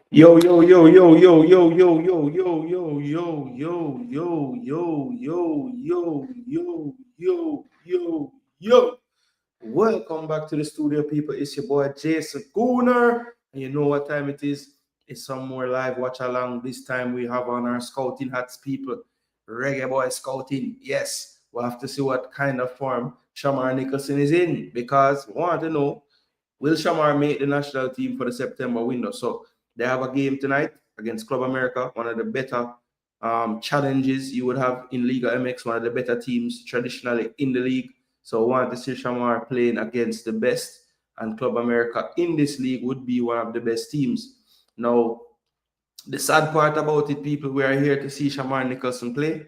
Yo, yo, yo, yo, yo, yo, yo, yo, yo, yo, yo, yo, yo, yo, yo, yo, yo, yo, yo, yo. Welcome back to the studio, people. It's your boy Jason Gooner. And you know what time it is? It's some more live watch along. This time we have on our scouting hats, people. Reggae Boyz scouting. Yes, we'll have to see what kind of form Shamar Nicholson is in because we want to know, will Shamar make the national team for the September window? So they have a game tonight against Club America, one of the better challenges you would have in Liga MX, one of the better teams traditionally in the league. So I want to see Shamar playing against the best, and Club America in this league would be one of the best teams. Now, the sad part about it, people, we are here to see Shamar Nicholson play,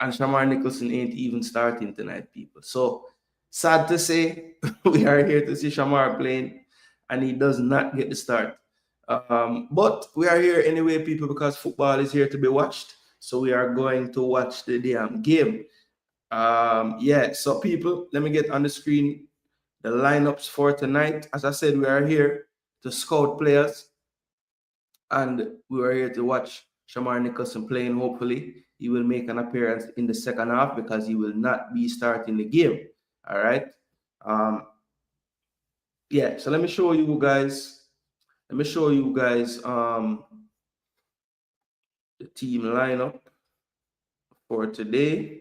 and Shamar Nicholson ain't even starting tonight, people. So sad to say, we are here to see Shamar playing, and he does not get the start. But we are here anyway, people, because football is here to be watched. So we are going to watch the damn game. Yeah, so people, let me get on the screen the lineups for tonight. As I said, we are here to scout players, and we are here to watch Shamar Nicholson playing. Hopefully, he will make an appearance in the second half because he will not be starting the game. All right. Yeah, so let me show you guys. Let me show you guys the team lineup for today.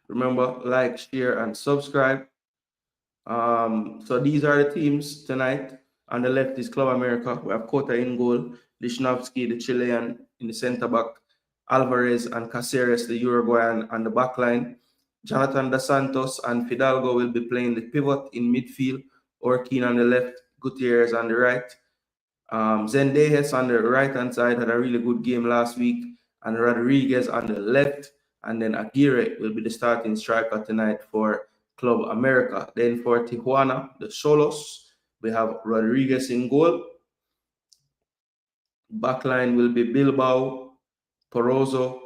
Remember, like, share, and subscribe. So these are the teams tonight. On the left is Club America. We have Cota in goal, Lichnowsky, the Chilean, in the center back, Alvarez and Caceres, the Uruguayan, on the back line. Jonathan Dos Santos and Fidalgo will be playing the pivot in midfield. Orkin on the left, Gutierrez on the right. Zendejas on the right-hand side had a really good game last week, and Rodriguez on the left. And then Aguirre will be the starting striker tonight for Club America. Then for Tijuana, the Solos, we have Rodriguez in goal. Backline will be Bilbao, Porozo,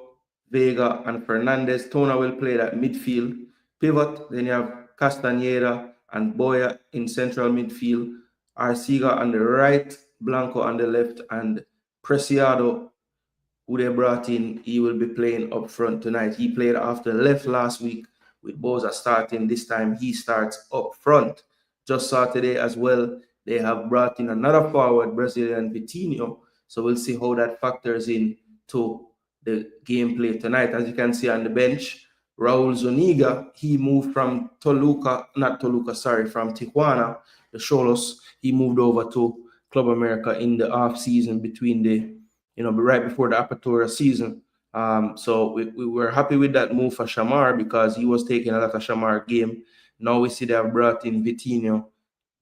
Vega, and Fernandez. Tona will play that midfield. Pivot, then you have Castañeda and Boya in central midfield. Arciga on the right, Blanco on the left, and Preciado, who they brought in, he will be playing up front tonight. He played after left last week with Boza starting. This time he starts up front. Just saw today as well, they have brought in another forward, Brazilian Vitinho. So we'll see how that factors in to the gameplay tonight. As you can see on the bench, Raul Zuniga, he moved from from Tijuana, the Cholos. He moved over to Club America in the off season between the, right before the Apertura season. So we were happy with that move for Shamar because he was taking a lot of Shamar game. Now we see they have brought in Vitinho,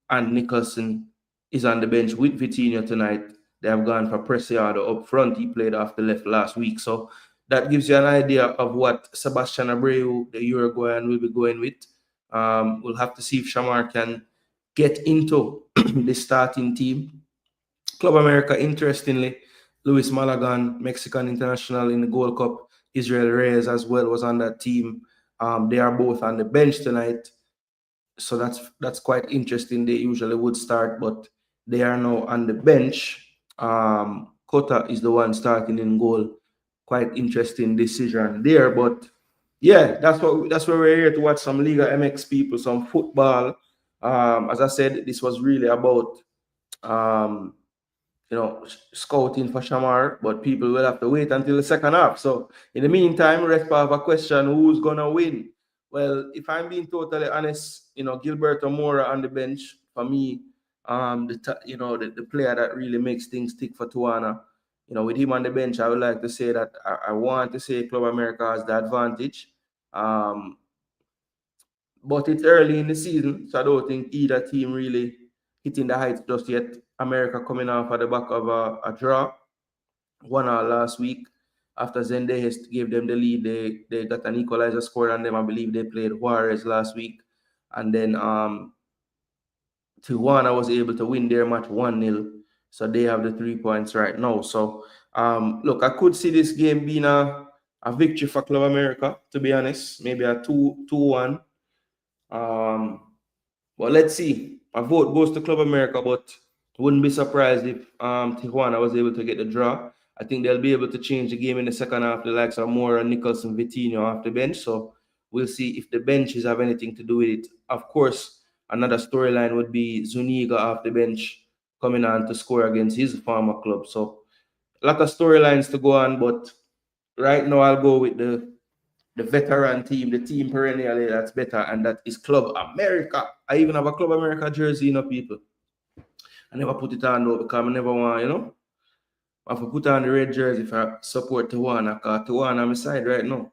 and Nicholson is on the bench with Vitinho tonight. They have gone for Preciado up front. He played off the left last week. So that gives you an idea of what Sebastian Abreu, the Uruguayan, will be going with. We'll have to see if Shamar can get into the starting team. Club America, interestingly, Luis Malagan, Mexican international in the Gold Cup. Israel Reyes as well was on that team. They are both on the bench tonight. So that's quite interesting. They usually would start, but they are now on the bench. Cota is the one starting in goal. Quite interesting decision there. But yeah, that's where we're here to watch some Liga MX people, some football. As I said, this was really about scouting for Shamar, but people will have to wait until the second half. So in the meantime, let's have a question: who's gonna win? Well, if I'm being totally honest, Gilberto Mora on the bench for me, the player that really makes things tick for Tijuana. With him on the bench, I would like to say that I want to say Club America has the advantage. But it's early in the season, so I don't think either team really hitting the heights just yet. America coming off at the back of a draw, 1-1 last week. After Zendejas gave them the lead, they got an equalizer score on them. I believe they played Juarez last week. And then Tijuana was able to win their match 1-0. So they have the 3 points right now. So, look, I could see this game being a victory for Club America, to be honest. Maybe a 2-1. But let's see. My vote goes to Club America, but wouldn't be surprised if Tijuana was able to get the draw. I think they'll be able to change the game in the second half. The likes of Mora, Nicholson, Vitinho off the bench. So we'll see if the benches have anything to do with it. Of course, another storyline would be Zuniga off the bench coming on to score against his former club. So a lot of storylines to go on, but right now I'll go with the veteran team, the team perennially that's better, and that is Club America. I even have a Club America jersey, people. I never put it on though because I never want, I have to put on the red jersey if I support Tijuana, because Tijuana on my side right now.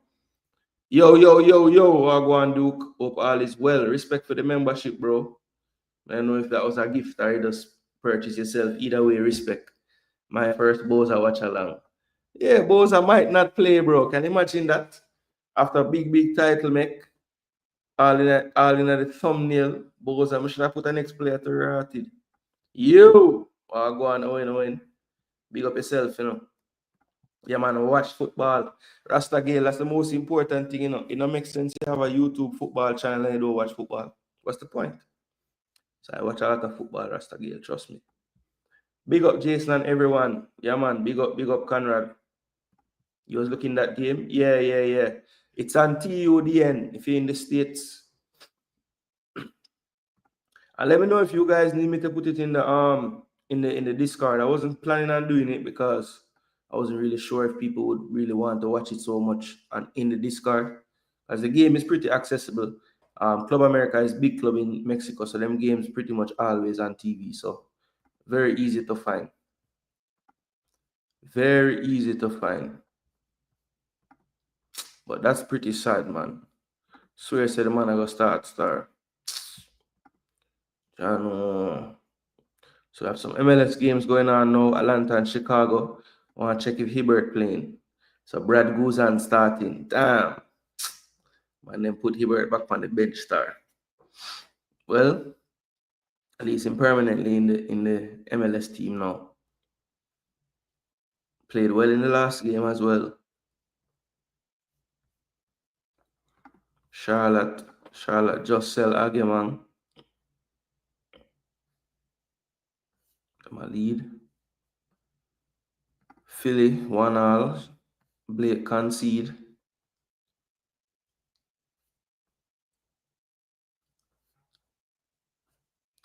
Yo, Wagwan Duke. Hope all is well. Respect for the membership, bro. I don't know if that was a gift or you just purchase yourself. Either way, respect. My first Boza watch along. Yeah, Boza might not play, bro. Can you imagine that? After a big title, make all in the thumbnail, Boza, I should have put an next player to rotted. Yo, go on, Owen. Big up yourself. Yeah, man, watch football. Rasta Gale, that's the most important thing, It don't make sense to have a YouTube football channel and you don't watch football. What's the point? So I watch a lot of football, Rasta Gale, trust me. Big up Jason and everyone. Yeah, man, big up Conrad. You was looking that game? Yeah. It's on TUDN if you're in the States. And let me know if you guys need me to put it in the Discord. I wasn't planning on doing it because I wasn't really sure if people would really want to watch it so much and in the Discord. As the game is pretty accessible. Club America is big club in Mexico, so them games pretty much always on TV. So very easy to find. Very easy to find. But that's pretty sad, man. Swear said the man I go start star. So we have some MLS games going on now. Atlanta and Chicago. I want to check if Hibbert playing. So Brad Guzan starting. Damn. And then put Hibbert back on the bench star. Well, at least him permanently in the MLS team now. Played well in the last game as well. Charlotte just sell Ageman. My lead. Philly 1-1. Blake concede.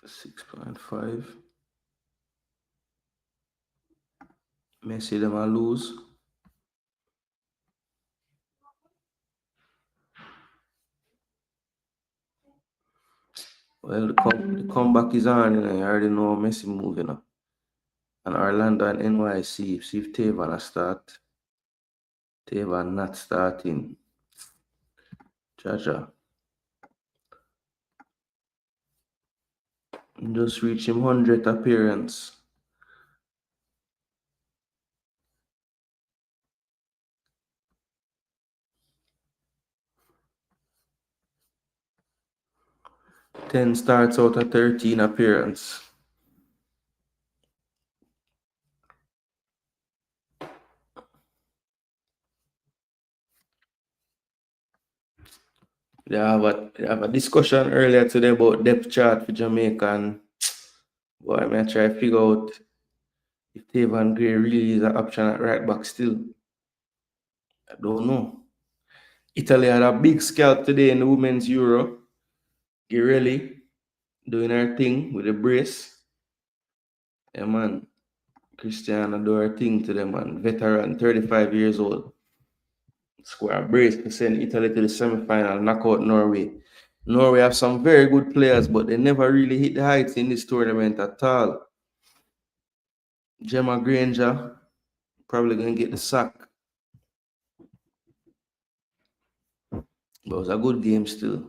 6.5. Messi them a lose. Well, the comeback is on, You already know Messi moving up. And Orlando and NYC. See if Tavan start. Tavan not starting. Jaja. Just reach him 100th appearance. Ten starts out of 13 appearance. They have a discussion earlier today about depth chart for Jamaica, and boy, I may try to figure out if Tavan Gray really is an option at right back still. I don't know. Italy had a big scalp today in the Women's Euro. Girelli doing her thing with the brace. Yeah, man. Cristiano do her thing to them, man. Veteran, 35 years old. Score a brace to send Italy to the semi-final, knock out Norway. Norway have some very good players, but they never really hit the heights in this tournament at all. Gemma Granger probably going to get the sack. But it was a good game still.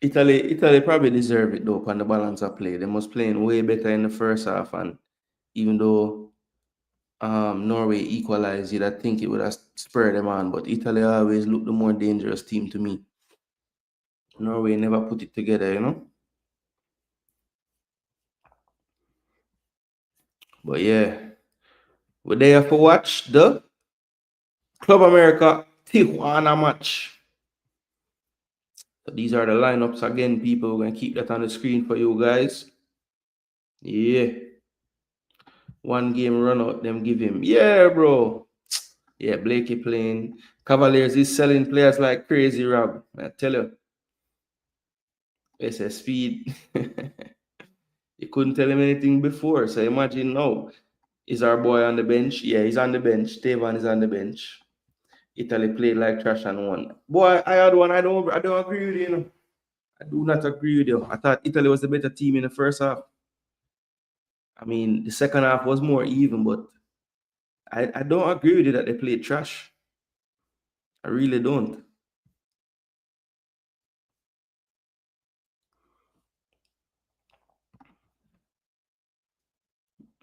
Italy probably deserve it though on the balance of play. They must playing way better in the first half, and even though Norway equalized it, I think it would have spurred them on. But Italy always looked the more dangerous team to me. Norway never put it together, But yeah, we're there for watch the Club America Tijuana match. So these are the lineups again, people. We're gonna keep that on the screen for you guys. Yeah. One game run out, them give him. Yeah, bro. Yeah, Blakey playing. Cavaliers is selling players like crazy, Rob. I tell you. It's a speed. You couldn't tell him anything before. So imagine now. Is our boy on the bench? Yeah, he's on the bench. Tevan is on the bench. Italy played like trash and won. Boy, I had one. I don't agree with you, you know. I do not agree with you. I thought Italy was the better team in the first half. I mean, the second half was more even, but I don't agree with you that they played trash. I really don't.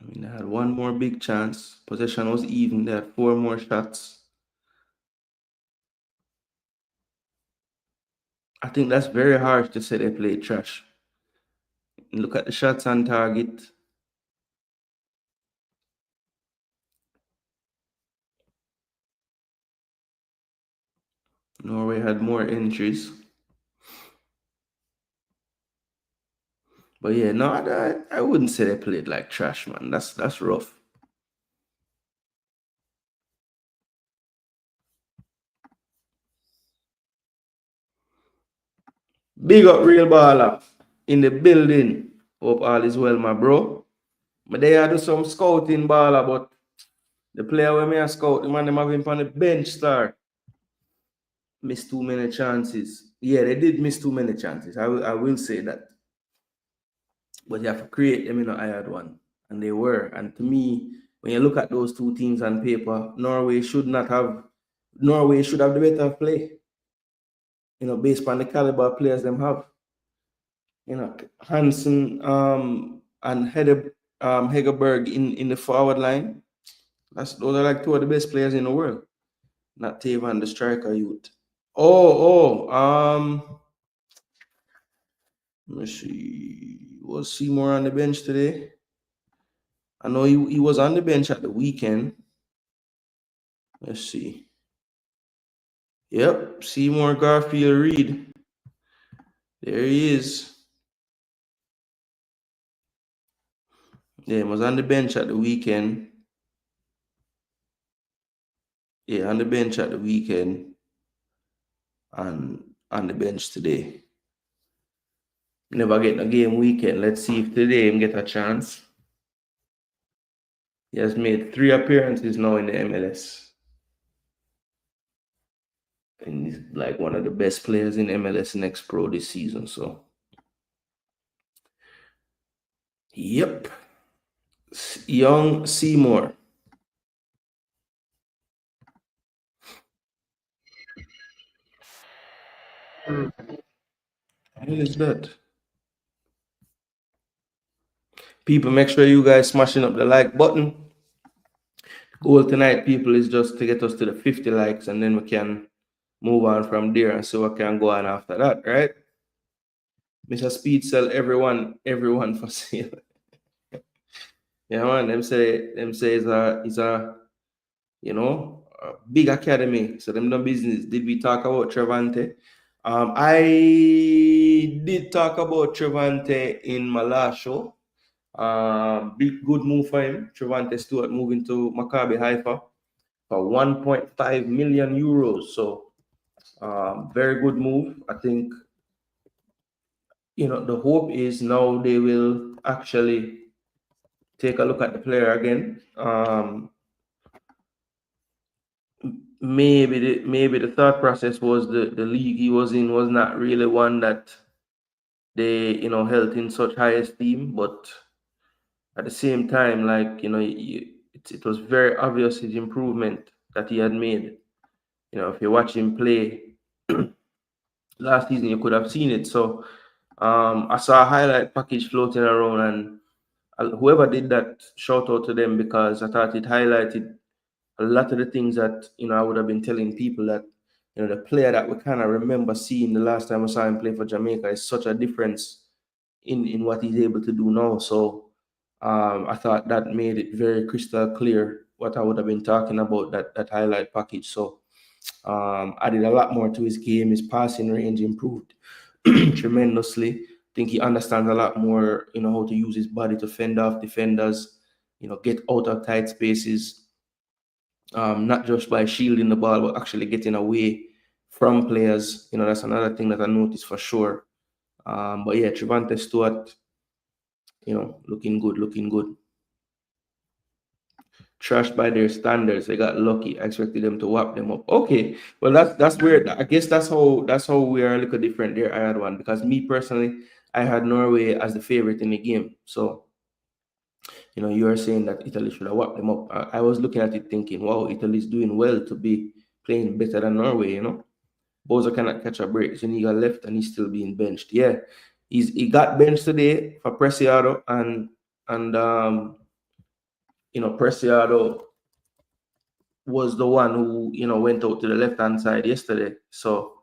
I mean, they had one more big chance. Possession was even. They had 4 more shots. I think that's very harsh to say they played trash. Look at the shots on target. Norway had more entries. But yeah, no, I wouldn't say they played like trash, man. That's rough. Big up real baller in the building. Hope all is well, my bro. But they do some scouting baller, but the player where me a scout, the man them have him on the bench star. Missed too many chances. Yeah, they did miss too many chances. I will say that. But you have to create them in a hired one. And they were. And to me, when you look at those two teams on paper, Norway should have the better play. You know, based on the caliber of players them have. You know, Hansen and Hegerberg in the forward line. Those are like 2 of the best players in the world. Not Tavan, the striker youth. Let me see. Was Seymour on the bench today? I know he was on the bench at the weekend. Let's see. Yep, Seymour Garfield Reed. There he is. Yeah, he was on the bench at the weekend. Yeah, on the bench at the weekend. And on the bench today. Never get a game weekend. Let's see if today he get a chance. He has made 3 appearances now in the MLS. And he's like one of the best players in MLS Next Pro this season. So, yep. Young Seymour. What is that? People, make sure you guys smashing up the like button. Goal tonight, people, is just to get us to the 50 likes, and then we can move on from there and so we can go on after that, right? Mr. Speed sell everyone for sale. Yeah, man. Them say it's a you know a big academy. So them done business. Did we talk about Trevante? I did talk about Trevante in my last show. Big good move for him. Trevante Stewart moving to Maccabi Haifa for 1.5 million euros. So very good move. I think the hope is now they will actually take a look at the player again. Maybe the thought process was the league he was in was not really one that they held in such high esteem, but at the same time, like it was very obvious his improvement that he had made. If you watch him play last season, you could have seen it. So I saw a highlight package floating around, and whoever did that, shout out to them, because I thought it highlighted a lot of the things that I would have been telling people, that the player that we kind of remember seeing the last time we saw him play for Jamaica is such a difference in what he's able to do now. So I thought that made it very crystal clear what I would have been talking about, that highlight package. So added a lot more to his game. His passing range improved tremendously. I think he understands a lot more, how to use his body to fend off defenders, get out of tight spaces, not just by shielding the ball, but actually getting away from players. That's another thing that I noticed for sure. But yeah, Trevante Stewart, looking good, looking good. Trashed by their standards. They got lucky. I expected them to whap them up. Okay, well that's where I guess that's how we are a little different there. I had one because me personally, I had Norway as the favorite in the game. So you are saying that Italy should have whacked them up. I was looking at it thinking, wow, Italy's doing well to be playing better than Norway. Boza cannot catch a break. Zuniga left and he's still being benched. Yeah, he got benched today for Preciado and Preciado was the one who went out to the left hand side yesterday. So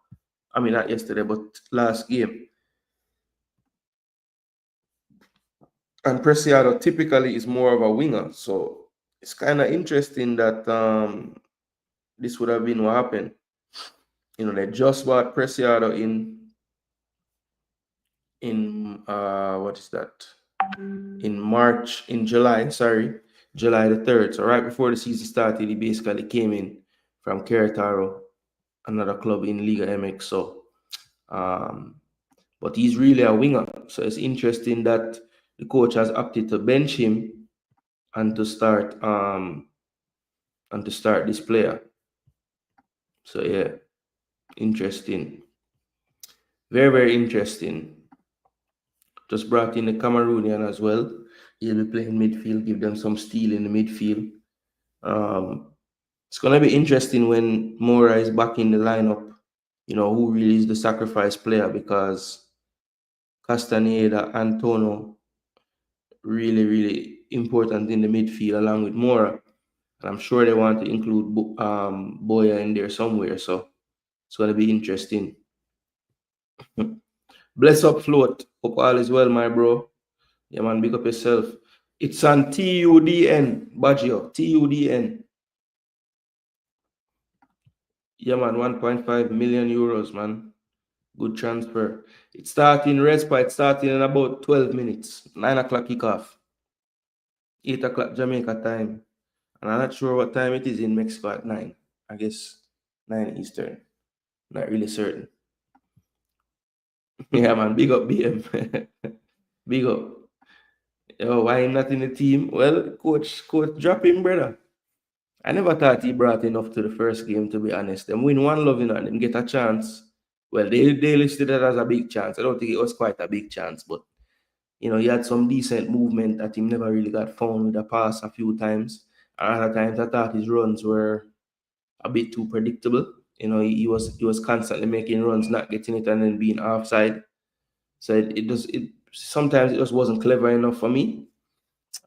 I mean not yesterday, but last game. And Preciado typically is more of a winger, so it's kind of interesting that this would have been what happened. They just bought Preciado in what is that? In July the 3rd. So right before the season started, he basically came in from Querétaro, another club in Liga MX. So, but he's really a winger. So it's interesting that the coach has opted to bench him and to start this player. So yeah, interesting. Very, very interesting. Just brought in the Cameroonian as well. He'll be playing midfield, give them some steel in the midfield. It's gonna be interesting when Mora is back in the lineup. Who really is the sacrifice player, because Castaneda and Tono really, really important in the midfield along with Mora. And I'm sure they want to include Boya in there somewhere. So it's going to be interesting. Bless up, Float. Hope all is well, my bro. Yeah, man, big up yourself. It's on TUDN, Baggio. TUDN. Yeah, man, 1.5 million euros, man. Good transfer. It's starting Respa. It's starting in about 12 minutes. 9 o'clock kickoff. 8 o'clock Jamaica time. And I'm not sure what time it is in Mexico at 9. I guess 9 Eastern. Not really certain. Yeah, man. Big up, BM. Big up. Yo, why him not in the team? Well, coach drop him, brother. I never thought he brought enough to the first game, to be honest. Them win one love, and them get a chance. Well, they listed it as a big chance. I don't think it was quite a big chance, but he had some decent movement that he never really got found with a pass a few times. And other times I thought his runs were a bit too predictable. He was constantly making runs, not getting it, and then being offside. So it sometimes it just wasn't clever enough for me.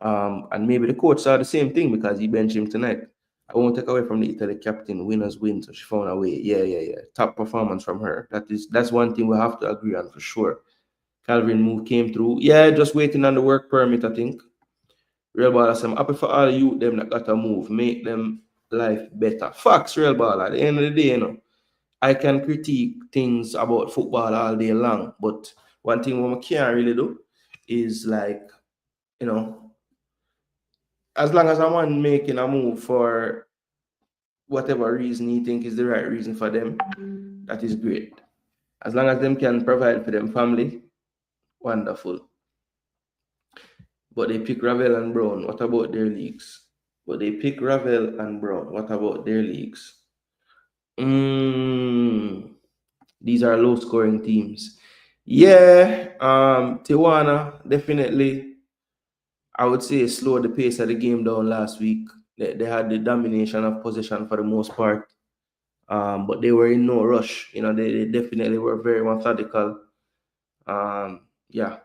And maybe the coach saw the same thing because he benched him tonight. I won't take away from the Italy captain. Winners win, so she found a way. Yeah. Top performance from her. That's one thing we have to agree on for sure. Calvin move came through. Yeah, just waiting on the work permit, I think. Real Baller, I'm happy for all you them that got to move. Make them life better. Facts, Real Baller. At the end of the day, I can critique things about football all day long, but one thing we can't really do is as long as I'm making a move for whatever reason you think is the right reason for them, that is great. As long as them can provide for them family, wonderful. But they pick Ravel and Brown. What about their leagues? These are low-scoring teams. Yeah, Tijuana definitely. I would say slowed the pace of the game down last week. They had the domination of possession for the most part, but they were in no rush. They definitely were very methodical. Yeah.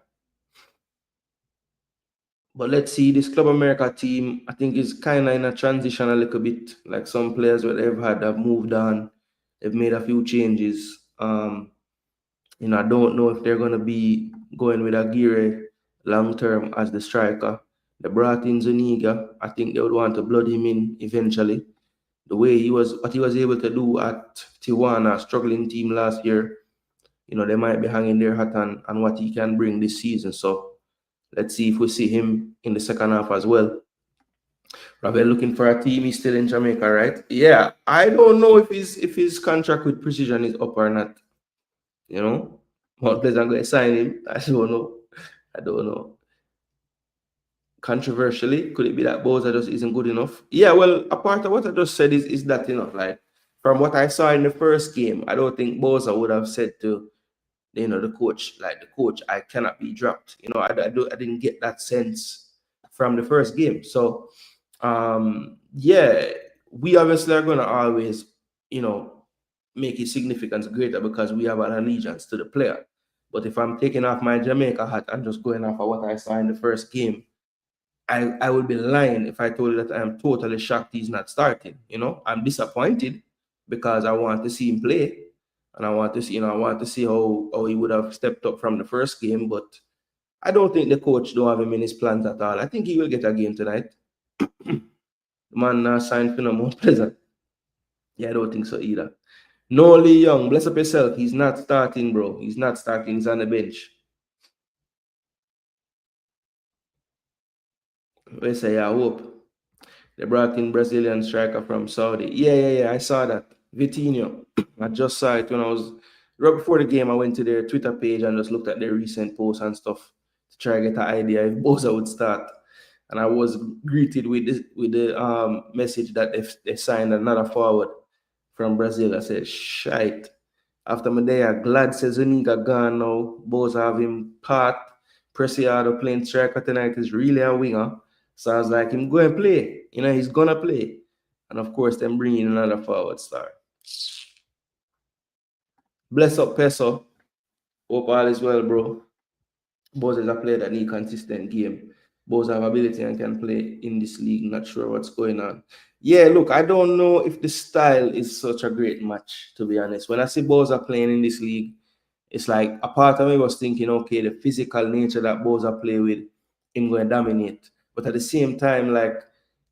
But let's see, this Club America team, I think, is kind of in a transition a little bit. Like some players that they've had have moved on. They've made a few changes. I don't know if they're going to be going with Aguirre long-term as the striker. They brought in Zuniga. I think they would want to blood him in eventually. The way what he was able to do at Tijuana, struggling team last year, they might be hanging their hat on what he can bring this season. So let's see if we see him in the second half as well. Ravel looking for a team. He's still in Jamaica, right? Yeah, I don't know if his contract with Precision is up or not. Mount Pleasant going to sign him. I don't know. I don't know. Controversially, could it be that Boza just isn't good enough? Yeah, well, a part of what I just said is that, like from what I saw in the first game, I don't think Boza would have said to the coach, like the coach, I cannot be dropped. I didn't get that sense from the first game. So yeah, we obviously are gonna always, make his significance greater because we have an allegiance to the player. But if I'm taking off my Jamaica hat and just going off of what I saw in the first game, I would be lying if I told you that I'm totally shocked he's not starting. I'm disappointed because I want to see him play, and I want to see, how he would have stepped up from the first game. But I don't think the coach don't have him in his plans at all. I think he will get a game tonight. The man signed for no more Pleasant. Yeah, I don't think so either. No, Lee Young, bless up yourself. He's not starting, bro. He's not starting. He's on the bench. We say, I hope. They brought in Brazilian striker from Saudi. Yeah. I saw that. Vitinho. I just saw it when I was right before the game. I went to their Twitter page and just looked at their recent posts and stuff to try to get an idea if Boza would start. And I was greeted with the message that they signed another forward from Brazil. I said, shite. After my day, I'm glad says Zuniga gone now. Boza have him part. Preciado playing striker tonight is really a winger. So I was like, him go and play. He's gonna play. And of course, them bring in another forward star. Bless up Peso. Hope all is well, bro. Boza is a player that need consistent game. Boza have ability and can play in this league. Not sure what's going on. Yeah, look, I don't know if the style is such a great match, to be honest. When I see Boza playing in this league, it's like a part of me was thinking, okay, the physical nature that Boza play with, him going to dominate. But at the same time, like,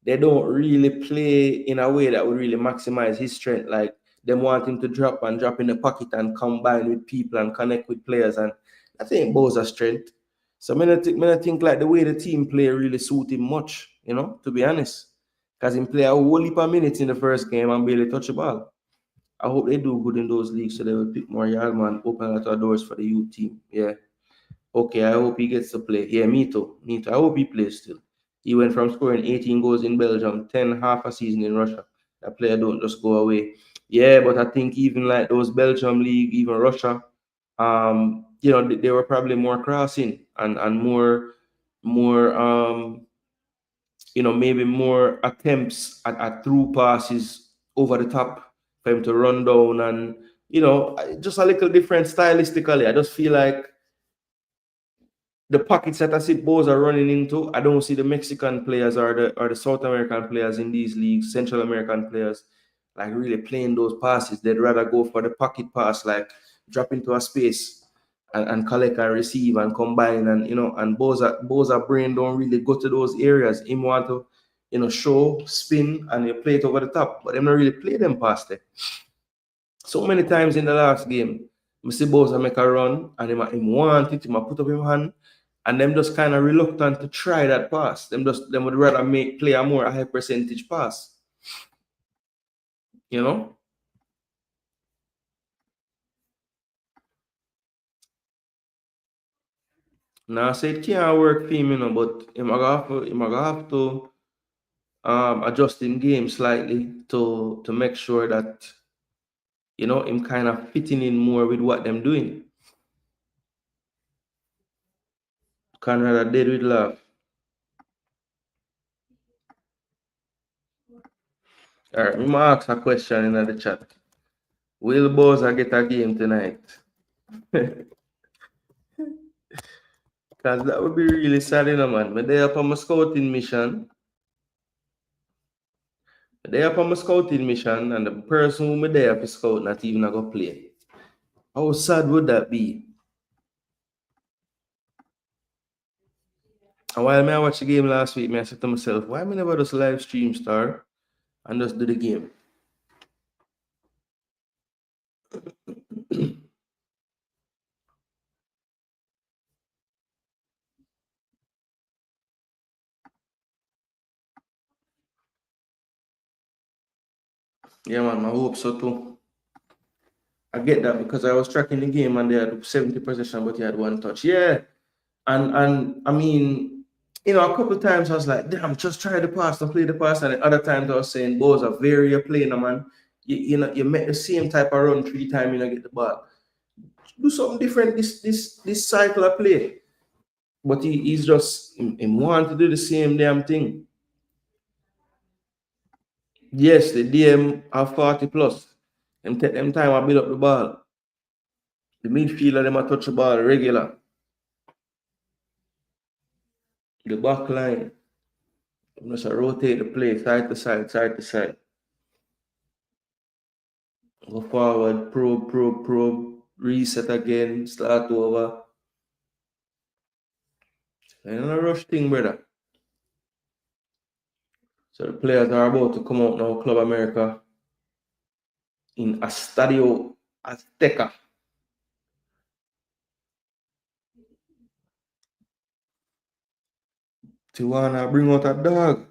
they don't really play in a way that would really maximize his strength. Like, them want him to drop in the pocket and combine with people and connect with players. And I think Boza's strength. So I think like the way the team play really suit him much, to be honest. Because him play a whole heap of minutes in the first game and barely touch the ball. I hope they do good in those leagues so they will pick more yardman, open a lot of doors for the youth team. Yeah. Okay, I hope he gets to play. Yeah, me too. Me too. I hope he plays still. He went from scoring 18 goals in Belgium, 10 half a season in Russia. That player don't just go away. Yeah, but I think even like those Belgium league, even Russia, they were probably more crossing and more maybe more attempts at through passes over the top for him to run down and just a little different stylistically. I just feel like the pockets that I see Bows are running into, I don't see the Mexican players or the South American players in these leagues, Central American players, like really playing those passes. They'd rather go for the pocket pass, like drop into a space and collect and receive and combine and Boza brain don't really go to those areas. Him want to, show, spin, and you play it over the top, but them not really play them past it. So many times in the last game, I see Boza make a run and him want it, him put up his hand, and them just kind of reluctant to try that pass. Them would rather play a more high percentage pass. Now I say it can't work for him, but him gonna have to adjust in game slightly to make sure that him kind of fitting in more with what them doing. Conrad dead with love. All right, I'm gonna ask a question in the chat. Will Boza get a game tonight? Because that would be really sad, man. But they up on my scouting mission. They up on my scouting mission, and the person who me there for scout not even go play. How sad would that be? And while I watch the game last week, I said to myself, why me never just live stream star and just do the game? Yeah, man, I hope so too. I get that because I was tracking the game and they had 70 possession, but he had one touch. Yeah. And I mean, a couple of times I was like, damn, just try the pass and play the pass. And then other times I was saying, Boza, vary your play now, man. You make the same type of run 3 times, get the ball. Do something different this cycle of play. But he's just he want to do the same damn thing. Yes, the DM have 40 plus. And take them time I build up the ball. The midfielder them a touch the ball regular. The back line. Them just a rotate the play side to side, side to side. Go forward, probe, reset again, start over. And a rush thing, brother. So the players are about to come out now, Club America, in Estadio Azteca. Tijuana bring out a dog.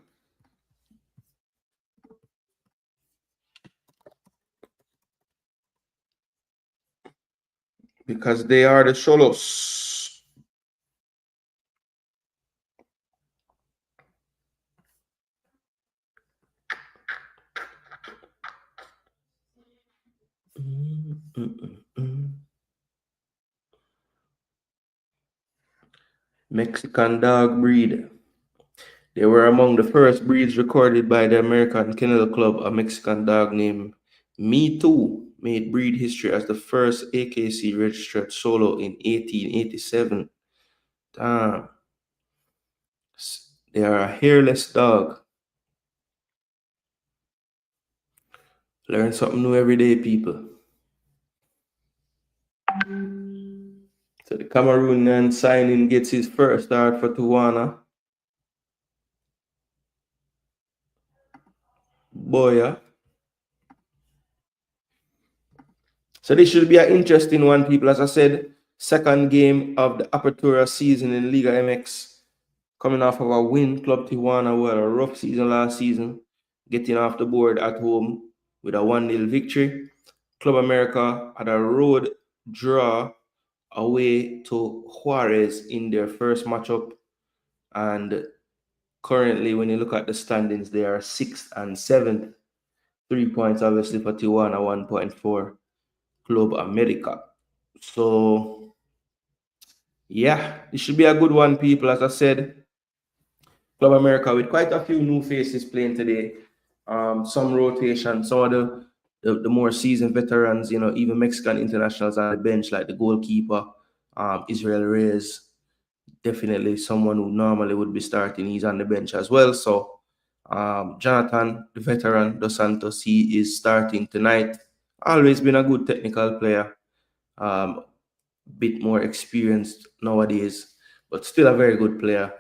Because they are the Cholos. Mexican dog breed. They were among the first breeds recorded by the American Kennel Club. A Mexican dog named Me Too made breed history as the first AKC registered solo in 1887. Damn. They are a hairless dog. Learn something new every day, people. So the Cameroonian signing gets his first start for Tijuana. Boya. So this should be an interesting one, people. As I said, second game of the Apertura season in Liga MX. Coming off of a win, Club Tijuana who had a rough season last season, getting off the board at home with a 1-0 victory. Club America had a road draw away to Juarez in their first matchup. And currently, when you look at the standings, they are 6th and 7th. 3 points, obviously, for Tijuana, 1 point for Club America. So, yeah, it should be a good one, people. As I said, Club America with quite a few new faces playing today. Some rotation, some of the more seasoned veterans, even Mexican internationals on the bench, like the goalkeeper, Israel Reyes, definitely someone who normally would be starting. He's on the bench as well. So, Jonathan, the veteran, Dos Santos, he is starting tonight. Always been a good technical player. Bit more experienced nowadays, but still a very good player.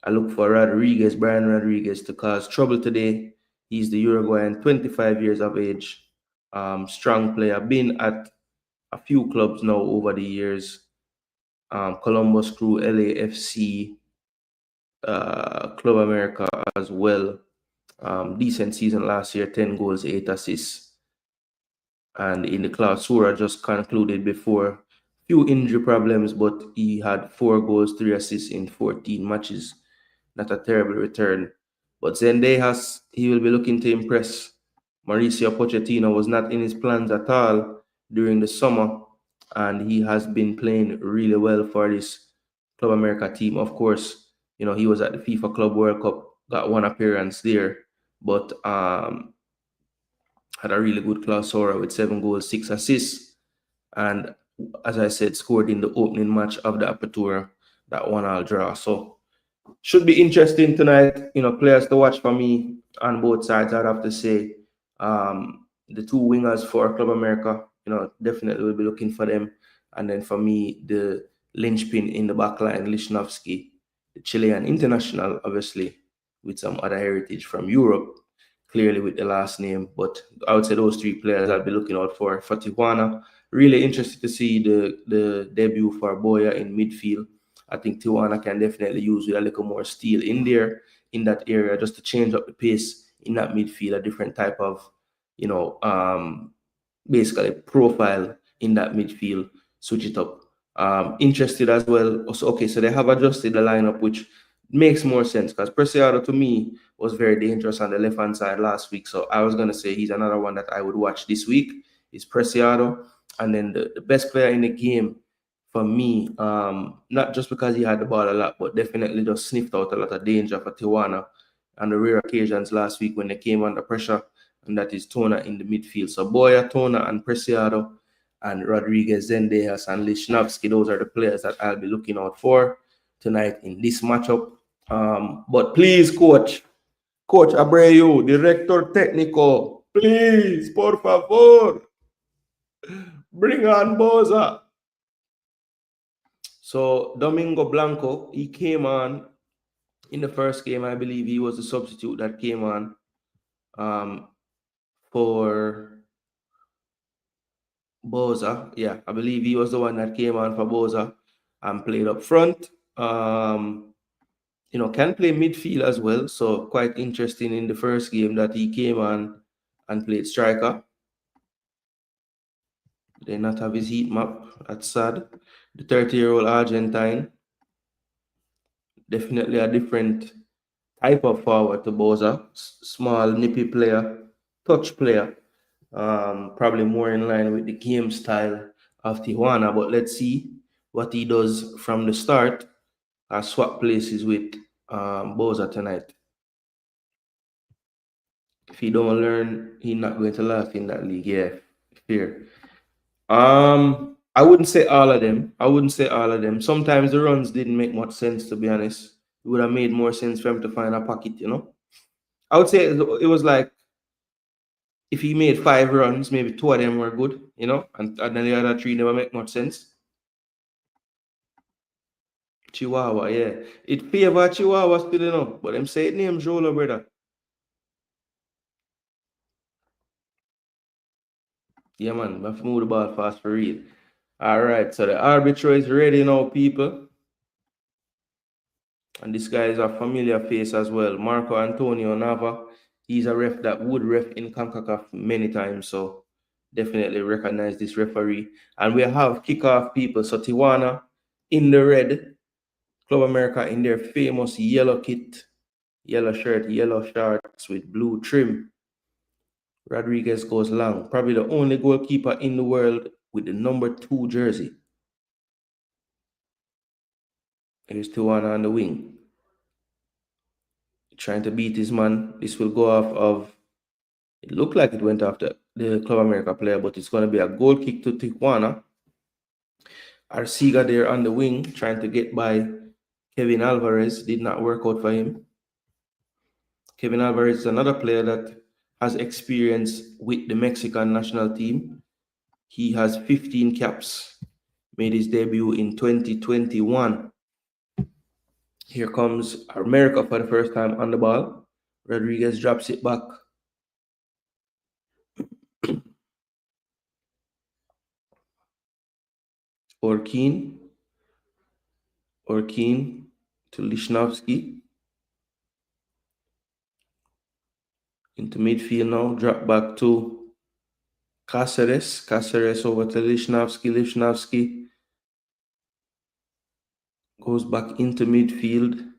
I look for Brian Rodriguez, to cause trouble today. He's the Uruguayan, 25 years of age, strong player, been at a few clubs now over the years. Columbus Crew, LAFC, Club America as well. Decent season last year, 10 goals, 8 assists. And in the Clausura just concluded before, few injury problems, but he had 4 goals, 3 assists in 14 matches. Not a terrible return. But Zendejas, he will be looking to impress. Mauricio Pochettino was not in his plans at all during the summer, and he has been playing really well for this Club America team. Of course, he was at the FIFA Club World Cup, got 1 appearance there, but had a really good Clausura with 7 goals, 6 assists. And as I said, scored in the opening match of the Apertura, that 1-1 draw. So should be interesting tonight. Players to watch for me on both sides. I'd have to say the 2 wingers for Club America, definitely will be looking for them. And then for me, the linchpin in the back line, Lichnowsky, the Chilean international, obviously, with some other heritage from Europe, clearly with the last name. But I would say those 3 players I'll be looking out for. For Tijuana, really interested to see the debut for Boya in midfield. I think Tijuana can definitely use with a little more steel in there, in that area, just to change up the pace in that midfield, a different type of basically profile in that midfield, switch it up. Interested as well. So, okay, so they have adjusted the lineup, which makes more sense because Preciado to me was very dangerous on the left hand side last week. So I was gonna say he's another one that I would watch this week. Is Preciado, and then the best player in the game for me, not just because he had the ball a lot, but definitely just sniffed out a lot of danger for Tijuana on the rare occasions last week when they came under pressure, and that is Tona in the midfield. So Boya, Tona, and Preciado, and Rodriguez, Zendejas, and Lichnowsky, those are the players that I'll be looking out for tonight in this matchup. But please, Coach Abreu, Director Technical, please, por favor, bring on Boza. So Domingo Blanco, he came on in the first game. I believe he was the substitute that came on for Boza. Yeah, I believe he was the one that came on for Boza and played up front. Can play midfield as well. So quite interesting in the first game that he came on and played striker. They not have his heat map. That's sad. The 30-year-old Argentine. Definitely a different type of forward to Boza. Small, nippy player, touch player. Probably more in line with the game style of Tijuana. But let's see what he does from the start. I swap places with Boza tonight. If he don't learn, he's not going to last in that league. Yeah, fair. I wouldn't say all of them. Sometimes the runs didn't make much sense, to be honest. It would have made more sense for him to find a pocket, I would say it was like if he made 5 runs, maybe 2 of them were good, and then the other 3 never make much sense. Chihuahua, yeah. It favor Chihuahua still, but them say it name Jola, brother. Yeah, man, I have to move the ball fast for real. All right, so the arbiter is ready now, people. And this guy is a familiar face as well. Marco Antonio Nava. He's a ref that would ref in CONCACAF many times, so definitely recognize this referee. And we have kickoff people. So Tijuana in the red, Club America in their famous yellow kit, yellow shirt, yellow shorts with blue trim. Rodriguez goes long. Probably the only goalkeeper in the world with the number 2 jersey. Here's Tijuana on the wing. Trying to beat his man. This will go off of... It looked like it went after the Club America player, but it's going to be a goal kick to Tijuana. Arcega there on the wing, trying to get by Kevin Alvarez. Did not work out for him. Kevin Alvarez is another player that has experience with the Mexican national team. He has 15 caps. Made his debut in 2021. Here comes America for the first time on the ball. Rodriguez drops it back. Orkin to Lichnowsky. Into midfield now. Drop back to Cáceres. Cáceres over to Lichnowsky. Lichnowsky goes back into midfield.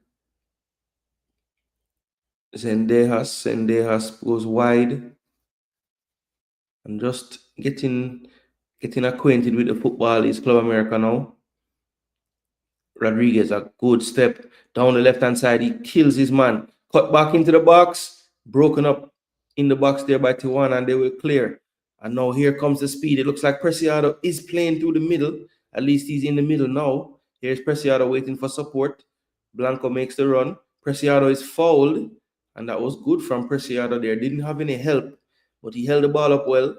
Zendejas goes wide. And just getting acquainted with the football is Club America now. Rodriguez, a good step down the left-hand side. He kills his man. Cut back into the box. Broken up in the box there by Tijuana, and they will clear. And now here comes the speed. It looks like Preciado is playing through the middle. At least he's in the middle now. Here's Preciado waiting for support. Blanco makes the run. Preciado is fouled, and that was good from Preciado there. Didn't have any help, but he held the ball up well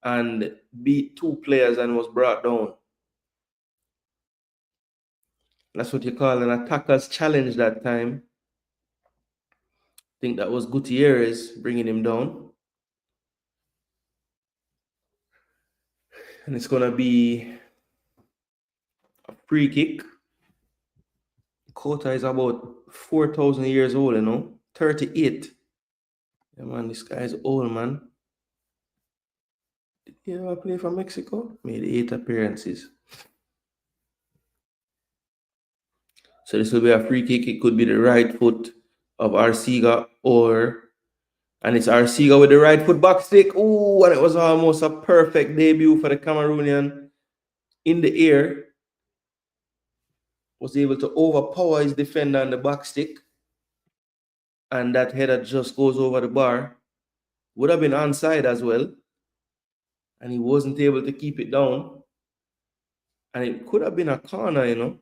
and beat 2 players and was brought down. That's what you call an attacker's challenge that time. I think that was Gutierrez bringing him down. And it's going to be a free kick. Cota is about 4,000 years old, 38. Yeah, man, this guy is old, man. Yeah, I play for Mexico. Made 8 appearances. So this will be a free kick. It could be the right foot of Arcega, and it's Arcega with the right foot back stick. Ooh, and it was almost a perfect debut for the Cameroonian in the air. Was able to overpower his defender on the back stick. And that header just goes over the bar. Would have been onside as well. And he wasn't able to keep it down. And it could have been a corner, you know.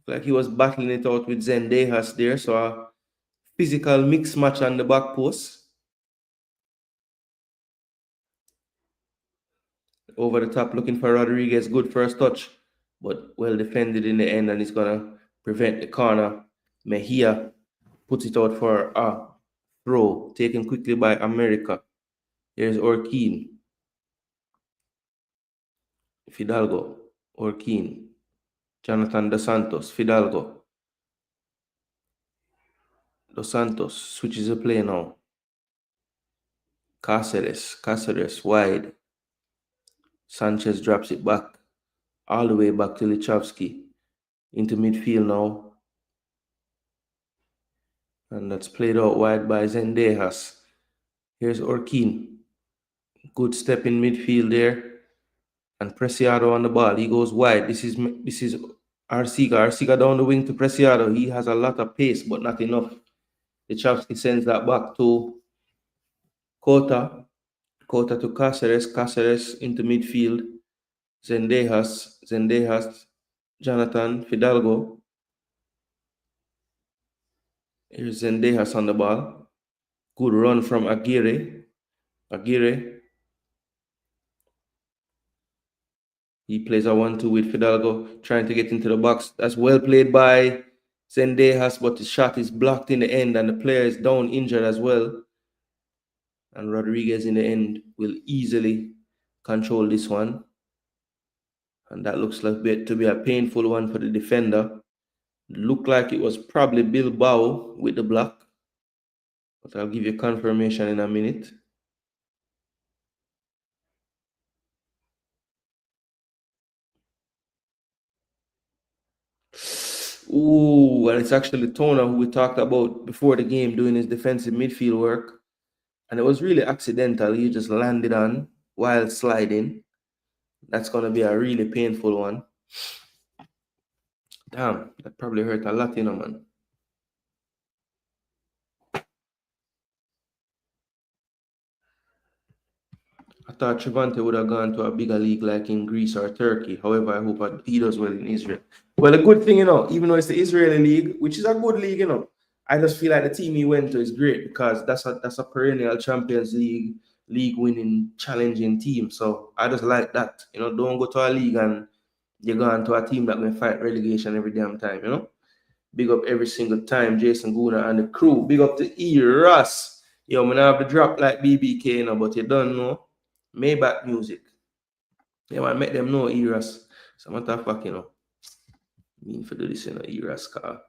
Like he was battling it out with Zendejas there. So a physical mix match on the back post. Over the top, looking for Rodriguez. Good first touch, but well defended in the end, and it's going to prevent the corner. Mejia puts it out for a throw, taken quickly by America. Here's Orkin. Fidalgo. Orkin. Jonathan Dos Santos. Fidalgo. Dos Santos switches the play now. Cáceres wide. Sanchez drops it back. All the way back to Lichovsky. Into midfield now. And that's played out wide by Zendejas. Here's Orkin. Good step in midfield there. And Preciado on the ball. He goes wide. This is Arcega. Arcega down the wing to Preciado. He has a lot of pace, but not enough. Lichovsky sends that back to Cota. Cota to Cáceres. Cáceres into midfield. Zendejas. Jonathan Fidalgo. Here's Zendejas on the ball. Good run from Aguirre. He plays a 1-2 with Fidalgo, trying to get into the box. That's well played by Zendejas, but the shot is blocked in the end, and the player is down injured as well. And Rodriguez in the end will easily control this one. And that looks like to be a painful one for the defender. Looked like it was probably Bilbao with the block. But I'll give you confirmation in a minute. Ooh, and it's actually Tona who we talked about before the game doing his defensive midfield work. And it was really accidental. He just landed on while sliding. That's going to be a really painful one. Damn, that probably hurt a lot, you know, man. I thought Trevante would have gone to a bigger league like in Greece or Turkey. However, I hope he does well in Israel. Well, a good thing, you know, even though it's the Israeli league, which is a good league, you know, I just feel like the team he went to is great because that's a perennial Champions League winning, challenging team. So I just like that. You know, don't go to a league and you're going to a team that may fight relegation every damn time, you know. Big up every single time, Jason Gooner and the crew. Big up to Eras. Yo, man, I have the drop like BBK, you know, but you don't know. Maybach music. Yeah, man, make them know Eras. So matter of fact, you know, mean for do this, you know, Eras car.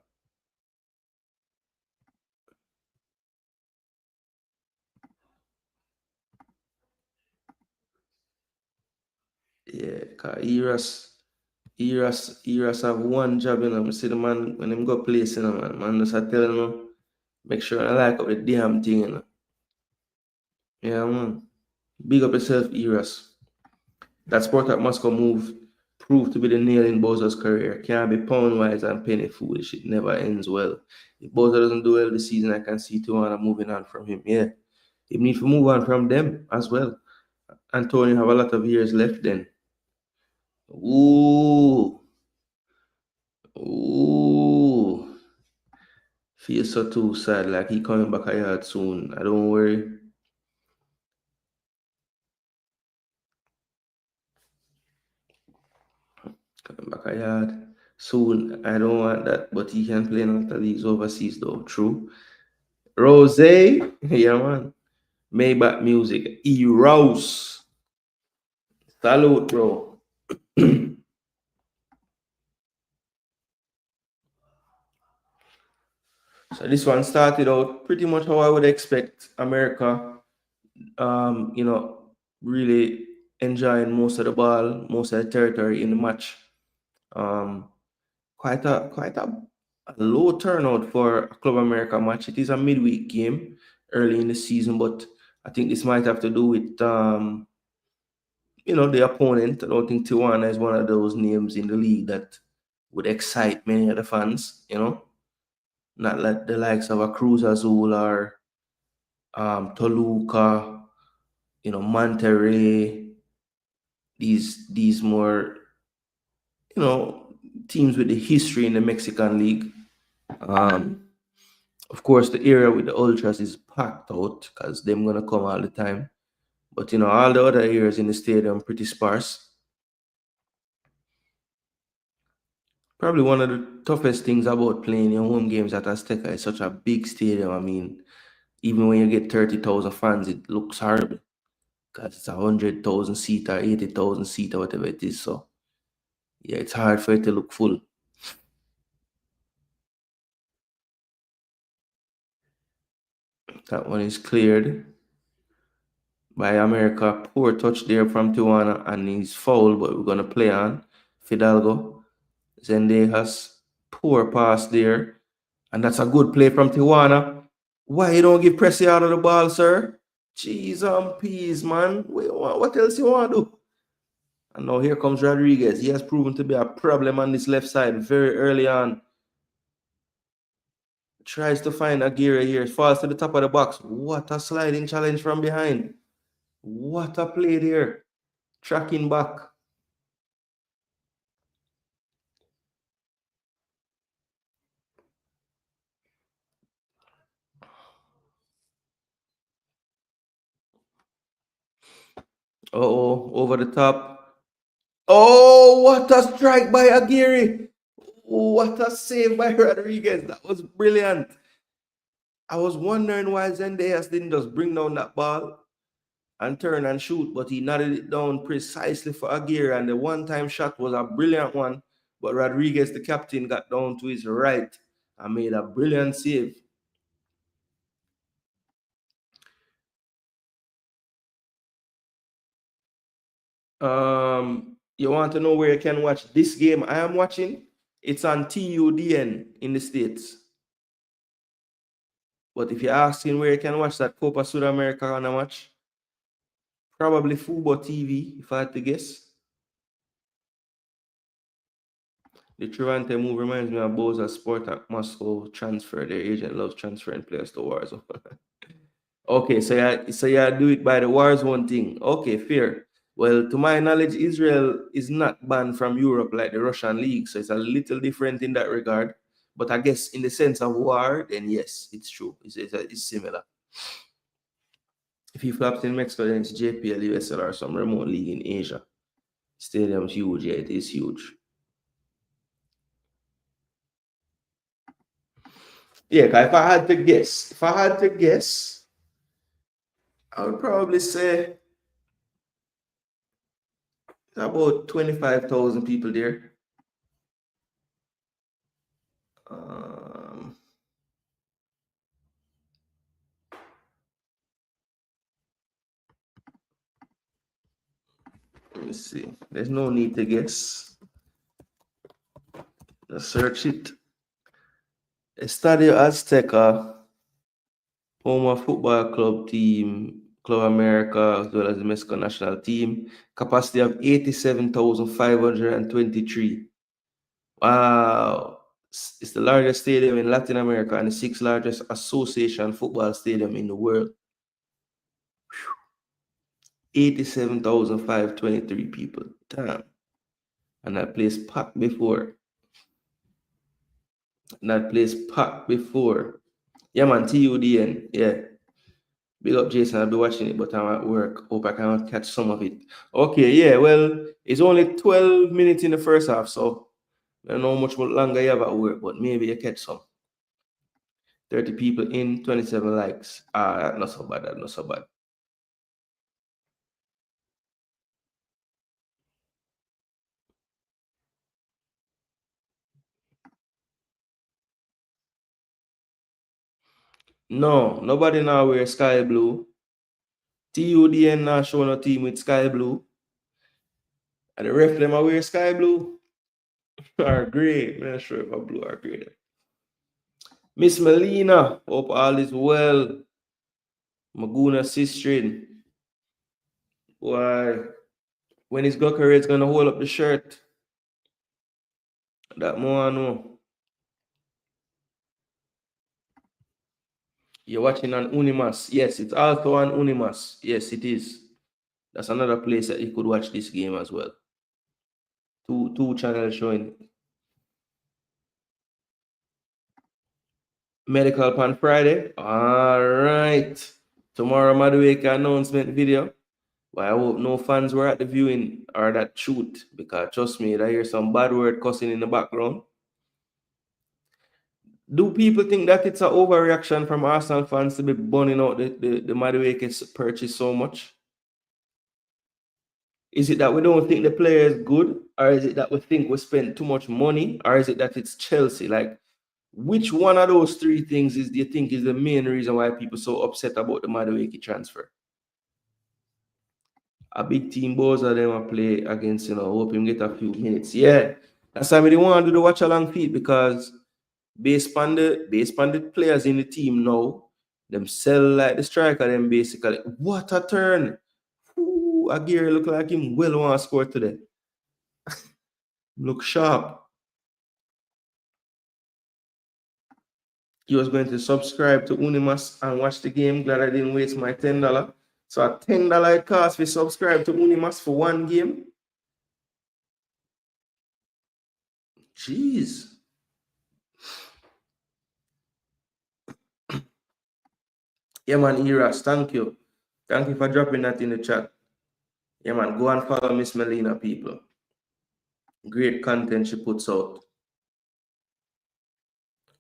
Yeah, cause Eras have one job, you know. I see the man when him go place, you know, man just tell him, make sure I like up the damn thing, you know. Yeah, man. Big up yourself, Eras. That Sport at Moscow move proved to be the nail in Boza's career. Can't be pound wise and penny foolish. It never ends well. If Boza doesn't do well this season, I can see Tijuana moving on from him. Yeah. He need to move on from them as well. Antonio have a lot of years left then. Ooh. Feel so too sad. Like he coming back a yard soon. I don't worry. Coming back a yard soon. I don't want that. But he can play in other leagues overseas though. True. Rose. Yeah, man. Maybach music. E-Rose. Salute, bro. So this one started out pretty much how I would expect America, you know, really enjoying most of the ball, most of the territory in the match. Um, quite a low turnout for a Club America match. It is a midweek game early in the season, but I think this might have to do with the opponent. I don't think Tijuana is one of those names in the league that would excite many of the fans. Not like the likes of a Cruz Azul or Toluca, Monterrey. These more you know teams with the history in the Mexican league. Um, of course, the area with the ultras is packed out because they're gonna come all the time. But all the other areas in the stadium pretty sparse. Probably one of the toughest things about playing your home games at Azteca is such a big stadium. I mean, even when you get 30,000 fans, it looks horrible because it's 100,000 seat or 80,000 seat or whatever it is. So yeah, it's hard for it to look full. That one is cleared by America. Poor touch there from Tijuana, and he's fouled, but we're gonna play on Fidalgo. Zendejas, poor pass there, and that's a good play from Tijuana. Why you don't give Pressy out of the ball, sir? Jeez and peas, man. What else you want to do? And now here comes Rodriguez. He has proven to be a problem on this left side very early on. Tries to find Aguirre here. Falls to the top of the box. What a sliding challenge from behind. What a play there. Tracking back. Uh-oh, over the top. Oh, what a strike by Aguirre. What a save by Rodriguez. That was brilliant. I was wondering why Zendejas didn't just bring down that ball and turn and shoot, but he knotted it down precisely for Aguirre, and the one-time shot was a brilliant one, but Rodriguez, the captain, got down to his right and made a brilliant save. You want to know where you can watch this game I am watching? It's on TUDN in the States. But if you're asking where you can watch that Copa Sudamerica on a match, probably Fubo TV, if I had to guess. The Trivante move reminds me of Boza Sport at Moscow transfer. Their agent loves transferring players to Warzone. Okay, so you do it by the Warzone thing. Okay, fair. Well, to my knowledge, Israel is not banned from Europe like the Russian league, so it's a little different in that regard. But I guess in the sense of war, then yes, it's true. It's similar. If he flaps in Mexico, then it's JPL, USL, or some remote league in Asia. Stadium's huge, yeah, it is huge. Yeah, if I had to guess, I would probably say about 25,000 people there. Um, Let me see. There's no need to guess. Just search it. Estadio Azteca, Poma Football Club team, Club America, as well as the Mexico national team. Capacity of 87,523. Wow. It's the largest stadium in Latin America and the sixth largest association football stadium in the world. 87,523 people. Damn. And that place packed before. Yeah, man, TUDN. Yeah. Big up, Jason. I'll be watching it, but I'm at work. Hope I can catch some of it. Okay, yeah. Well, it's only 12 minutes in the first half, so I don't know how much longer you have at work, but maybe you catch some. 30 people in, 27 likes. Not so bad. That's not so bad. No, nobody now wear sky blue. TUDN not showing a team with sky blue. And the ref them are wear sky blue or gray. I'm not sure if a blue or gray. Miss Melina, hope all is well. Maguna Sistrin. Why? When his Gokarate's gonna hold up the shirt. That more I know. You're watching on Unimas. Yes, it's also on Unimas. Yes, it is. That's another place that you could watch this game as well. Two channels showing. Medical on Friday. All right. Tomorrow, Madueke announcement video. But I hope no fans were at the viewing or that shoot, because trust me, I hear some bad word cussing in the background. Do people think that it's an overreaction from Arsenal fans to be burning out the Madueke purchase so much? Is it that we don't think the player is good, or is it that we think we spent too much money, or is it that it's Chelsea? Like, which one of those three things do you think is the main reason why people are so upset about the Madueke transfer? A big team Boza them a play against, hope him get a few minutes. Yeah. That's why we don't want to do the watch along feed, because based on the players in the team now, them sell like the striker, them basically. What a turn. Ooh, Aguirre look like him well want to score today. Look sharp. He was going to subscribe to Unimas and watch the game. Glad I didn't waste my $10. So at $10 it costs to subscribe to Unimas for one game. Jeez. Yeah, man, Eras, thank you. Thank you for dropping that in the chat. Yeah, man, go and follow Miss Melina, people. Great content she puts out.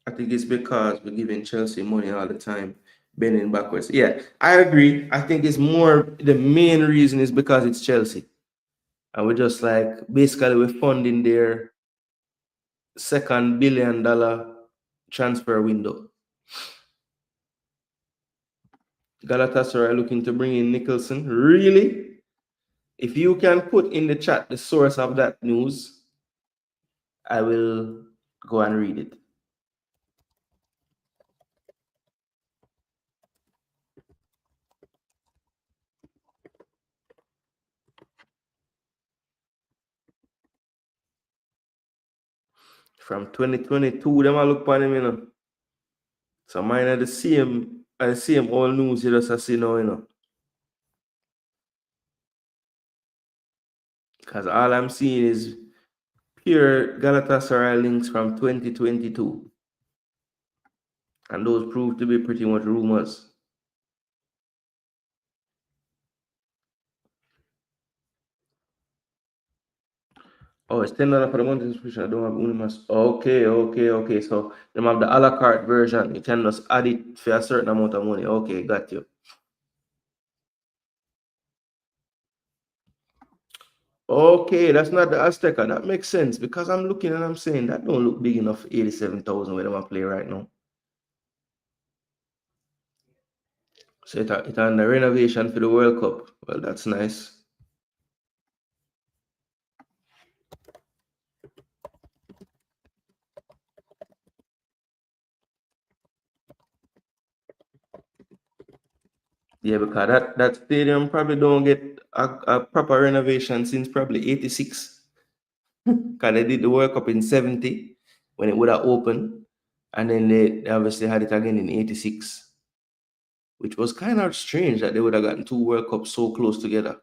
I think it's because we're giving Chelsea money all the time, bending backwards. Yeah, I agree. I think it's more, the main reason is because it's Chelsea. And we're just like, basically, we're funding their second $1 billion transfer window. Galatasaray looking to bring in Nicholson. Really? If you can put in the chat the source of that news, I will go and read it. From 2022, them I look upon him, So mine are the same old news you just see now, Because all I'm seeing is pure Galatasaray links from 2022. And those prove to be pretty much rumors. Oh, it's $10 for the monthly subscription. I don't have Unimas. Okay. So them have the a la carte version. You can just add it for a certain amount of money. Okay, got you. Okay, that's not the Azteca. That makes sense, because I'm looking and I'm saying that don't look big enough. 87,000 where them play right now. So it's on the renovation for the World Cup. Well, that's nice. Yeah, because that stadium probably don't get a proper renovation since probably 86. Because they did the World Cup in 70 when it would have opened. And then they obviously had it again in 86. Which was kind of strange that they would have gotten two World Cups so close together.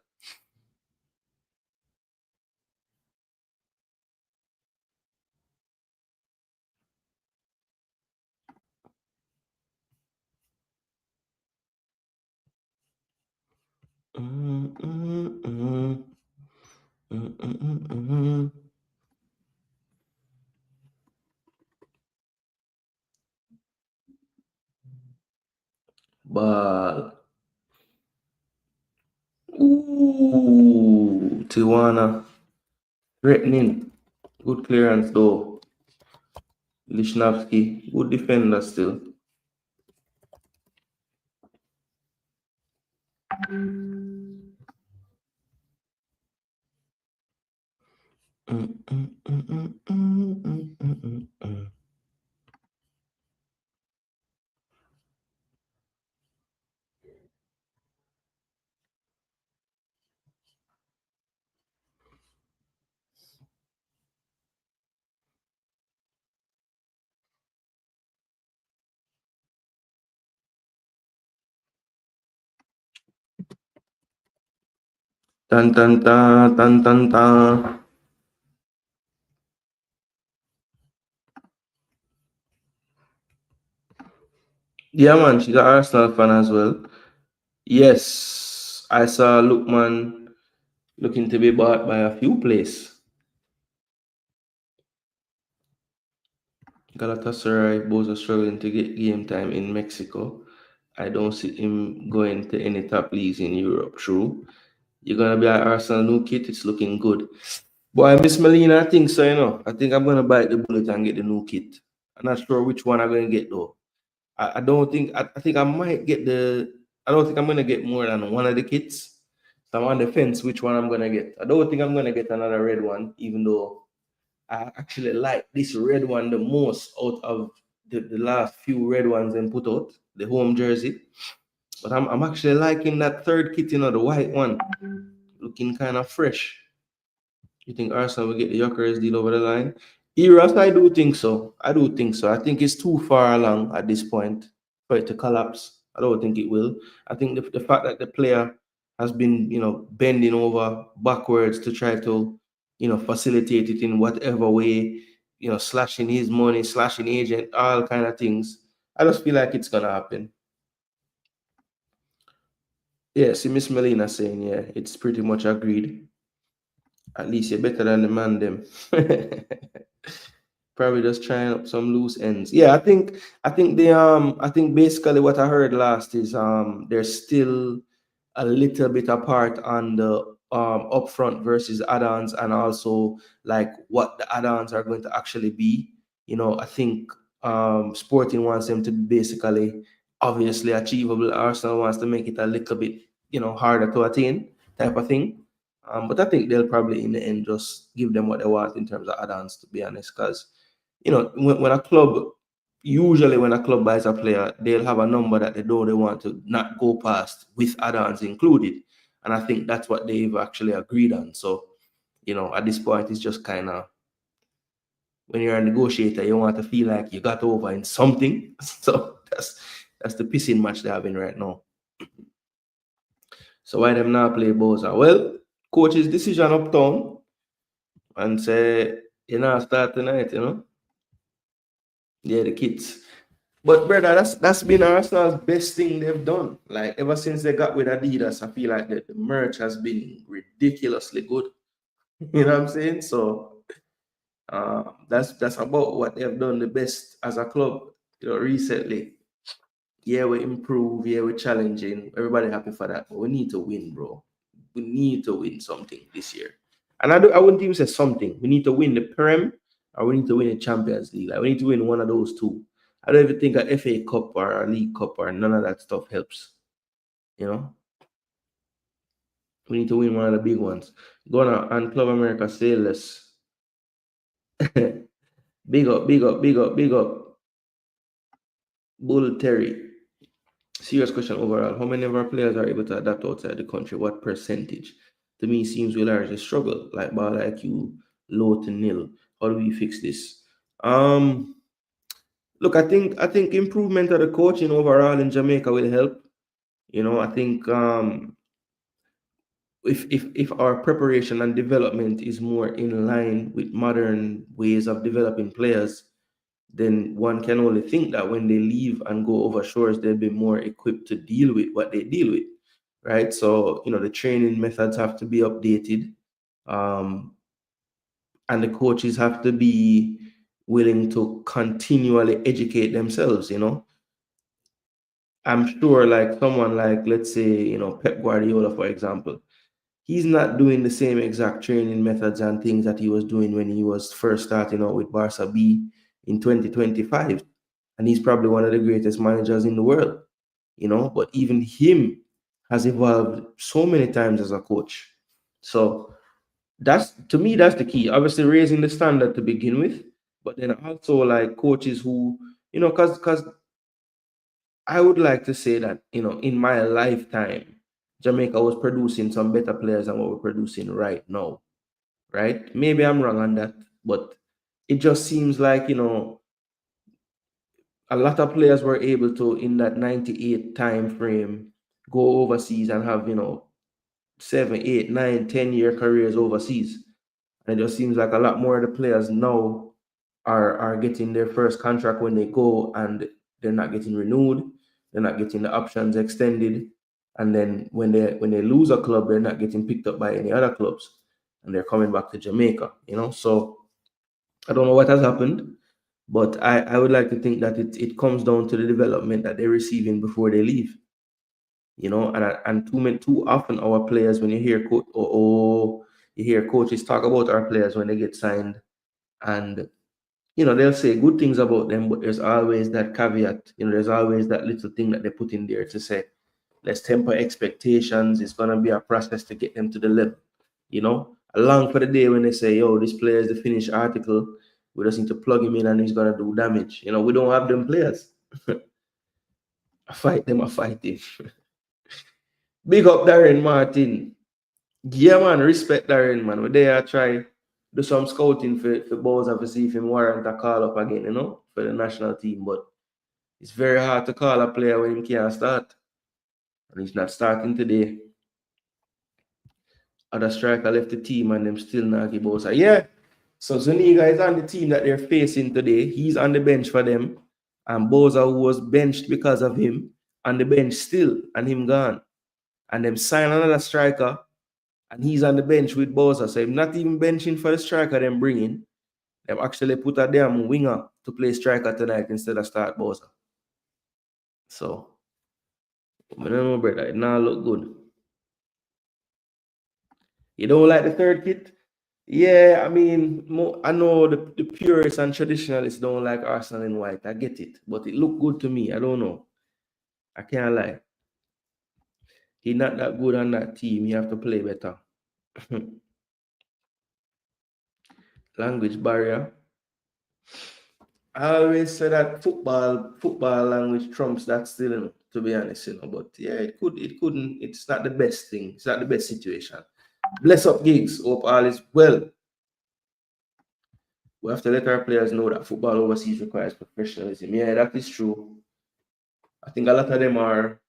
Ball. Ooh, Tijuana. Threatening. Good clearance though. Lichnowsky. Good defender still. Tan tan ta tan tan ta. Yeah, man, she's an Arsenal fan as well. Yes, I saw Lookman looking to be bought by a few places. Galatasaray, both are struggling to get game time in Mexico. I don't see him going to any top leagues in Europe. True. You're gonna be at Arsenal new kit, it's looking good. Boy, Miss Melina, I think so, you know. I think I'm gonna bite the bullet and get the new kit. I'm not sure which one I'm gonna get though. I don't think I think I might get the I don't think I'm gonna get more than one of the kits. So I'm on the fence which one I'm gonna get. I don't think I'm gonna get another red one, even though I actually like this red one the most out of the last few red ones and put out, the home jersey. But I'm actually liking that third kit, you know, the white one. Looking kind of fresh. You think Arsenal will get the Yokeres deal over the line? Eras, I do think so. I do think so. I think it's too far along at this point for it to collapse. I don't think it will. I think the fact that the player has been, you know, bending over backwards to try to, you know, facilitate it in whatever way, you know, slashing his money, slashing agent, all kind of things. I just feel like it's gonna happen. Yeah, see Miss Melina saying, yeah, it's pretty much agreed. At least you're better than the man them. Probably just trying up some loose ends. Yeah, I think basically what I heard last is they're still a little bit apart on the upfront versus add-ons, and also like what the add-ons are going to actually be. You know, I think Sporting wants them to be basically obviously achievable. Arsenal wants to make it a little bit, you know, harder to attain type of thing. But I think they'll probably in the end just give them what they want in terms of add-ons, to be honest, because you know, when a club, usually when a club buys a player, they'll have a number that they want to not go past with add-ons included. And I think that's what they've actually agreed on. So, you know, at this point, it's just kind of when you're a negotiator, you want to feel like you got over in something. So that's the pissing match they're having right now. So why them not play Boza? Well, coach's decision uptown and say, you know, start tonight, you know. Yeah, the kids. But brother, that's been Arsenal's best thing they've done. Like ever since they got with Adidas, I feel like the merch has been ridiculously good. You know what I'm saying? So that's about what they've done the best as a club, you know, recently. Yeah, we improve, yeah, we're challenging. Everybody happy for that. But we need to win, bro. We need to win something this year. And I wouldn't even say something. We need to win the Prem or we need to win the Champions League. Like we need to win one of those two. I don't even think a FA Cup or a League Cup or none of that stuff helps. You know? We need to win one of the big ones. Gonna and Club America say less. Big up, big up, big up, big up. Bull Terry. Serious question overall. How many of our players are able to adapt outside the country? What percentage? To me, seems we largely struggle. Like ball IQ, low to nil. How do we fix this? Look, I think improvement of the coaching overall in Jamaica will help. You know, I think if our preparation and development is more in line with modern ways of developing players, then one can only think that when they leave and go over shores, they'll be more equipped to deal with what they deal with, right? So, you know, the training methods have to be updated, um, and the coaches have to be willing to continually educate themselves, you know. I'm sure, like someone like, let's say, you know, Pep Guardiola, for example, he's not doing the same exact training methods and things that he was doing when he was first starting out with Barca B in 2025. And he's probably one of the greatest managers in the world, you know. But even him has evolved so many times as a coach. So that's, to me, that's the key. Obviously, raising the standard to begin with, but then also like coaches who, because I would like to say that, in my lifetime, Jamaica was producing some better players than what we're producing right now. Right? Maybe I'm wrong on that, but it just seems like, a lot of players were able to, in that 98 time frame, go overseas and have, 7, 8, 9, 10 year careers overseas. And it just seems like a lot more of the players now are getting their first contract when they go, and they're not getting renewed, they're not getting the options extended. And then when they lose a club, they're not getting picked up by any other clubs, and they're coming back to Jamaica. So I don't know what has happened, but I would like to think that it comes down to the development that they're receiving before they leave. And too often our players, when you hear you hear coaches talk about our players when they get signed, and they'll say good things about them, but there's always that caveat. There's always that little thing that they put in there to say, let's temper expectations. It's gonna be a process to get them to the level. Along for the day when they say, yo, this player is the finished article. We just need to plug him in and he's gonna do damage. We don't have them players. I fight them, I fight him. Big up Darren Martin. Yeah, man, respect Darren, man. We there try do some scouting for Boza to see if him warrant a call up again, for the national team. But it's very hard to call a player when he can't start. And he's not starting today. Other striker left the team and them still not give Boza. Yeah. So Zuniga is on the team that they're facing today. He's on the bench for them. And Boza, who was benched because of him, on the bench still, and him gone. And them sign another striker, and he's on the bench with Boza. So I'm not even benching for the striker them bringing. Them actually put a damn winger to play striker tonight instead of start Boza. So, I don't know, brother. It now look good. You don't like the third kit? Yeah, I mean, I know the purists and traditionalists don't like Arsenal in white. I get it. But it looked good to me. I don't know. I can't lie. He's not that good on that team. You have to play better. Language barrier. I always say that football language trumps that still, to be honest, But yeah, couldn't. It's not the best thing. It's not the best situation. Bless up, gigs. Hope all is well. We have to let our players know that football overseas requires professionalism. Yeah, that is true. I think a lot of them are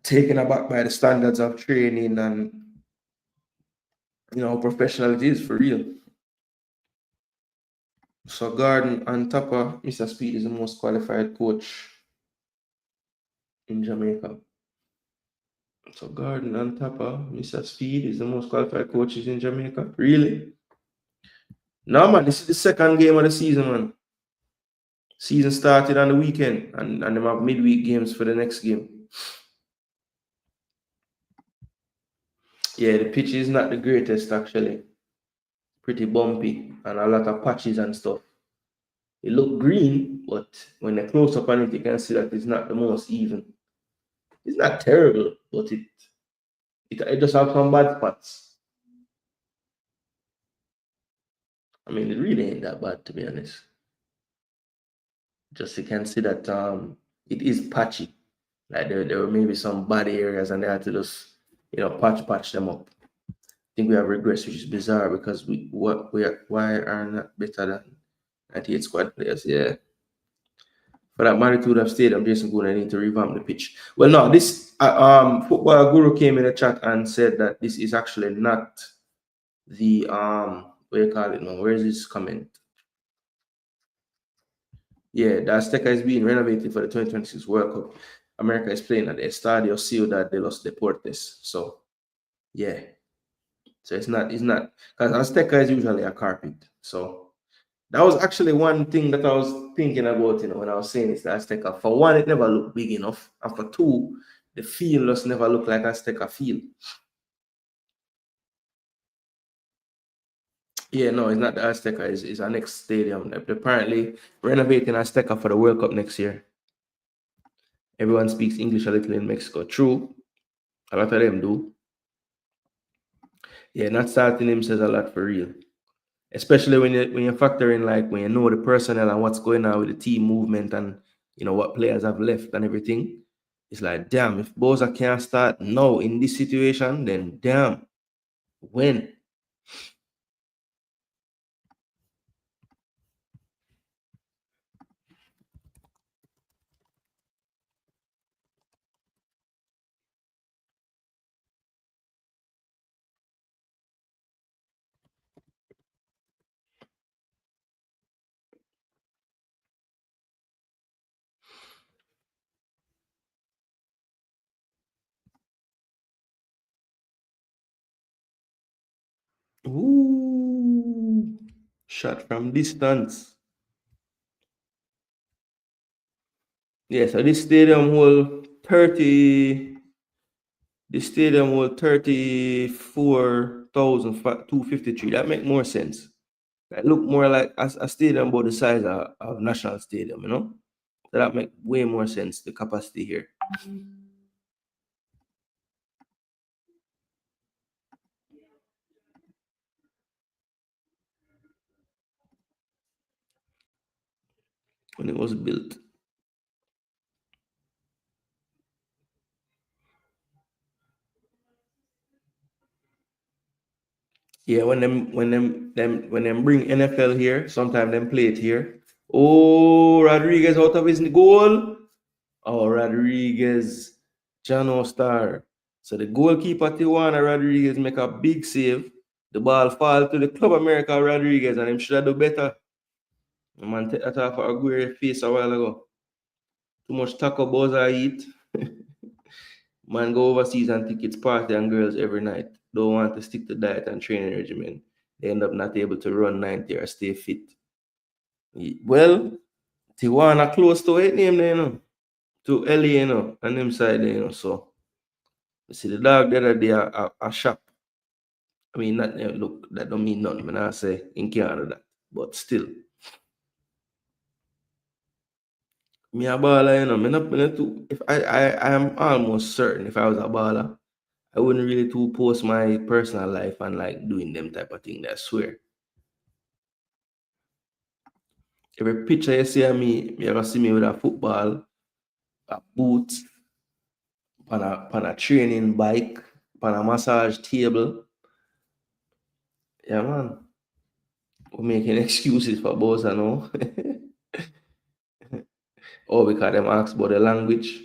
taken aback by the standards of training and professional it is for real. So Garden and Tapa, Mr. Speed is the most qualified coach in Jamaica. So Garden and Tapa, Mr. Speed is the most qualified coaches in Jamaica. Really? No, man, this is the second game of the season, man. Season started on the weekend, and they have midweek games for the next game. Yeah, the pitch is not the greatest, actually. Pretty bumpy and a lot of patches and stuff. It looked green, but when they close up on it, you can see that it's not the most even. It's not terrible, but it just has some bad spots. I mean, it really ain't that bad, to be honest. Just you can see that it is patchy. Like there were maybe some bad areas, and they had to just patch them up. I think we have regrets, which is bizarre because why are not better than 98 squad players? Yeah. For that magnitude of stadium, Jason Gooner need to revamp the pitch. Well, no, this football guru came in the chat and said that this is actually not the what do you call it now? Where is this comment? Yeah, the Azteca is being renovated for the 2026 World Cup. America is playing at the Estadio Ciudad de los Deportes. So, yeah. So it's not because Azteca is usually a carpet. So that was actually one thing that I was thinking about, when I was saying it's the Azteca. For one, it never looked big enough. And for two, the field just never looked like Azteca field. Yeah, no, it's not the Azteca. It's our next stadium. They're apparently renovating Azteca for the World Cup next year. Everyone speaks English a little in Mexico. True, a lot of them do. Yeah, not starting him says a lot for real. Especially when you factor in like when you know the personnel and what's going on with the team movement and what players have left and everything. It's like, damn, if Boza can't start now in this situation, then damn, when? Ooh, shot from distance. Yeah, so this stadium hold 30. This stadium hold 34,253. That make more sense. That look more like a stadium about the size of National Stadium, So that make way more sense, the capacity here. When it was built. Yeah, when them bring NFL here, sometimes them play it here. Oh, Rodriguez out of his goal. Oh, Rodriguez, Jano Star. So the goalkeeper Tijuana Rodriguez make a big save. The ball fall to the Club America Rodriguez, and him should have do better. The man take that off of Aguirre face a while ago. Too much taco Boza eat. Man go overseas and think it's party and girls every night. Don't want to stick to diet and training regimen. They end up not able to run 90 or stay fit. Well, Tijuana close to it name there, to LA, and them side there, so you see the dog the other day a shop. I mean, not look, that don't mean nothing. When I say in Canada, but still. Me a baller, me not too, if I am almost certain if I was a baller, I wouldn't really too post my personal life and like doing them type of thing. I swear. Every picture you see of me, you ever see me with a football, a boot, on a training bike, on a massage table. Yeah, man. We're making excuses for Bosa now. Oh, because them asked about the language.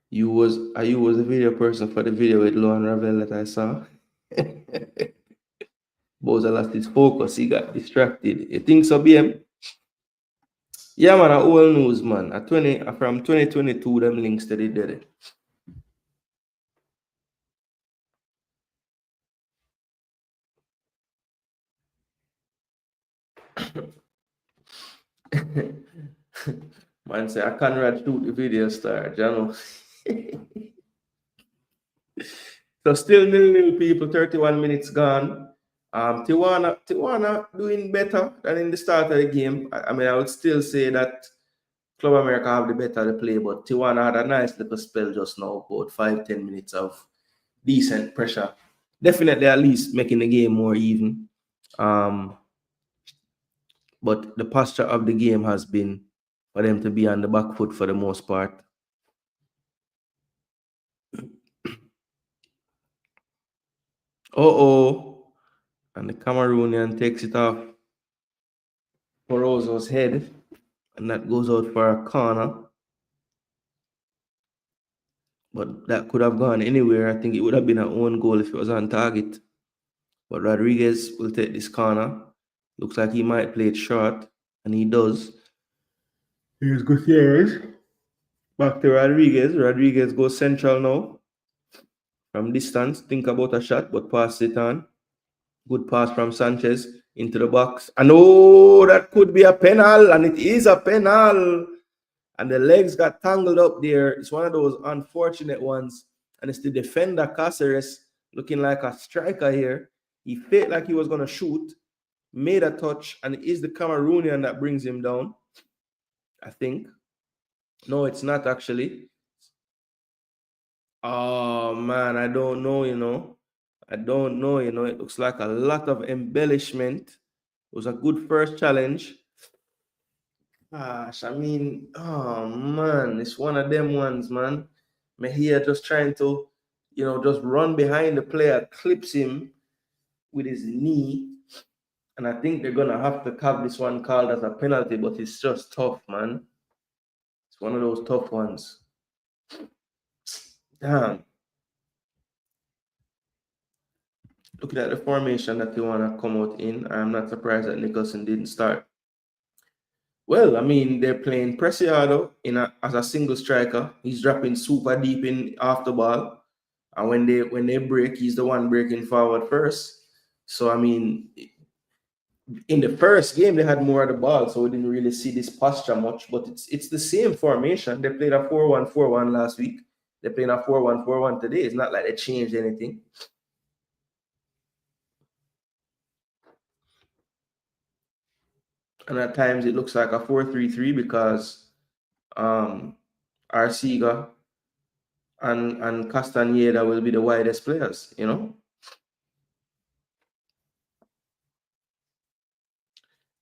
You was a video person for the video with Lohan Ravel that I saw. Bosa lost his focus, he got distracted. You think so, BM? Yeah, man, a old news, man. From 2022, them links that they did it. Man say I can't read shoot the video star, you know. So still nil people, 31 minutes gone. Tijuana doing better than in the start of the game. I mean, I would still say that Club America have the better the play, but Tijuana had a nice little spell just now, about 5-10 minutes of decent pressure. Definitely at least making the game more even. But the posture of the game has been for them to be on the back foot for the most part. Oh, and the Cameroonian takes it off Porozo's head, and that goes out for a corner. But that could have gone anywhere. I think it would have been an own goal if it was on target. But Rodriguez will take this corner. Looks like he might play it short, and he does. Here's Gutierrez. Back to Rodriguez. Rodriguez goes central now. From distance, think about a shot, but pass it on. Good pass from Sanchez into the box. And oh, that could be a penal, and it is a penal. And the legs got tangled up there. It's one of those unfortunate ones. And it's the defender, Cáceres, looking like a striker here. He felt like he was going to shoot, made a touch, and it is the Cameroonian that brings him down, I think. No, it's not actually. Oh man, I don't know, I don't know, It looks like a lot of embellishment. It was a good first challenge. Gosh, I mean, oh man, it's one of them ones, man. Mejia just trying to, just run behind the player, clips him with his knee. And I think they're gonna have to have this one called as a penalty, but it's just tough, man. It's one of those tough ones. Damn. Looking at the formation that they want to come out in, I'm not surprised that Nicholson didn't start. Well, I mean, they're playing Preciado as a single striker. He's dropping super deep in off the ball. And when they break, he's the one breaking forward first. So I mean, in the first game they had more of the ball, so we didn't really see this posture much. But it's the same formation. They played a 4-1-4-1 last week. They're playing a 4-1-4-1 today. It's not like they changed anything. And at times it looks like a 4-3-3 because Arcega and Castaneda will be the widest players,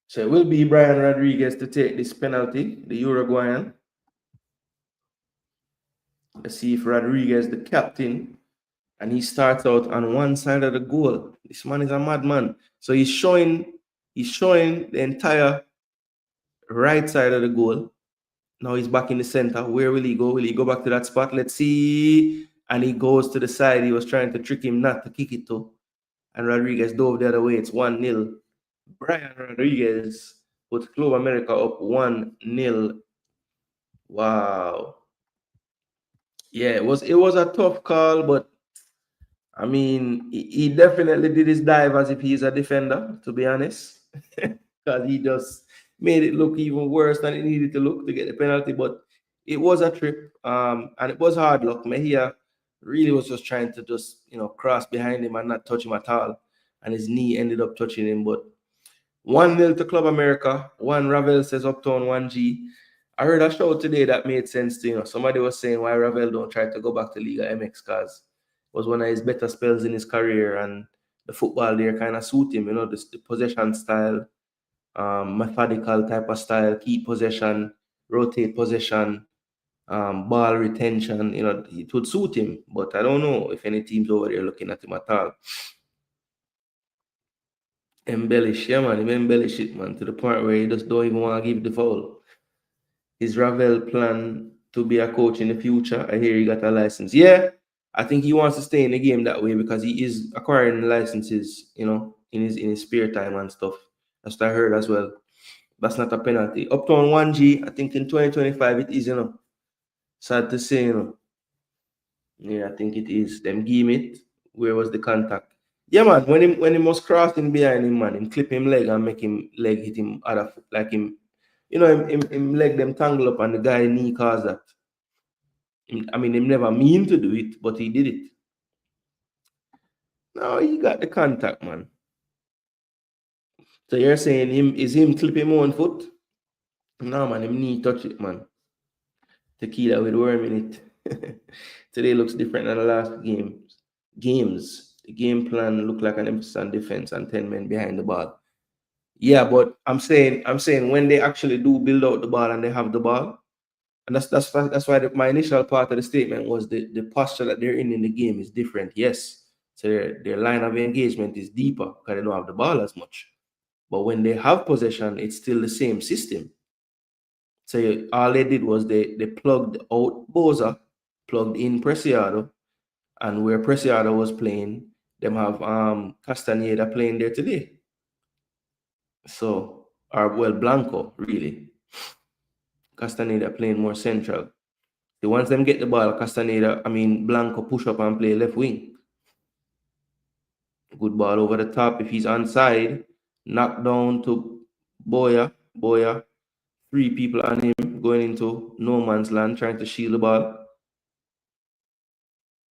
So it will be Brian Rodriguez to take this penalty, the Uruguayan. Let's see if Rodriguez, the captain, and he starts out on one side of the goal. This man is a madman. So he's showing the entire right side of the goal. Now he's back in the center. Where will he go? Will he go back to that spot? Let's see. And he goes to the side. He was trying to trick him not to kick it to. And Rodriguez dove the other way. It's 1-0. Brian Rodriguez puts Club America up 1-0. Wow. Yeah, it was a tough call, but I mean, he definitely did his dive as if he's a defender, to be honest. Because he just made it look even worse than it needed to look to get the penalty. But it was a trip, and it was hard luck. Mejia really was just trying to just cross behind him and not touch him at all, and his knee ended up touching him. But 1-0 to Club America. One Ravel says Uptown 1G. I heard a show today that made sense to somebody was saying why Ravel don't try to go back to Liga MX because it was one of his better spells in his career, and the football there kind of suit him, the possession style, methodical type of style, keep possession, rotate possession, ball retention, it would suit him. But I don't know if any teams over there looking at him at all. Embellish, yeah, man. He embellish it, man, to the point where he just don't even want to give the foul. Is Ravel plan to be a coach in the future? I hear he got a license. Yeah, I think he wants to stay in the game that way because he is acquiring licenses, in his spare time and stuff. That's what I heard as well. That's not a penalty. Uptown 1G, I think in 2025 it is, Sad to say, Yeah, I think it is. Them game it. Where was the contact? Yeah, man. When he was crossing behind him, man, him clip him leg and make him leg hit him other like him. Him leg them tangle up and the guy knee caused that. I mean, him never mean to do it, but he did it. No, he got the contact, man. So you're saying him clip him on foot? No, man, him knee touch it, man. Tequila with worm in it. Today looks different than the last games. The game plan looked like an emphasis on defense and 10 men behind the ball. Yeah, but I'm saying when they actually do build out the ball and they have the ball, and that's why my initial part of the statement was the posture that they're in the game is different. Yes, so their line of engagement is deeper because they don't have the ball as much. But when they have possession, it's still the same system. So all they did was they plugged out Boza, plugged in Preciado, and where Preciado was playing, them have Castaneda playing there today. So, Blanco, really. Castaneda playing more central. Once them get the ball, Blanco push up and play left wing. Good ball over the top. If he's onside, knock down to Boya. 3 people on him going into no man's land, trying to shield the ball.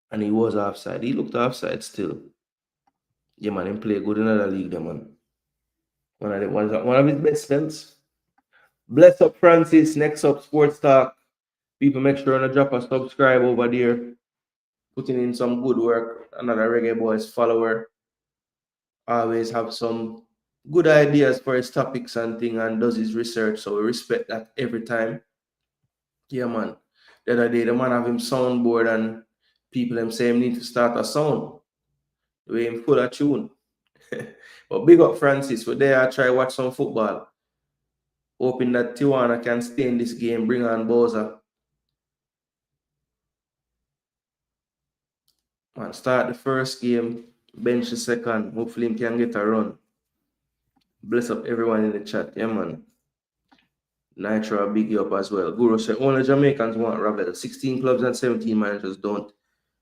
And he was offside. He looked offside still. Yeah, man, him play good in another league, there, man. One of his best spells. Bless up Francis. Next up, Sports Talk. People, make sure to drop a subscribe over there, putting in some good work. Another Reggae Boyz follower always have some good ideas for his topics and thing and does his research. So we respect that every time. Yeah, man. The other day, the man have him soundboard and people them say him need to start a sound. The way him full of tune. But big up Francis. We're there. I try watch some football. Hoping that Tijuana can stay in this game. Bring on Boza. Man, start the first game. Bench the second. Hopefully, him can get a run. Bless up everyone in the chat. Yeah, man. Nitro, big you up as well. Guru said only Jamaicans want Ravel. 16 clubs and 17 managers don't.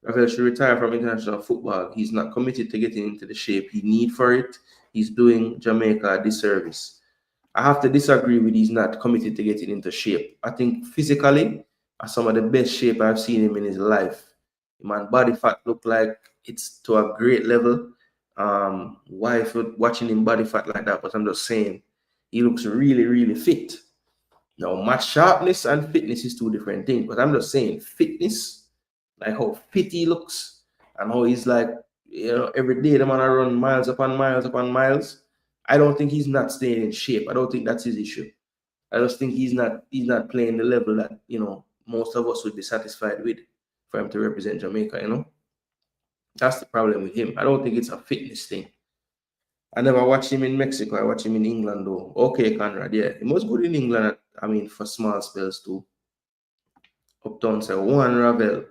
Ravel should retire from international football. He's not committed to getting into the shape he need for it. He's doing Jamaica a disservice. I have to disagree with he's not committed to getting into shape. I think physically, some of the best shape I've seen him in his life. Man, body fat look like it's to a great level. Why if you're watching him body fat like that? But I'm just saying, he looks really, really fit. Now, match sharpness and fitness is two different things. But I'm just saying, fitness, like how fit he looks, and how he's like, every day the man I run miles upon miles upon miles. I don't think he's not staying in shape. I don't think that's his issue. I just think he's not playing the level that most of us would be satisfied with for him to represent Jamaica. That's the problem with him. I don't think it's a fitness thing. I never watched him in Mexico. I watched him in England though. Okay, Conrad, yeah. He was good in England, for small spells too. Uptown say one Ravel.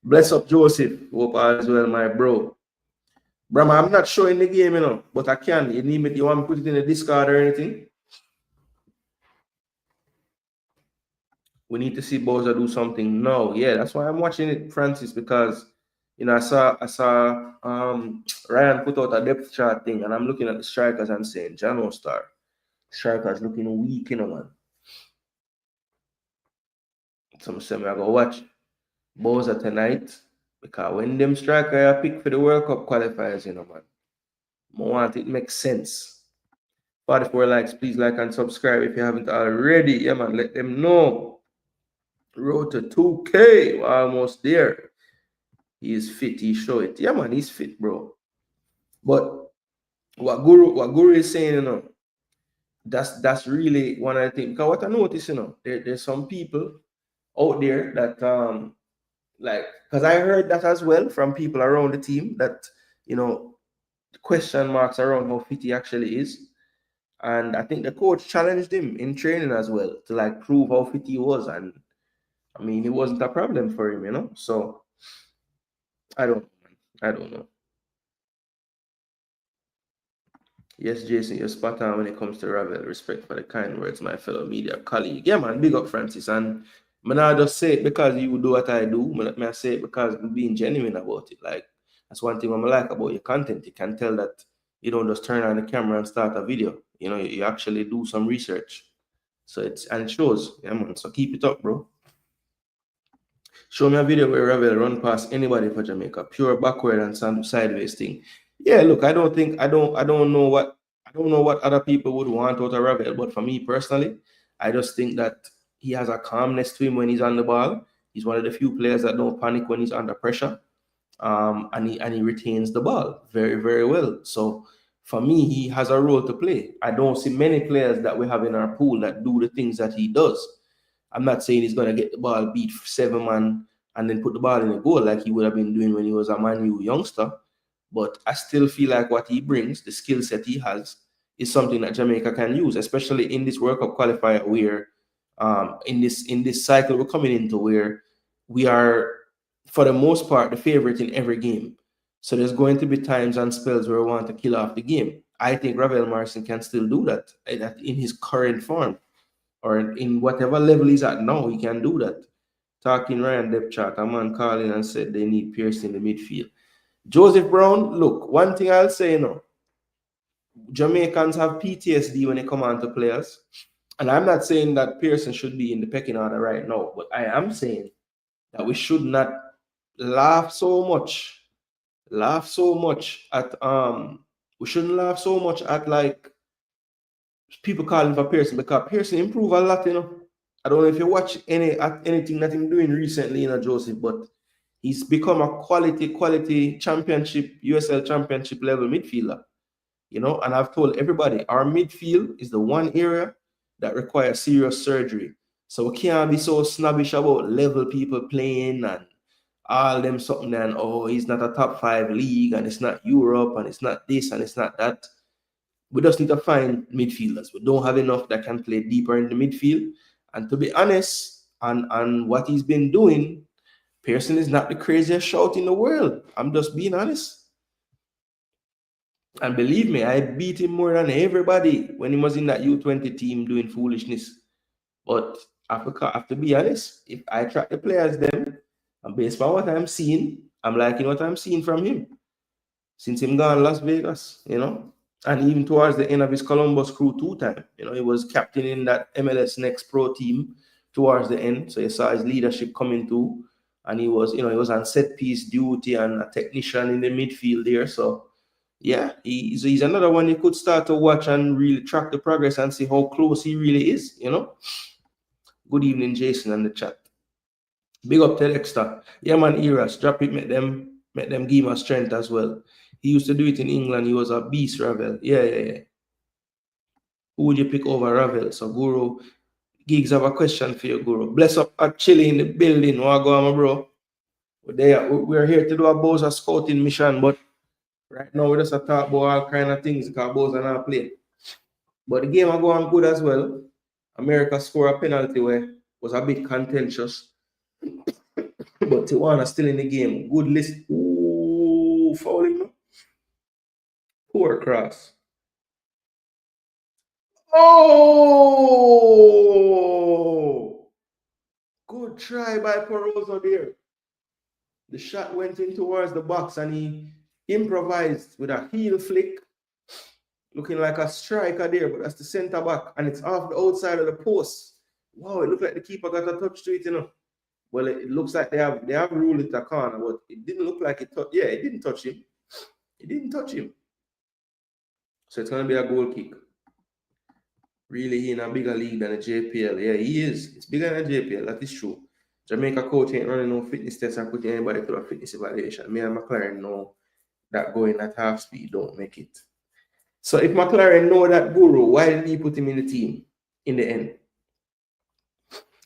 Bless up Joseph. Hope all is well, my bro. Brahma, I'm not showing the game, but I can. You want me to put it in the Discord or anything? We need to see Boza do something. No, yeah, that's why I'm watching it, Francis, because I saw Ryan put out a depth chart thing, and I'm looking at the strikers and saying, Jano Star, strikers looking weak, man. Some say I go watch Boza tonight, because when them strikers are picked for the World Cup qualifiers, man, I want it makes sense. 44 likes, please like and subscribe if you haven't already. Yeah, man, let them know. Road to 2K, we're almost there. He's fit, he show it. Yeah, man, he's fit, bro. But what Guru is saying, that's really one of the things. Because what I notice, there's some people out there that because I heard that as well from people around the team that question marks around how fit he actually is. And I think the coach challenged him in training as well to prove how fit he was. And it wasn't a problem for him, So I don't know. Yes, Jason, you're spot on when it comes to Ravel. Respect for the kind words, my fellow media colleague. Yeah, man, big up Francis. And I'm not just say it because you do what I do. I say it because I'm being genuine about it. That's one thing I like about your content. You can tell that you don't just turn on the camera and start a video. You actually do some research. So it shows. Yeah, man. So keep it up, bro. Show me a video where Ravel run past anybody for Jamaica. Pure backward and some sideways thing. Yeah, look, I don't know what other people would want out of Ravel, but for me personally, I just think that he has a calmness to him when he's on the ball. He's one of the few players that don't panic when he's under pressure. And he retains the ball very, very well. So for me, he has a role to play. I don't see many players that we have in our pool that do the things that he does. I'm not saying he's gonna get the ball beat 7-man and then put the ball in the goal like he would have been doing when he was a Man U youngster. But I still feel like what he brings, the skill set he has, is something that Jamaica can use, especially in this World Cup qualifier where in this cycle we're coming into where we are, for the most part, the favorite in every game. So there's going to be times and spells where we want to kill off the game. I think Ravel Morrison can still do that in his current form. Or in whatever level he's at now, he can do that. Talking Ryan depth chart, a man calling and said they need Pierce in the midfield. Joseph Brown, look, one thing I'll say, Jamaicans have PTSD when they come on to players. And I'm not saying that Pearson should be in the pecking order right now, but I am saying that we should not laugh so much at we shouldn't laugh so much at people calling for Pearson, because Pearson improved a lot, I don't know if you watch anything that I'm doing recently, Joseph, but he's become a quality championship, USL championship level midfielder. And I've told everybody our midfield is the one area that requires serious surgery. So we can't be so snobbish about level people playing and all them something and he's not a top 5 league and it's not Europe and it's not this and it's not that. We just need to find midfielders. We don't have enough that can play deeper in the midfield. And to be honest, and what he's been doing, Pearson is not the craziest shout in the world. I'm just being honest. And believe me, I beat him more than everybody when he was in that U20 team doing foolishness. But I have to be honest, if I track the players them, and based on what I'm seeing, I'm liking what I'm seeing from him. Since him gone Las Vegas, And even towards the end of his Columbus crew 2 time, he was captain in that MLS Next Pro team towards the end. So you saw his leadership coming through. And he was, he was on set piece duty and a technician in the midfield there. So yeah, he's another one you could start to watch and really track the progress and see how close he really is, Good evening, Jason, in the chat. Big up to Dexter. Yeah, man, Eras. Drop it, make them give him strength as well. He used to do it in England. He was a beast, Ravel. Yeah. Who would you pick over Ravel? So, Guru, Gigs have a question for you, Guru. Bless up at Chile in the building. What go on, bro? We're here to do a Boza scouting mission, but right now we just talk about all kind of things because Boza not play. But the game are going good as well. America scored a penalty where was a bit contentious. But Tijuana still in the game. Good list. Ooh, fouling. Poor cross. Oh! Good try by Poroso there. The shot went in towards the box and he improvised with a heel flick. Looking like a striker there, but that's the center back. And it's off the outside of the post. Wow, it looked like the keeper got a touch to it, Well, it looks like they have ruled it a corner, but it didn't look like it touched. Yeah, it didn't touch him. It didn't touch him. So it's going to be a goal kick. Really in a bigger league than the JPL. Yeah, he is. It's bigger than the JPL. That is true. Jamaica coach ain't running no fitness tests and putting anybody through a fitness evaluation. Me and McLaren know that going at half speed don't make it. So if McLaren know that Guru, why didn't he put him in the team in the end?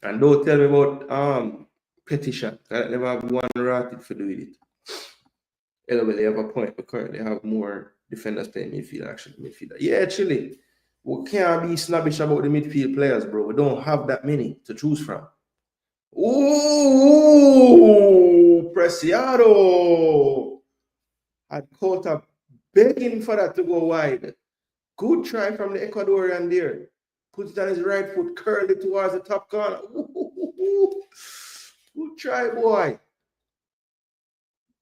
And don't tell me about petition. I never have one rated for doing it. Anyway, they have a point. We currently have more defenders playing midfielder. Yeah, actually. We can't be snobbish about the midfield players, bro. We don't have that many to choose from. Ooh, Preciado. Had Cota begging for that to go wide. Good try from the Ecuadorian there. Puts it on his right foot, curled it towards the top corner. Ooh. Good try, boy.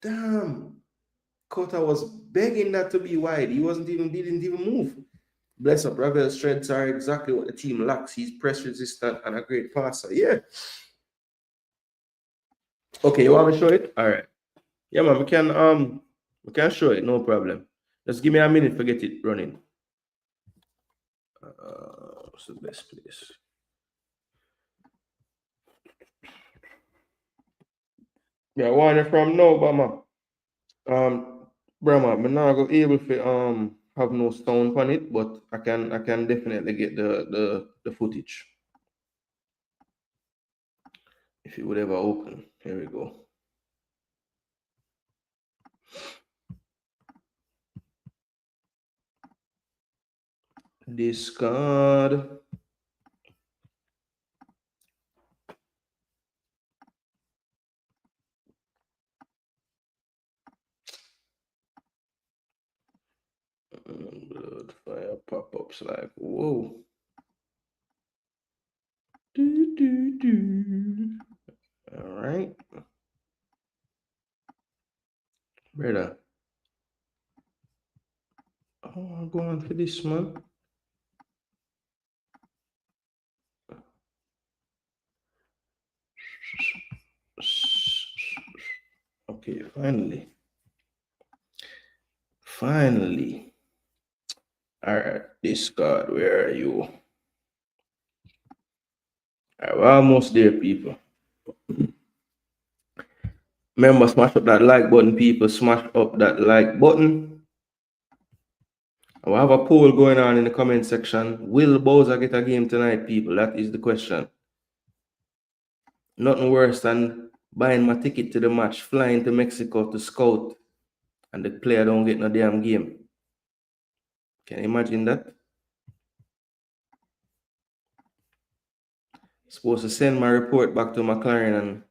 Damn. Cota was begging that to be wide. He didn't even move. Bless up, Ravel's strengths are exactly what the team lacks. He's press resistant and a great passer. Yeah. Okay, you want me to show it? All right. Yeah, man, we can show it, no problem. Just give me a minute to get it running. What's the best place? Yeah, one from now, Bama. Brahma, I'm not gonna be able to have no sound on it, but I can definitely get the footage. If it would ever open. Here we go. Discard. Blood fire pop-ups like whoa. All right, brother. Oh, I'm going for this man. Okay, finally. All right, discard. Where are you? All right, we're almost there, people. Remember, smash up that like button, people. Smash up that like button. We have a poll going on in the comment section. Will Boza get a game tonight, people? That is the question. Nothing worse than buying my ticket to the match, flying to Mexico to scout, and the player don't get no damn game. Can you imagine that? Supposed to send my report back to McLaren, and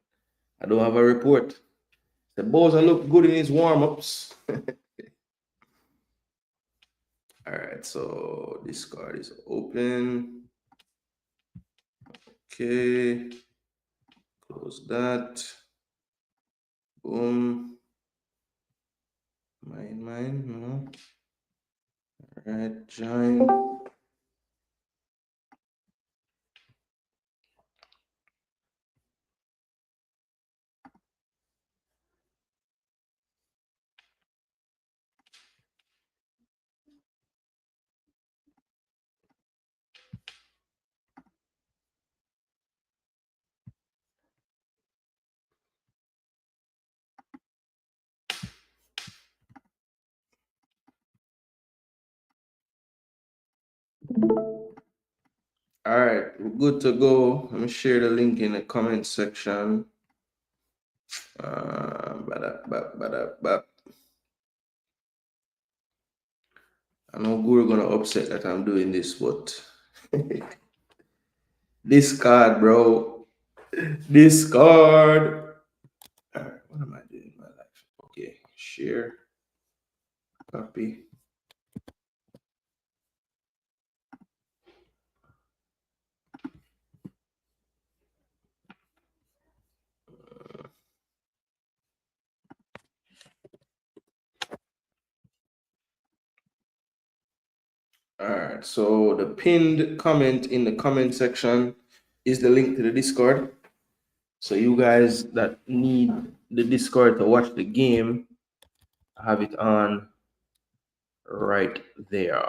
I don't have a report. The Boza look good in his warm-ups. All right, so this card is open. Okay, close that. Boom. Mine, no. All right, join. All right, we're good to go. Let me share the link in the comment section. I know we're gonna upset that I'm doing this, but this card, bro. This card. All right, what am I doing in my life? Okay, share, copy. All right, so the pinned comment in the comment section is the link to the Discord. So you guys that need the Discord to watch the game, I have it on right there.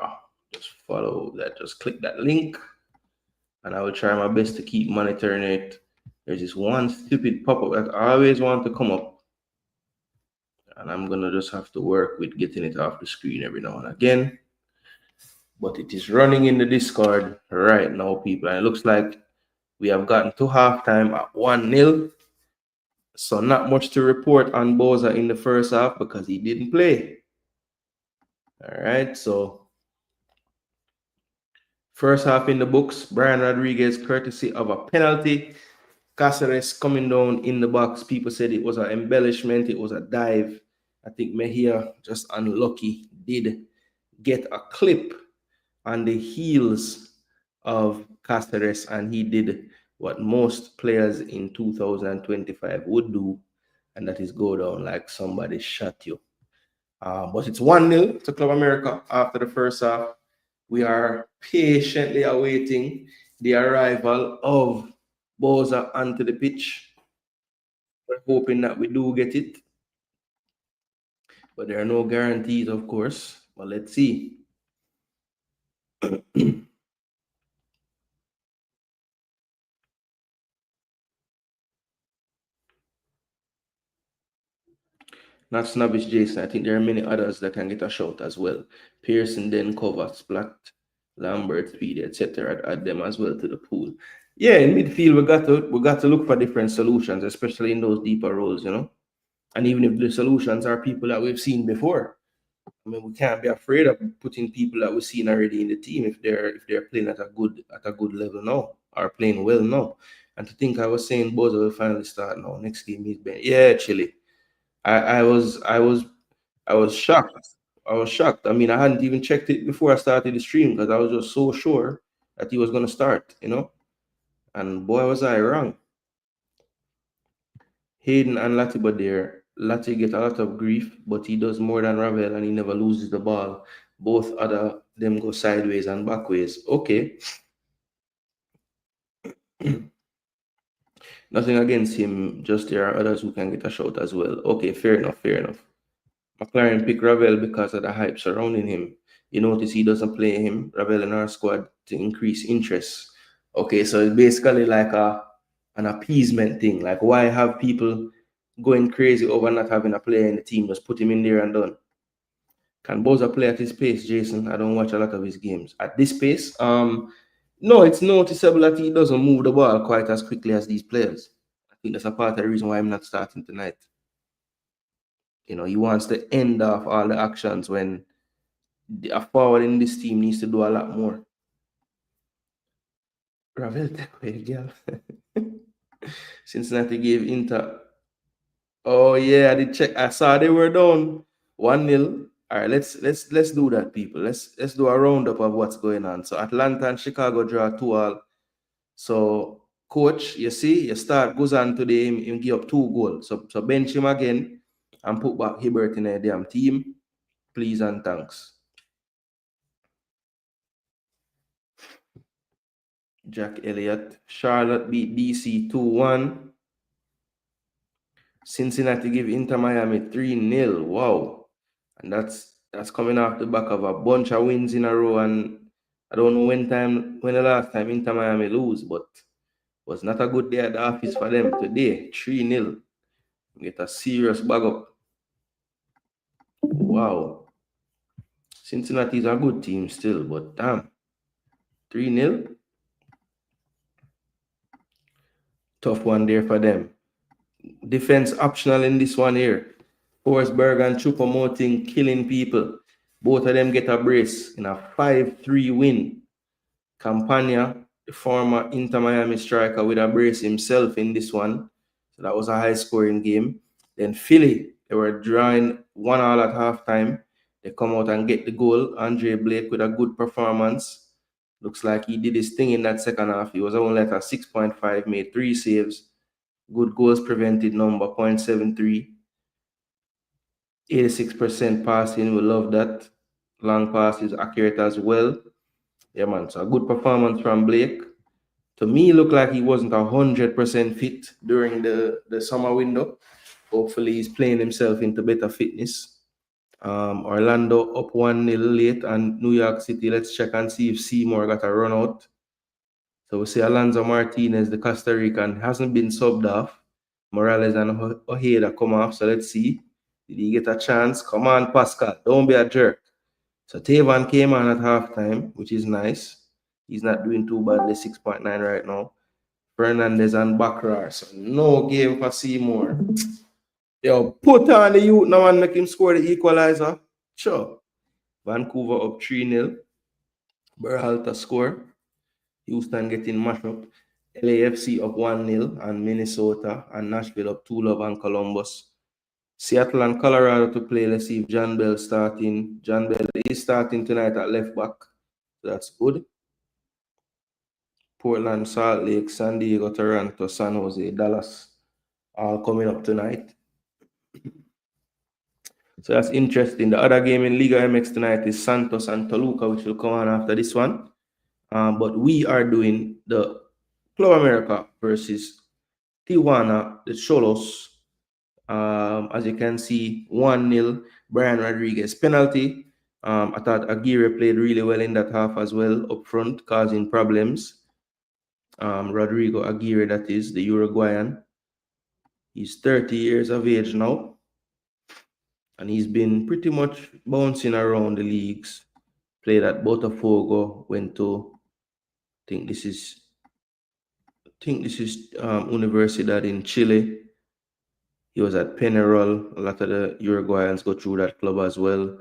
Just follow that, just click that link, and I will try my best to keep monitoring it. There's this one stupid pop-up that I always want to come up, and I'm gonna just have to work with getting it off the screen every now and again. But it is running in the Discord right now, people, and it looks like we have gotten to halftime at 1-0. So not much to report on Boza in the first half because he didn't play. All right, so first half in the books, Brian Rodriguez, courtesy of a penalty. Cáceres coming down in the box. People said it was an embellishment, it was a dive. I think Mejia, just unlucky, did get a clip on the heels of Cáceres, and he did what most players in 2025 would do, and that is go down like somebody shot you. But it's 1-0 to Club America after the first half. We are patiently awaiting the arrival of Boza onto the pitch. We're hoping that we do get it. But there are no guarantees, of course. But let's see. Not Snobbish Jason. I think there are many others that can get a shout as well. Pearson, then Cover, Splat, Lambert, Speed, etc. Add them as well to the pool. Yeah, in midfield we got to look for different solutions, especially in those deeper roles, you know. And even if the solutions are people that we've seen before, I mean, we can't be afraid of putting people that we've seen already in the team if they're playing at a good level now or playing well now. And to think I was saying Boza will finally start now. Next game he's been Chile. I was shocked. I was shocked. I mean, I hadn't even checked it before I started the stream because I was just so sure that he was gonna start, you know. And boy was I wrong. Hayden and Latiba there. Lati get a lot of grief, but he does more than Ravel and he never loses the ball. Both other them go sideways and backways. Okay. Nothing against him, just there are others who can get a shot as well. Okay, fair enough, fair enough. McLaren pick Ravel because of the hype surrounding him. You notice he doesn't play him, Ravel in our squad, to increase interest Okay, so it's basically like an appeasement thing. Like, why have people going crazy over not having a player in the team? Just put him in there and done. Can Boza play at his pace, Jason? I don't watch a lot of his games. At this pace, no, it's noticeable that he doesn't move the ball quite as quickly as these players. I think that's a part of the reason why I'm not starting tonight. You know, he wants to end off all the actions when a forward in this team needs to do a lot more. Ravel, girl. Cincinnati gave Inter. Oh yeah, I did check. I saw they were down 1-0. All right, let's do that, people. Let's do a roundup of what's going on. So Atlanta and Chicago draw 2-2. So coach, you see, you start goes on today, him give up 2 goals. So bench him again and put back Hibbert in a damn team. Please and thanks. Jack Elliott. Charlotte beat DC 2-1. Cincinnati give Inter Miami 3-0. Wow. And that's coming off the back of a bunch of wins in a row. And I don't know when the last time Inter Miami lose, but was not a good day at the office for them today. 3-0. Get a serious bag up. Wow. Cincinnati is a good team still, but damn. 3-0. Tough one there for them. Defense optional in this one here. Forsberg and Choupo-Moting killing people. Both of them get a brace in a 5-3 win. Campagna, the former Inter Miami striker, with a brace himself in this one. So that was a high-scoring game. Then Philly, they were drawing 1-1 at halftime. They come out and get the goal. Andre Blake with a good performance. Looks like he did his thing in that second half. He was only at a 6.5, made 3 saves. Good goals prevented number 0.73. 86% passing, we love that. Long pass is accurate as well. Yeah, man. So a good performance from Blake. To me, looked like he wasn't 100% fit during the summer window. Hopefully, he's playing himself into better fitness. Orlando up 1-0 late, and New York City. Let's check and see if Seymour got a run out. So we see Alonso Martinez, the Costa Rican, hasn't been subbed off. Morales and Ojeda come off. So let's see. Did he get a chance? Come on, Pascal. Don't be a jerk. So Tavan came on at halftime, which is nice. He's not doing too badly, 6.9 right now. Fernandez and Bakrar. So no game for Seymour. Yo, put on the youth now and make him score the equalizer. Sure. Vancouver up 3-0. Berhalter score. Houston getting mashed up. LAFC up 1-0 and Minnesota and Nashville up 2-0 and Columbus. Seattle and Colorado to play. Let's see if John Bell starting. John Bell is starting tonight at left back. So that's good. Portland, Salt Lake, San Diego, Toronto, San Jose, Dallas, all coming up tonight. So that's interesting. The other game in Liga MX tonight is Santos and Toluca, which will come on after this one. But we are doing the Club America versus Tijuana, the Cholos. As you can see, 1-0, Brian Rodriguez penalty. I thought Aguirre played really well in that half as well, up front, causing problems. Rodrigo Aguirre, that is, the Uruguayan. He's 30 years of age now. And he's been pretty much bouncing around the leagues. Played at Botafogo, went to, I think this is Universidad in Chile. He was at Peñarol. A lot of the Uruguayans go through that club as well.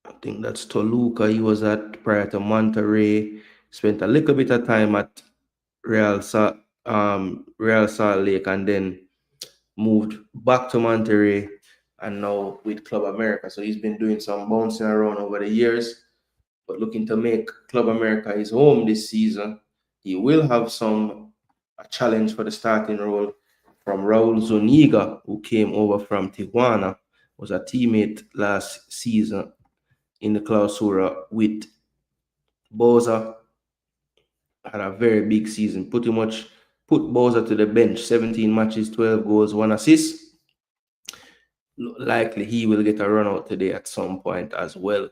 I think that's Toluca he was at prior to Monterrey. Spent a little bit of time at Real Salt Lake and then moved back to Monterrey and now with Club America. So he's been doing some bouncing around over the years, but looking to make Club America his home this season. He will have a challenge for the starting role from Raul Zuniga, who came over from Tijuana, was a teammate last season in the Clausura with Boza. Had a very big season. Pretty much put Boza to the bench. 17 matches, 12 goals, 1 assist. Likely he will get a run out today at some point as well.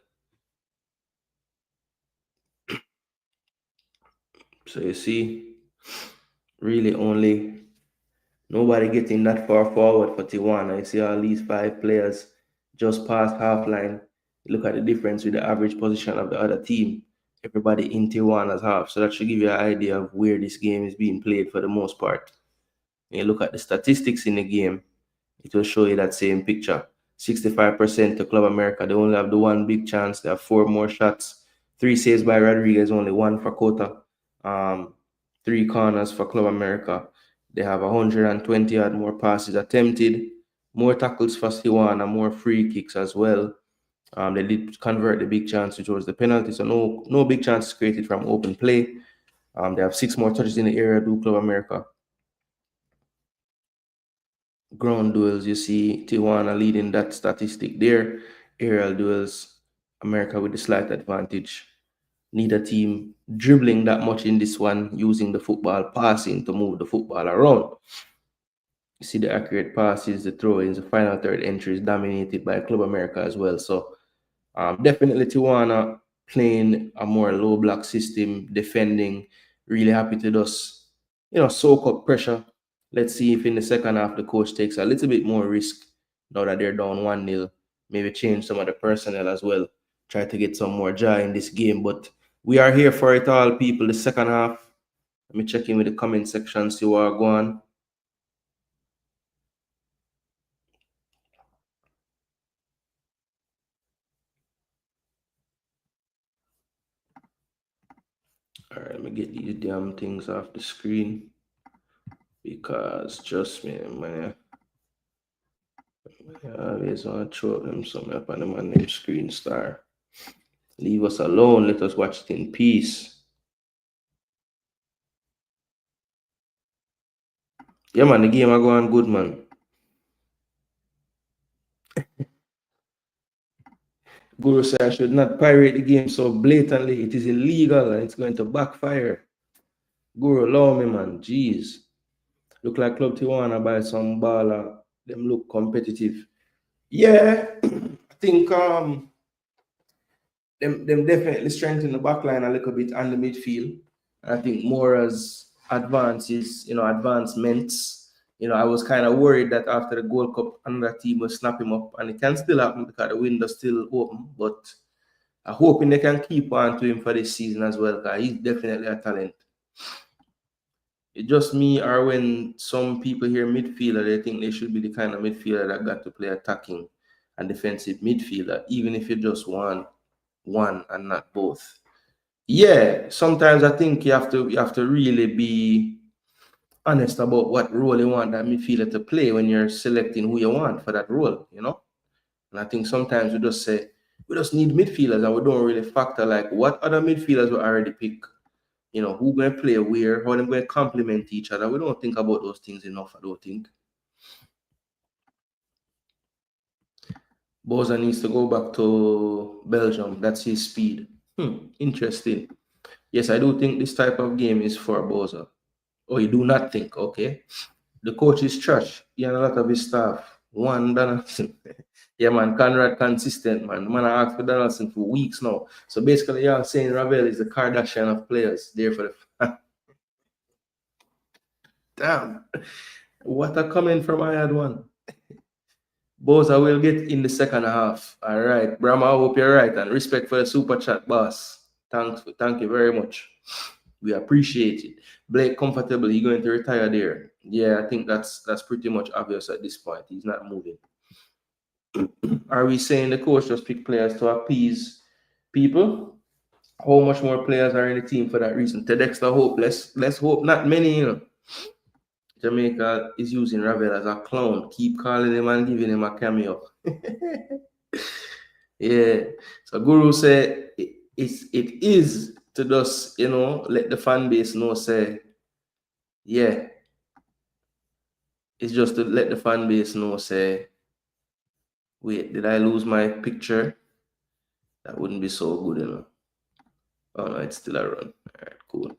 So you see, really only nobody getting that far forward for Tijuana. You see all these 5 players just past half line. Look at the difference with the average position of the other team. Everybody in Tijuana's half. So that should give you an idea of where this game is being played for the most part. When you look at the statistics in the game, it will show you that same picture. 65% to Club America. They only have the one big chance. They have 4 more shots. 3 saves by Rodriguez, only 1 for Cota. 3 corners for Club America. They have 120 odd more passes attempted, more tackles for Tijuana, more free kicks as well. They did convert the big chance, which was the penalty. So no big chances created from open play. They have 6 more touches in the area do Club America. Ground duels, you see Tijuana leading that statistic there. Aerial duels, America with the slight advantage. Neither team dribbling that much in this one, using the football passing to move the football around. You see the accurate passes, the throw-ins, the final third entries dominated by Club America as well. So definitely Tijuana playing a more low block system, defending, really happy to just, soak up pressure. Let's see if in the second half the coach takes a little bit more risk now that they're down 1-0. Maybe change some of the personnel as well. Try to get some more joy in this game. But we are here for it all, people. The second half. Let me check in with the comment section, see what are going. All right, let me get these damn things off the screen. Because trust me, man. I always want to throw them something up on them name screen star. Leave us alone. Let us watch it in peace. Yeah, man, the game are going good, man. Guru said I should not pirate the game so blatantly. It is illegal and it's going to backfire. Guru, allow me, man. Jeez. Look like Club Tijuana by some baller. Them look competitive. Yeah, I think them definitely strengthen the back line a little bit and the midfield. I think Mora's advancements. I was kind of worried that after the Gold Cup, another team will snap him up, and it can still happen because the window's still open. But I'm hoping they can keep on to him for this season as well, because he's definitely a talent. It's just me, or when some people hear midfielder, they think they should be the kind of midfielder that got to play attacking and defensive midfielder, even if you just want one and not both. Yeah, sometimes I think you have to really be honest about what role you want that midfielder to play when you're selecting who you want for that role, And I think sometimes we just say we just need midfielders and we don't really factor like what other midfielders we already pick. Who gonna play where, how they're going to complement each other. We don't think about those things enough, I don't think. Boza needs to go back to Belgium. That's his speed. Interesting. Yes, I do think this type of game is for Boza. Oh, you do not think? Okay. The coach is trash. He and a lot of his staff. One Donaldson. Yeah, man. Conrad consistent, man. The man I asked for Donaldson for weeks now. So basically, y'all saying Ravel is the Kardashian of players. There for the damn. What a comment from I had one. Boza will get in the second half. All right. Brahma, I hope you're right. And respect for the super chat, boss. Thank you very much. We appreciate it. Blake comfortable. He's going to retire there. Yeah, I think that's pretty much obvious at this point. He's not moving. Are we saying the coach just pick players to appease people? How much more players are in the team for that reason? Tedexter Hope. Let's hope not many, Jamaica is using Ravel as a clown. Keep calling him and giving him a cameo. Yeah. So Guru said it is to just, let the fan base know, say, yeah. It's just to let the fan base know, say, wait, did I lose my picture? That wouldn't be so good, Oh, no, it's still a run. All right, cool.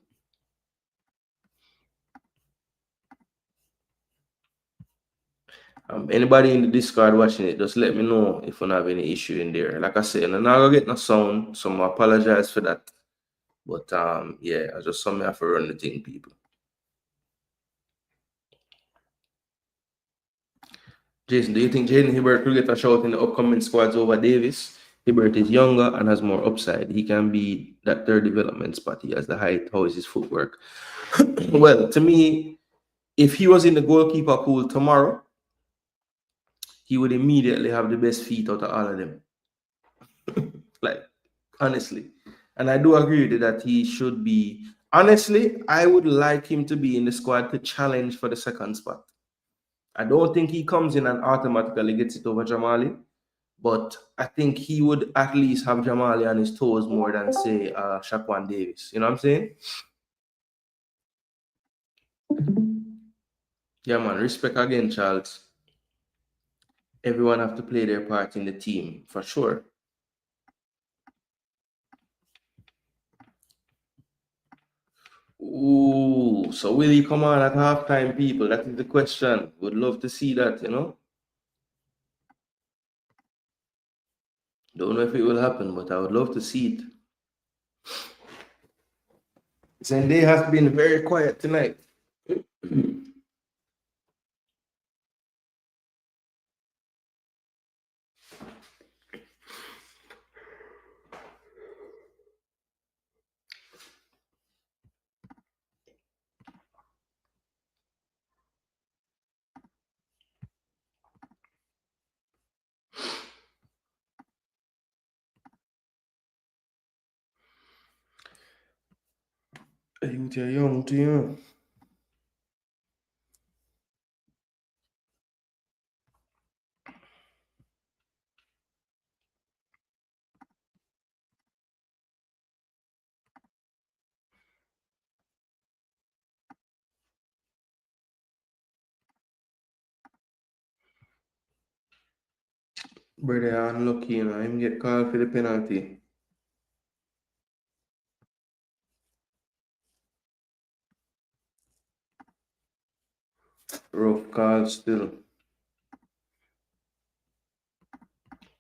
Anybody in the Discord watching it, just let me know if you have any issue in there. Like I said, I'm not going to get no sound, so I apologize for that. But yeah, I just saw me have to run the thing, people. Jason, do you think Jaden Hibbert will get a shot in the upcoming squads over Davis? Hibbert is younger and has more upside. He can be that third development spot. He has the height. How is his footwork? Well, to me, if he was in the goalkeeper pool tomorrow, he would immediately have the best feet out of all of them. Like, honestly. And I do agree with you that he should be. Honestly, I would like him to be in the squad to challenge for the second spot. I don't think he comes in and automatically gets it over Jamali, but I think he would at least have Jamali on his toes more than, say, Shaquan Davis. You know what I'm saying? Yeah, man. Respect again, Charles. Everyone have to play their part in the team, for sure. Ooh, so will he come on at halftime, people? That is the question. Would love to see that, you know? Don't know if it will happen, but I would love to see it. Zende has been very quiet tonight. You're young, too. Brother unlucky, you know. Him get called for the penalty. Rough call still.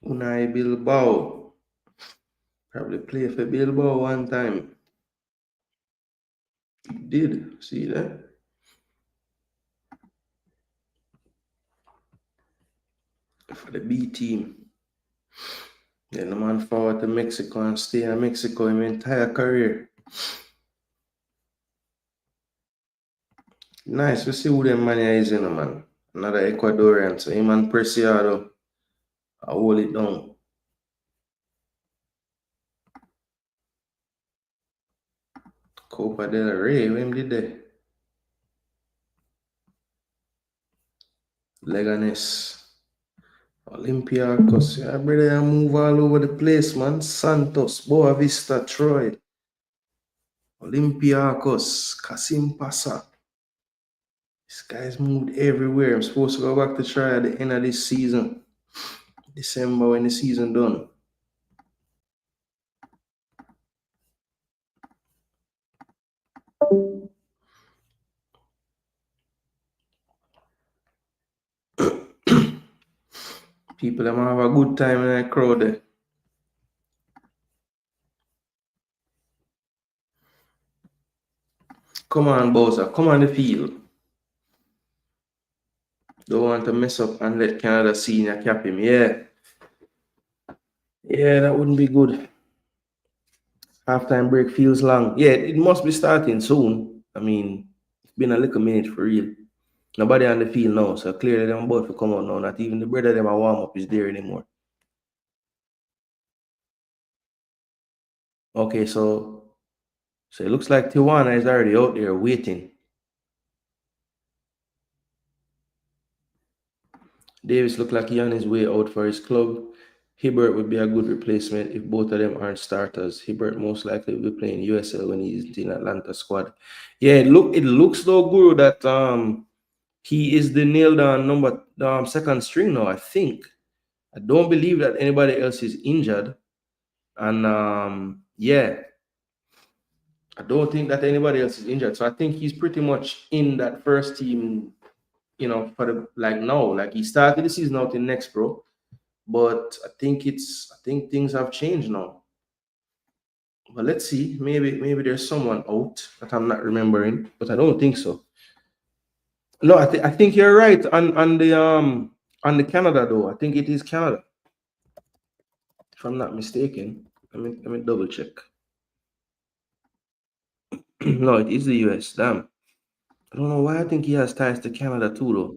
Unai Bilbao. Probably play for Bilbao one time. He did. See that? For the B team. Then the man forward to Mexico and stay in Mexico his entire career. Nice to see who them man is in, man. Another Ecuadorian. So him and Preciado, I hold it down. Copa del Rey, when did they? Leganes. Olympiacos. Yeah, brother, I move all over the place, man. Santos, Boa Vista, Troy. Olympiacos, Kasim Pasa. This guy's moved everywhere. I'm supposed to go back to try at the end of this season. December when the season done. People them have a good time in that crowd there. Come on, Boza. Come on the field. Don't want to mess up and let Canada senior cap him. Yeah. Yeah, that wouldn't be good. Halftime break feels long. Yeah, it must be starting soon. I mean, it's been a little minute for real. Nobody on the field now, so clearly them both will come out now. Not even the brother them a warm up is there anymore. Okay, so it looks like Tijuana is already out there waiting. Davis looked like he on his way out for his club. Hibbert would be a good replacement if both of them aren't starters. Hibbert most likely will be playing USL when he's in Atlanta squad. Yeah, it looks though, Guru, that he is the nailed down number second string now, I think. I don't believe that anybody else is injured. And yeah, I don't think that anybody else is injured. So I think he's pretty much in that first team, you know, for the now. Like he started the season out in next pro. But I think things have changed now. But let's see. Maybe there's someone out that I'm not remembering, but I don't think so. No, I think you're right on the Canada though. I think it is Canada, if I'm not mistaken. Let me double check. No, it is the US. Damn. I don't know why I think he has ties to Canada too though.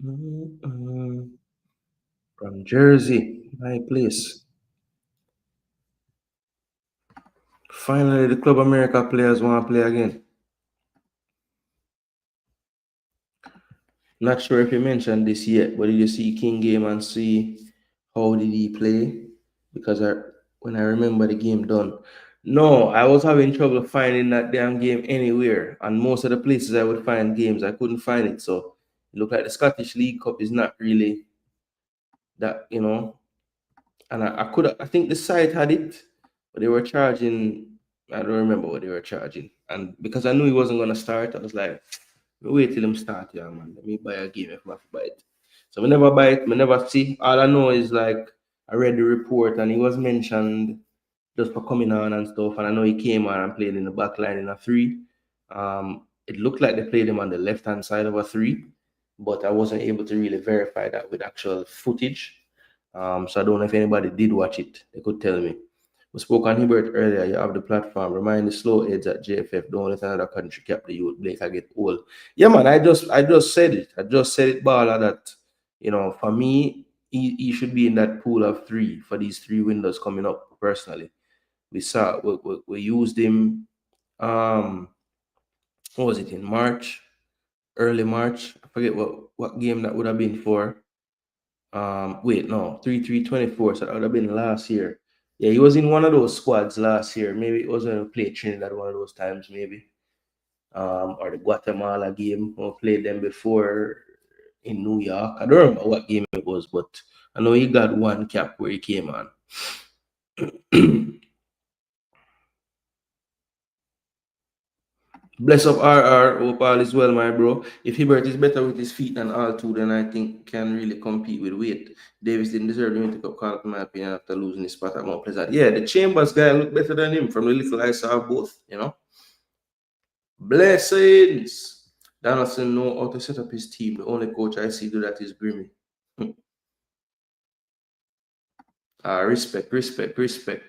Mm, from Jersey, my place. Finally, the Club America players want to play again. Not sure if you mentioned this yet, but did you see King game and see how did he play? Because when I remember the game done. No, I was having trouble finding that damn game anywhere. And most of the places I would find games, I couldn't find it. So it looked like the Scottish League Cup is not really that. And I think the site had it, but they were charging. I don't remember what they were charging. And because I knew he wasn't gonna start, I was like, wait till him start, yeah, man. Let me buy a game if I have to buy it. So we never buy it, we never see. All I know is like I read the report and he was mentioned just for coming on and stuff. And I know he came on and played in the back line in a three. It looked like they played him on the left hand side of a three, but I wasn't able to really verify that with actual footage. So I don't know if anybody did watch it. They could tell me. We spoke on Hibbert earlier. You have the platform. Remind the slow heads at JFF. Don't let another country cap the youth. Blake, I get old. Yeah, man. I just said it. I just said it, Bala, that for me, he should be in that pool of three for these three windows coming up. Personally, we used him. Um, what was it in March? Early March. I forget what game that would have been for. Wait, no, 3-3-24. So that would have been last year. Yeah, he was in one of those squads last year. Maybe it was when we played Trinidad one of those times, maybe. Or the Guatemala game. We played them before in New York. I don't remember what game it was, but I know he got one cap where he came on. Bless up RR. Hope all is well, my bro. If Hibbert is better with his feet than all two, then I think can really compete with weight. Davis didn't deserve the Winter Cup call, in my opinion, after losing his spot at Mount Pleasant. Yeah, the Chambers guy looked better than him from the little I saw both. Blessings. Donaldson know how to set up his team. The only coach I see do that is Grimmy. Respect, respect, respect.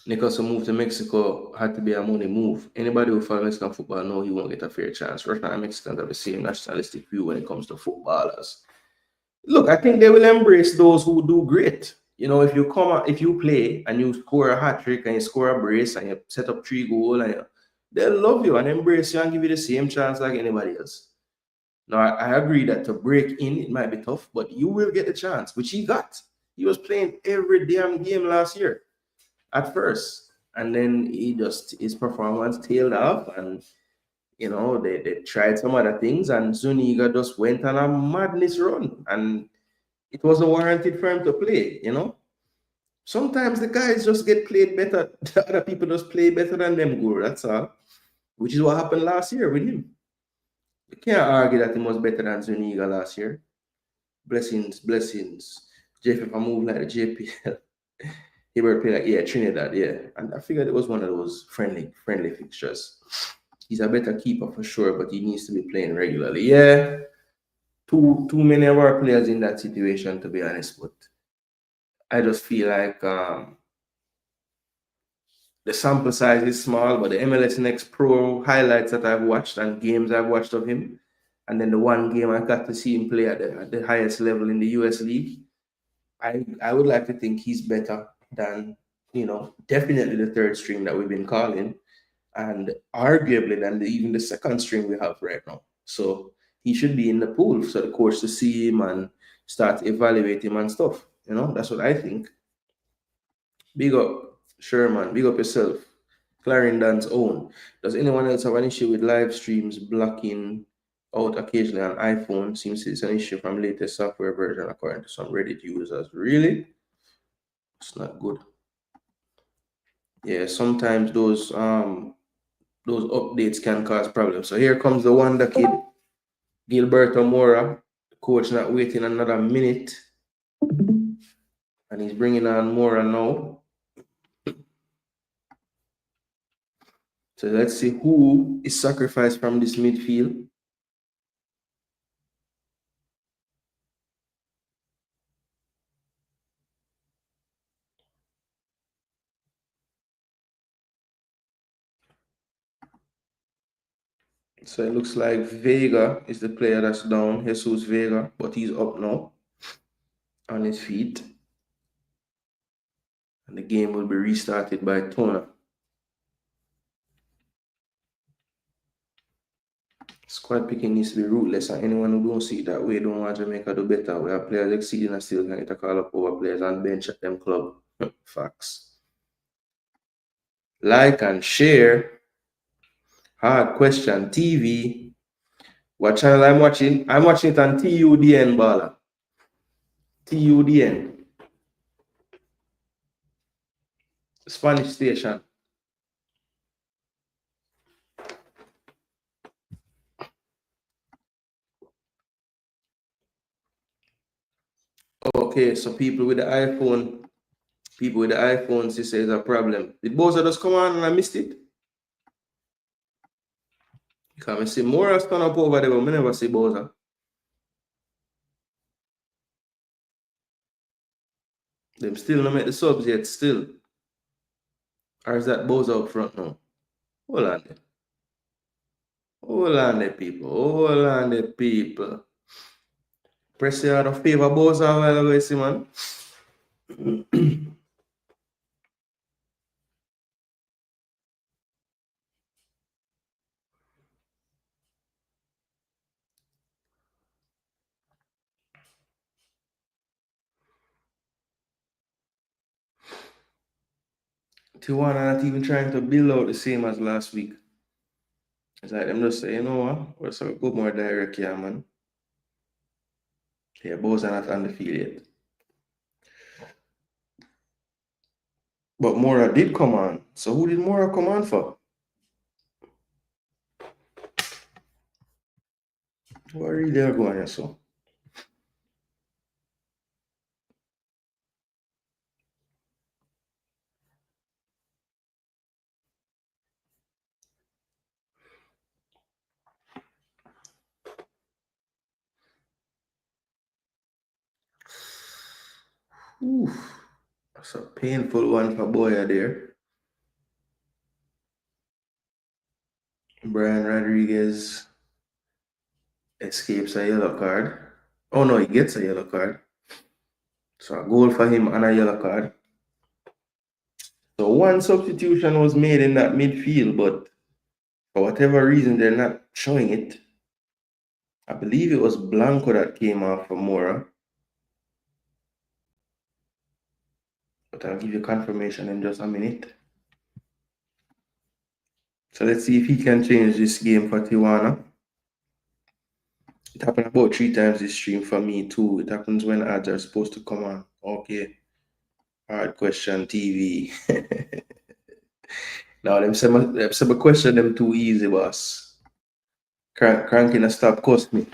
Nicholson moved to Mexico had to be a money move. Anybody who follows Mexican football know he won't get a fair chance. Russian and Mexicans have the same nationalistic view when it comes to footballers. Look, I think they will embrace those who do great. If you come out, if you play and you score a hat trick and you score a brace and you set up 3 goals they'll love you and embrace you and give you the same chance like anybody else. Now, I agree that to break in, it might be tough, but you will get the chance, which he got. He was playing every damn game last year at first. And then his performance tailed off and they tried some other things and Zuniga just went on a madness run and it wasn't warranted for him to play. Sometimes the guys just get played better. The other people just play better than them, Guru. That's all. Which is what happened last year with him. You can't argue that he was better than Zuniga last year. Blessings, blessings. Jeff, if I move like the JPL, he would play like, yeah, Trinidad, yeah. And I figured it was one of those friendly fixtures. He's a better keeper for sure, but he needs to be playing regularly. Yeah, too many of our players in that situation, to be honest. But I just feel like the sample size is small, but the MLS Next Pro highlights that I've watched and games I've watched of him, and then the one game I got to see him play at the highest level in the US League, I would like to think he's better than, definitely the third string that we've been calling, and arguably than even the second string we have right now. So he should be in the pool so the coach to see him and start evaluating him and stuff. That's what I think. Big up, Sherman. Big up yourself. Clarendon's own. Does anyone else have an issue with live streams blocking out occasionally on iPhone. Seems it's an issue from latest software version according to some Reddit users. Really? It's not good. Yeah, sometimes those updates can cause problems. So here comes the wonder kid, Gilberto Mora. The coach not waiting another minute. And he's bringing on Mora now. So let's see who is sacrificed from this midfield. So it looks like Vega is the player that's down, Jesus Vega, but he's up now on his feet. And the game will be restarted by Tona. Squad picking needs to be ruthless, and anyone who don't see it that way don't want Jamaica do better. We have players exceeding and still can get a call up over players and bench at them club. Facts. Like and share. Hard Question TV. What channel I'm watching? I'm watching it on TUDN, Bala. TUDN. Spanish station. Okay, so people with the iPhones, they say it's a problem. Did Boza just come on and I missed it? Because I see more stand up over there, but I never see Boza. Them still not make the subs yet, still. Or is that Boza up front now? Hold on there. Hold on there, people. Hold on there, people. Press you out of favor Boza a while ago, you see, man. Tijuana not even trying to build out the same as last week. It's like them just say, you know what? We're so go more direct here, man. Yeah, Boza not on the field yet. But Mora did come on. So who did Mora come on for? What are you there going here, so? Oof. That's a painful one for Boya there. Brian Rodriguez escapes a yellow card. Oh no, he gets a yellow card. So a goal for him and a yellow card. So one substitution was made in that midfield, but for whatever reason, they're not showing it. I believe it was Blanco that came off for Mora. But I'll give you confirmation in just a minute. So let's see if he can change this game for Tijuana. It happened about 3 times this stream for me too. It happens when ads are supposed to come on. Okay. Hard Question TV. Now, them say question them too easy, boss. Cranking a stop cost me.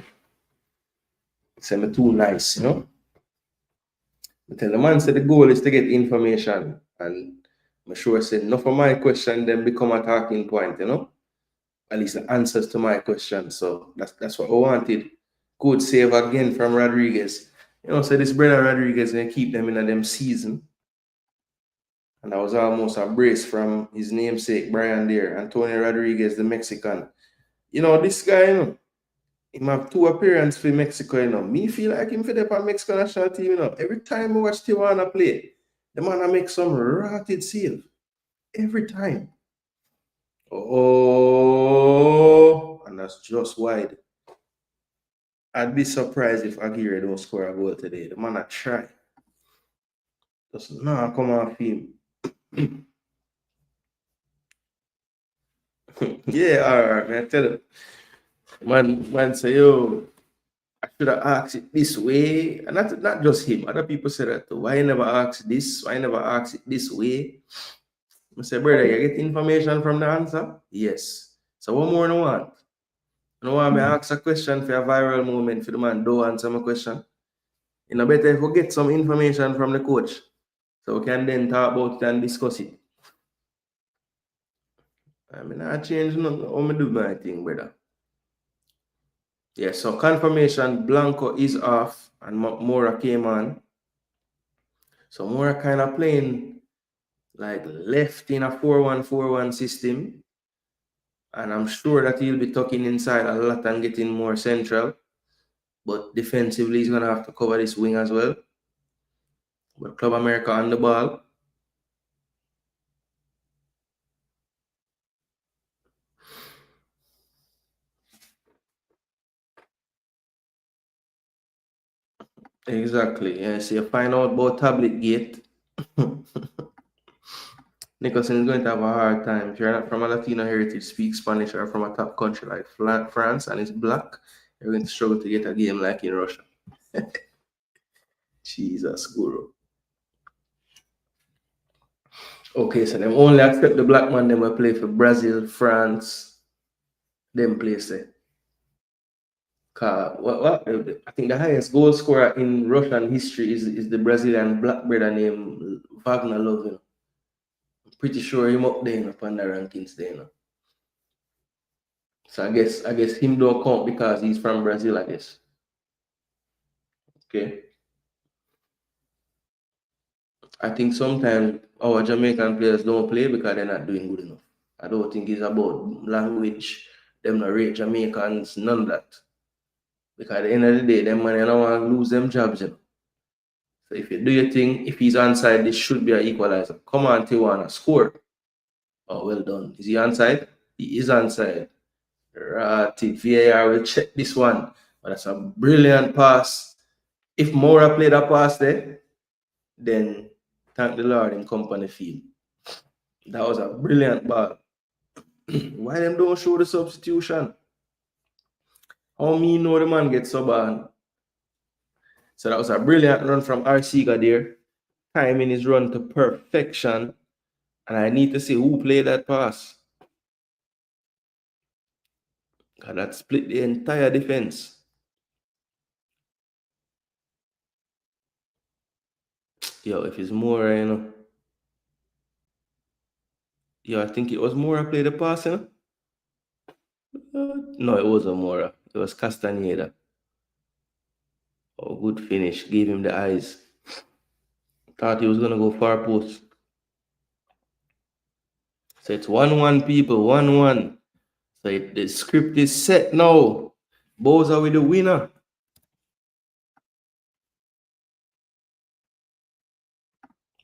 Say me too nice, you know? I tell the man say the goal is to get information. And I'm sure I said enough of my question then become a talking point, you know? At least the answers to my question. So that's what I wanted. Good save again from Rodriguez. You know, so this brother Rodriguez gonna keep them in a them season. And that was almost a brace from his namesake, Brian there, Antonio Rodriguez, the Mexican. You know, this guy, you know, he have 2 appearances for Mexico, you know. Me feel like him for the Mexican national team, you know. Every time I watch Tijuana play, the man make some rotted save. Every time. Oh, and that's just wide. I'd be surprised if Aguirre don't score a goal today. The man a try. Just not come off him. Yeah, all right, man. Tell him. Man say, yo, I should have asked it this way. And not just him, other people say that too. Why you never ask this? Why you never ask it this way? I say, brother, you get information from the answer? Yes. So what more do you want? You know, want me ask a question for a viral moment for the man don't answer my question. You know, better if we get some information from the coach. So we can then talk about it and discuss it. I mean, I change nothing. How me do my thing, brother. Yeah, so confirmation, Blanco is off and Mora came on. So Mora kind of playing like left in a 4-1-4-1 system. And I'm sure that he'll be tucking inside a lot and getting more central. But defensively, he's going to have to cover this wing as well. But Club America on the ball. Exactly. Yeah, so you find out about Tablet Gate. Nicholson is going to have a hard time. If you're not from a Latino heritage, speak Spanish, or from a top country like France and it's black, you're going to struggle to get a game like in Russia. Jesus, guru. Okay, so them only accept the black man, them will play for Brazil, France, them place there. What? I think the highest goal scorer in Russian history is the Brazilian black brother named Wagner Love. You know? I'm pretty sure him up there, you know, upon the rankings there. You know? So I guess him don't count because he's from Brazil, I guess. Okay. I think sometimes our Jamaican players don't play because they're not doing good enough. I don't think it's about language, them not rate Jamaicans, none of that. Because at the end of the day, them man, you don't want to lose them jobs. You know? So if you do your thing, if he's onside, this should be an equalizer. Come on, Tijuana, score. Oh, well done. Is he onside? He is onside. Right. VAR will check this one. But that's a brilliant pass. If Mora played a pass there, then thank the Lord in company field. That was a brilliant ball. Why them don't show the substitution? How me know the man gets sub on? So that was a brilliant run from Arcega there. Timing his run to perfection. And I need to see who played that pass. God, that split the entire defense. Yo, if it's Mora, you know. Yo, I think it was Mora played the pass, you know? No, it wasn't Mora. It was Castaneda. Oh, good finish. Gave him the eyes. Thought he was going to go far post. So it's 1-1, people. 1-1. So the script is set now. Boza with the winner.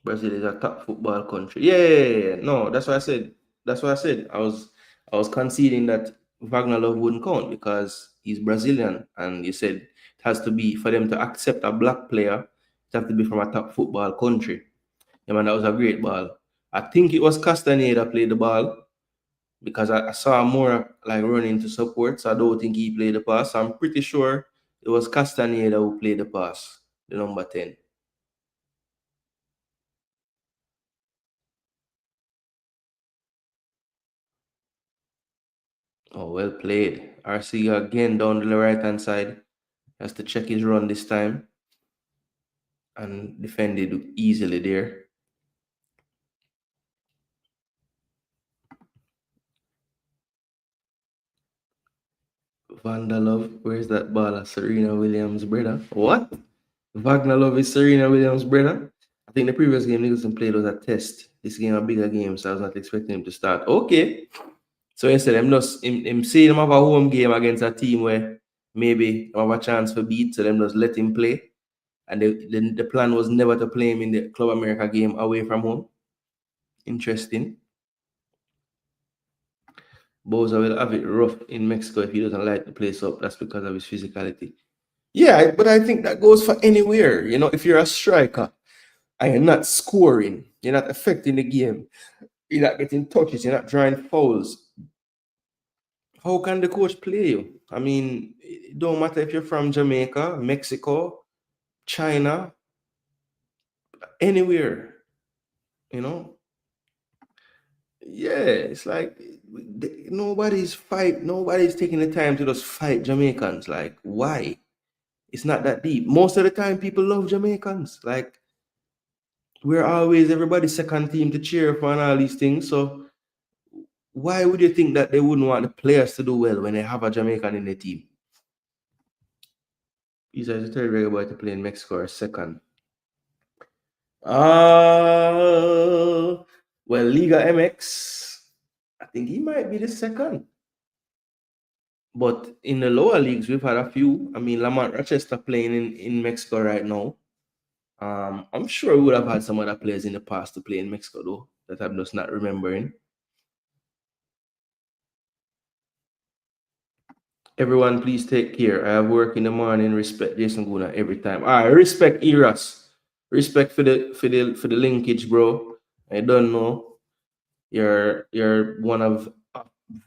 Brazil is a top football country. Yeah. No, that's what I said. That's what I said. I was conceding that Wagner Love wouldn't count because he's Brazilian, and you said it has to be for them to accept a black player. It has to be from a top football country. Yeah, man, that was a great ball. I think it was Castaneda played the ball because I saw more like running to support, so I don't think he played the pass. I'm pretty sure it was Castaneda who played the pass, the number 10. Oh, well played. RC again down the right-hand side. Has to check his run this time. And defended easily there. Vandalove, where's that ball? Serena Williams' brother. What? Wagner Love is Serena Williams' brother? I think the previous game Nicholson played was a test. This game a bigger game, so I was not expecting him to start. Okay. So instead, him see him have a home game against a team where maybe have a chance for beat, so them just let him play. And the plan was never to play him in the Club America game away from home. Interesting. Boza will have it rough in Mexico if he doesn't light the place up. That's because of his physicality. Yeah, but I think that goes for anywhere. You know, if you're a striker and you're not scoring, you're not affecting the game, you're not getting touches, you're not drawing fouls, how can the coach play you? I mean, it don't matter if you're from Jamaica, Mexico, China, anywhere, you know. Yeah, it's like nobody's taking the time to just fight Jamaicans. Like, why? It's not that deep. Most of the time, people love Jamaicans. Like, we're always everybody's second team to cheer for and all these things. So, why would you think that they wouldn't want the players to do well when they have a Jamaican in the team? He's a third Reggae Boy to play in Mexico or second. Well, Liga MX, I think he might be the second. But in the lower leagues, we've had a few. I mean, Lamont Rochester playing in Mexico right now. I'm sure we would have had some other players in the past to play in Mexico, though, that I'm just not remembering. Everyone, please take care. I have work in the morning. Respect Jason Gooner every time. All right, respect Eras. Respect for the linkage, bro. I don't know. You're one of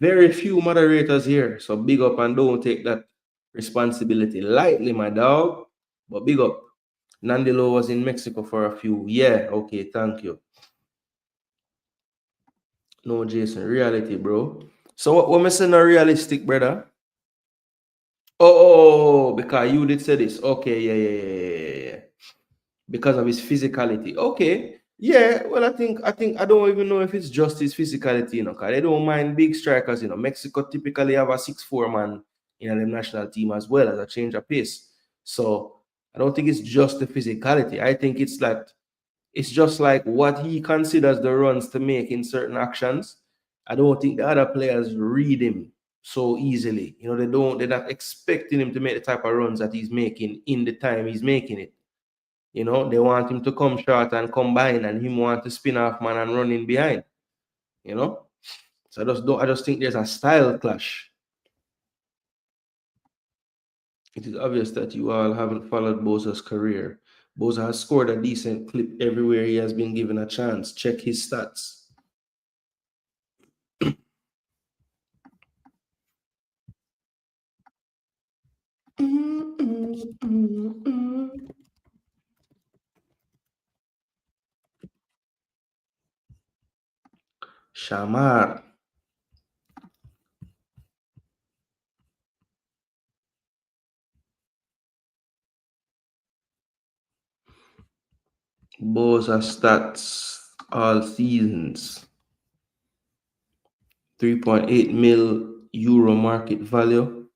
very few moderators here. So big up and don't take that responsibility lightly, my dog. But big up. Nandilo was in Mexico for a few. Yeah, okay, thank you. No, Jason, reality, bro. So what am I saying? Realistic, brother? Oh, because you did say this. Okay, yeah. Because of his physicality. Okay. Yeah, well, I think I don't even know if it's just his physicality, because they don't mind big strikers, Mexico typically have a 6'4" man in the national team as well as a change of pace. So I don't think it's just the physicality. I think it's just like what he considers the runs to make in certain actions. I don't think the other players read him so easily. They're not expecting him to make the type of runs that he's making in the time he's making it. They want him to come short and combine, and him want to spin off man and run in behind. So I just think there's a style clash. It is obvious that you all haven't followed Boza's career. Boza has scored a decent clip everywhere he has been given a chance. Check his stats. Shamar Boza stats all seasons. 3.8 mil euro market value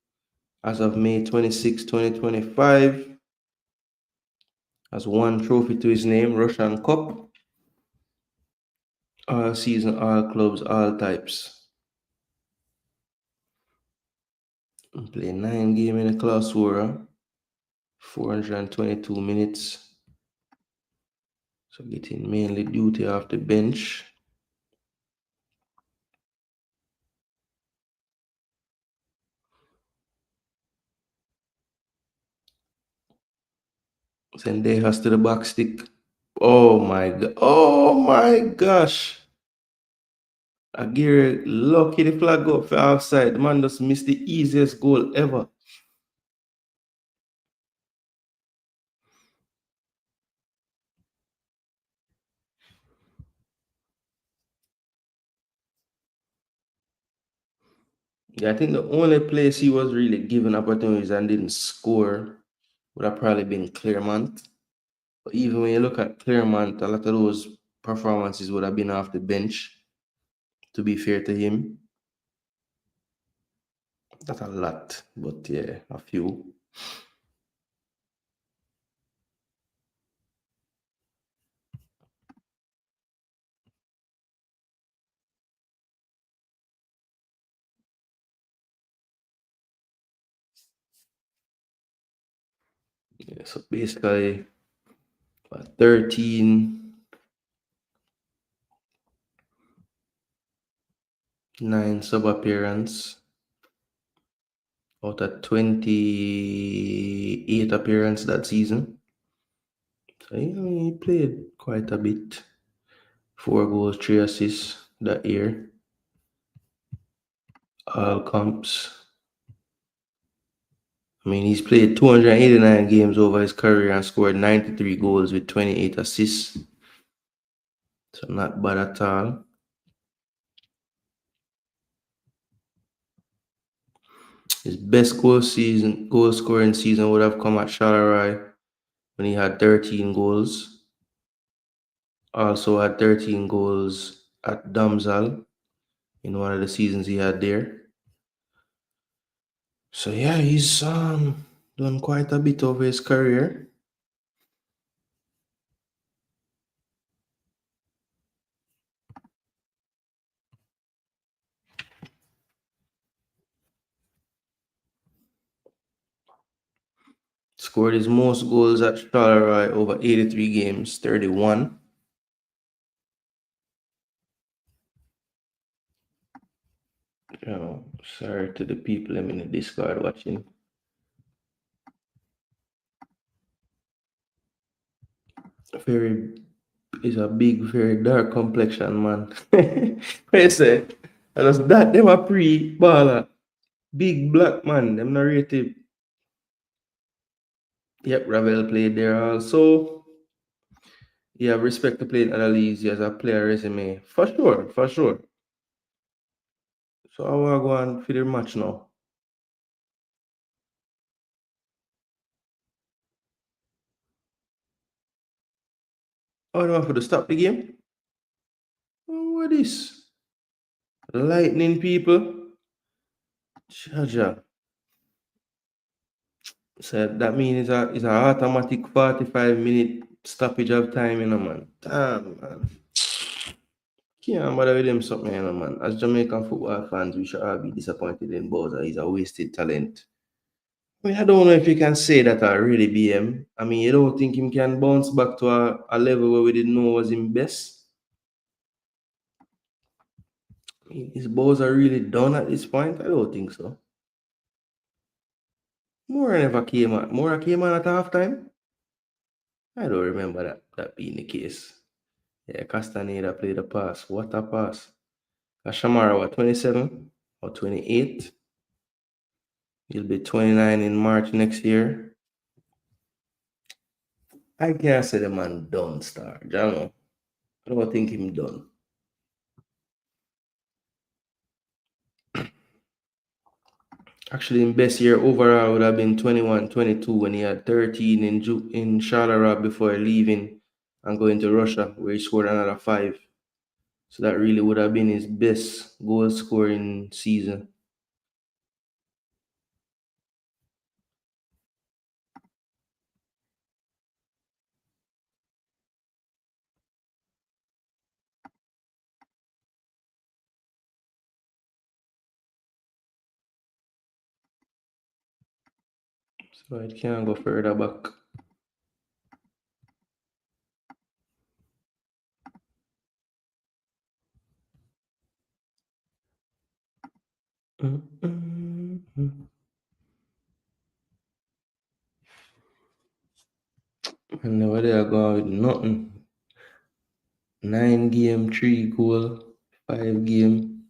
as of May 26, 2025. Has one trophy to his name, Russian Cup. All season, all clubs, all types. Play 9 games in the Clausura, 422 minutes. So getting mainly duty off the bench. Sendejas to the back stick. Oh my god. Oh my gosh. Aguirre lucky the flag go up for offside. The man just missed the easiest goal ever. Yeah, I think the only place he was really given opportunities and didn't score would have probably been Claremont. But even when you look at Claremont, a lot of those performances would have been off the bench, to be fair to him. Not a lot, but yeah, a few. Yeah, so basically, 13, 9 sub appearance out of 28 appearance that season. So he played quite a bit. 4 goals, 3 assists that year. All comps. I mean, he's played 289 games over his career and scored 93 goals with 28 assists. So not bad at all. His best goal scoring season would have come at Charleroi when he had 13 goals. Also had 13 goals at Damsal in one of the seasons he had there. So yeah, he's done quite a bit over his career. Scored his most goals at Charleroi over 83 games, 31. Oh, sorry to the people I'm in the Discord watching. He's a big, very dark complexion man. What you say? And that's that them a pre-baller. Big black man, them narrative. Yep, Ravel played there also. You have respect to play in other leagues. He has a player resume. For sure, for sure. So I want to go on for the match now. Oh, I want to stop the game? Oh, what is? Lightning people. Jaja. So that means it's a automatic 45-minute stoppage of time, man. Damn, man. Can't bother with them something, man. As Jamaican football fans, we should all be disappointed in Boza. He's a wasted talent. I mean, I don't know if you can say that I really BM. I mean, you don't think him can bounce back to a level where we didn't know was him best? I mean, his balls are really done at this point? I don't think so. Mora came on at halftime? I don't remember that being the case. Yeah, Castaneda played a pass. What a pass. Shamar, what, 27 or 28? He'll be 29 in March next year. I can't say the man done, Star. Jano. I don't think him done. Actually, in best year overall would have been 21, 22 when he had 13 in Charleroi before leaving and going to Russia, where he scored another 5. So that really would have been his best goal scoring season. So it can't go further back. And never they are going with nothing. 9 game, 3 goal, 5 game.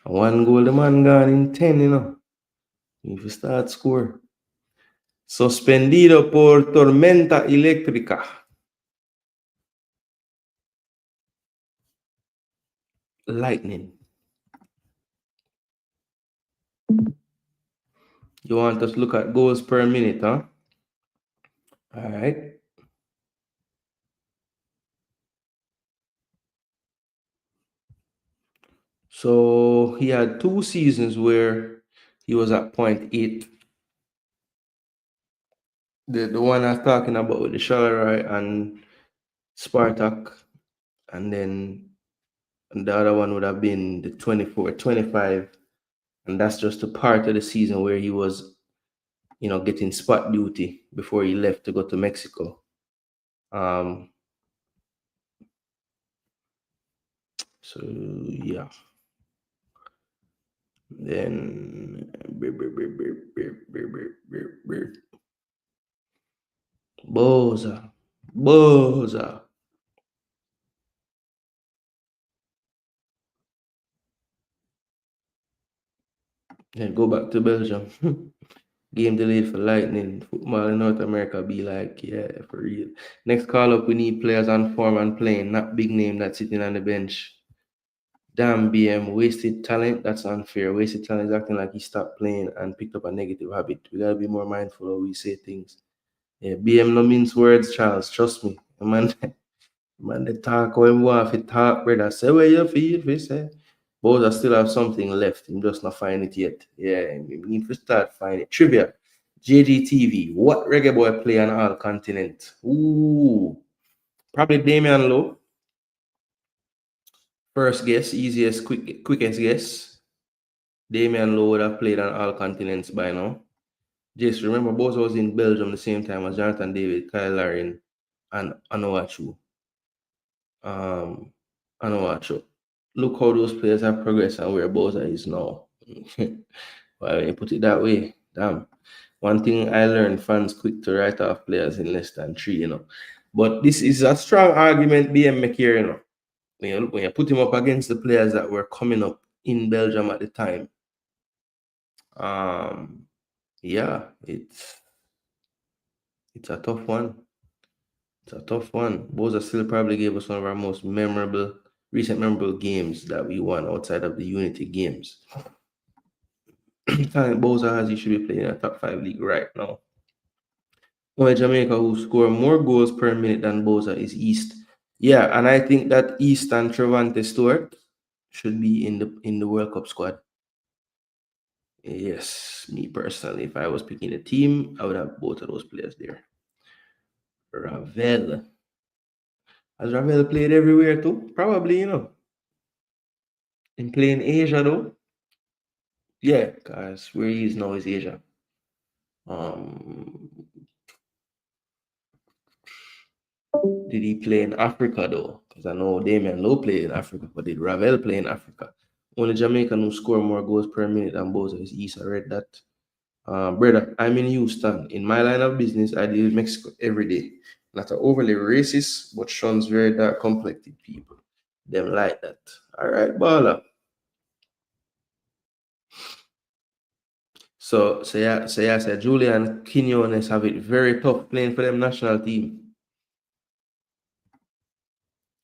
1 goal, the man gone in 10, If you start score. Suspendido por tormenta eléctrica. Lightning. You want us to look at goals per minute, huh? All right. So he had 2 seasons where he was at 0.8. The one I was talking about with the Charleroi and Spartak, and then the other one would have been the 24, 25, and that's just a part of the season where he was, getting spot duty before he left to go to Mexico. So yeah. Then Boza. Yeah, go back to Belgium. Game delayed for Lightning. Football in North America be like, yeah, for real. Next call up, we need players on form and playing, not big name that's sitting on the bench. Damn, BM, wasted talent. That's unfair. Wasted talent is acting like he stopped playing and picked up a negative habit. We gotta be more mindful of we say things. Yeah, BM no means words, Charles. Trust me. Man, man, they talk when we want to talk, brother. Say where you feel, we say. Both I still have something left. I'm just not find it yet. Yeah, we need to start finding it. Trivia. JGTV. What reggae boy play on all continents? Ooh. Probably Damian Lowe. First guess, easiest, quickest guess. Damian Lowe would have played on all continents by now. Just remember, both was in Belgium the same time as Jonathan David, Kyle Larin, and Anuachu. Anuachu. Look how those players have progressed and where Boza is now. Well, you put it that way, damn. One thing I learned, fans quick to write off players in less than three, But this is a strong argument BM make here, When you put him up against the players that were coming up in Belgium at the time, yeah, it's a tough one. It's a tough one. Boza still probably gave us one of our most recent memorable games that we won outside of the Unity games. Talent Boza has, he should be playing in a top 5 league right now. Only Jamaica who score more goals per minute than Boza is East. Yeah, and I think that East and Trevante Stewart should be in the World Cup squad. Yes, me personally, if I was picking a team, I would have both of those players there. Ravel. Has Ravel played everywhere too? Probably, In playing Asia though? Yeah, because where he is now is Asia. Um, did he play in Africa though? Because I know Damian Lowe played in Africa, but did Ravel play in Africa? Only Jamaican who score more goals per minute than Boza is East. I read that. Brother, I'm in Houston. In my line of business, I deal with Mexico every day. Not an overly racist, but shuns very dark complected people. Them like that. All right, baller. So Julian Quinones have it very tough playing for them national team.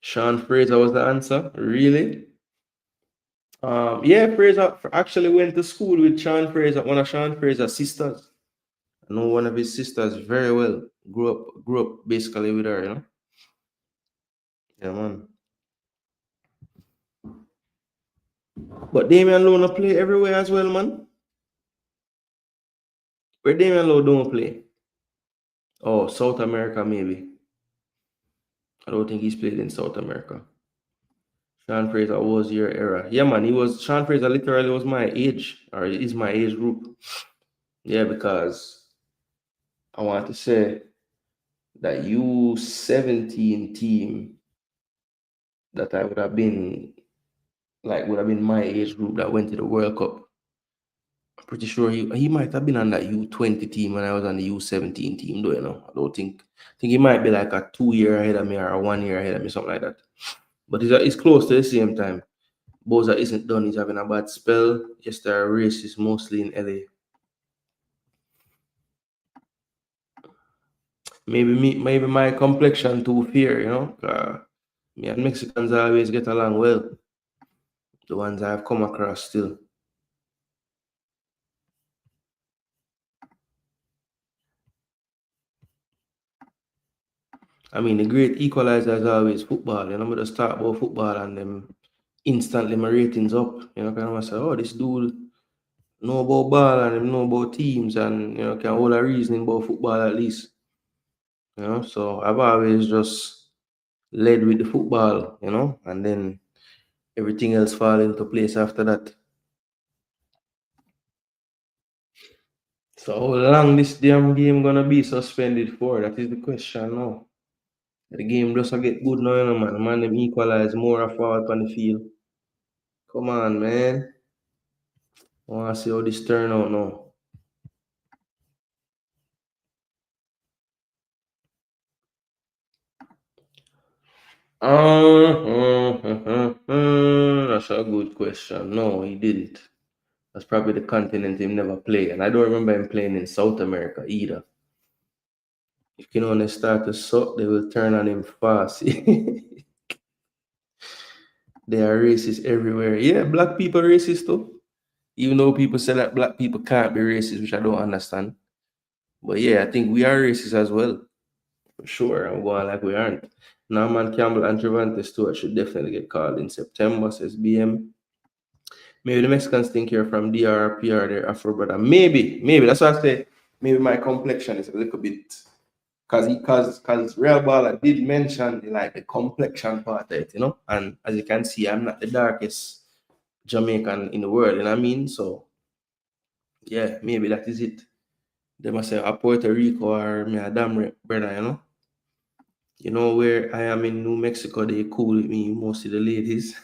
Sean Fraser was the answer. Really? Yeah, Fraser actually went to school with Sean Fraser, one of Sean Fraser's sisters. I know one of his sisters very well. Grew up basically with her, Yeah, man. But Damian Lowe not play everywhere as well, man. Where Damian Lowe don't play? Oh, South America maybe. I don't think he's played in South America. Sean Fraser was your era. Yeah, man, Sean Fraser literally was my age, or is my age group. Yeah, because I want to say that U17 team that I would have been my age group that went to the World Cup. I'm pretty sure he might have been on that U20 team when I was on the U17 team, though, I don't think he might be like a 2 year ahead of me or a 1 year ahead of me, something like that. But it's close to the same time. Boza isn't done. He's having a bad spell. Yes, there are races mostly in LA. Maybe my complexion too fair, me and Mexicans always get along well. The ones I've come across still. I mean, the great equalizer is always football. I'm just talk about football and them instantly my ratings up. Kind of say, oh, this dude know about ball and him know about teams and can hold a reasoning about football at least. So I've always just led with the football, and then everything else fall into place after that. So how long this damn game gonna be suspended for? That is the question now. The game just get good now, man. Man, them equalize more forward on the field. Come on, man. I wanna see how this turn out now. That's a good question. No, he didn't. That's probably the continent he never played. And I don't remember him playing in South America either. If you can only start to suck, they will turn on him fast. They are racist everywhere. Yeah, black people racist too. Even though people say that black people can't be racist, which I don't understand. But yeah, I think we are racist as well. For sure. I'm going like we aren't. Norman Campbell and Trevante Stewart should definitely get called in September, says BM. Maybe the Mexicans think you're from DR, PR, they're Afro brother. Maybe. That's why I say maybe my complexion is a little bit because Real Baller did mention like the complexion part of it, And as you can see, I'm not the darkest Jamaican in the world, you know what I mean? So yeah, maybe that is it. They must say a Puerto Rico or me a damn brother. You know where I am in New Mexico, they cool with me, most of the ladies.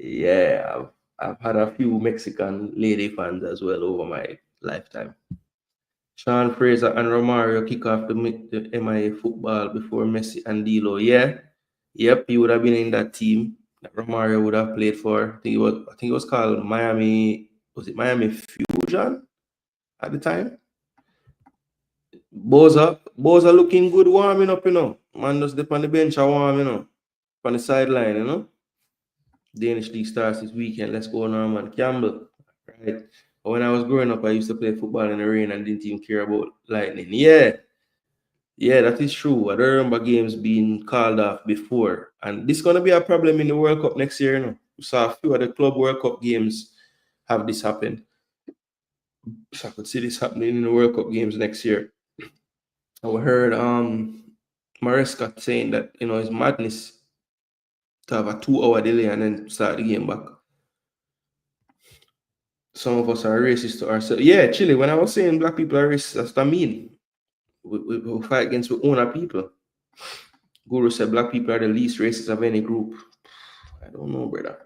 Yeah, I've had a few Mexican lady fans as well over my lifetime. Sean Fraser and Romario kick off the MIA football before Messi and Dilo. Yeah, yep, he would have been in that team that Romario would have played for. I think it was called Miami. Was it Miami Fusion at the time? Boza looking good, warming up. Man just dip on the bench and warm. On the sideline. Danish League starts this weekend. Let's go, Norman Campbell. Right. But when I was growing up, I used to play football in the rain and didn't even care about lightning. Yeah, that is true. I don't remember games being called off before. And this is going to be a problem in the World Cup next year. We saw a few of the Club World Cup games have this happen. So I could see this happening in the World Cup games next year. And we heard Maresca saying that, it's madness to have a 2 hour delay and then start the game back. Some of us are racist to ourselves. Yeah, Chile, when I was saying black people are racist, that's what I mean. We fight against our own people. Guru said black people are the least racist of any group. I don't know, brother.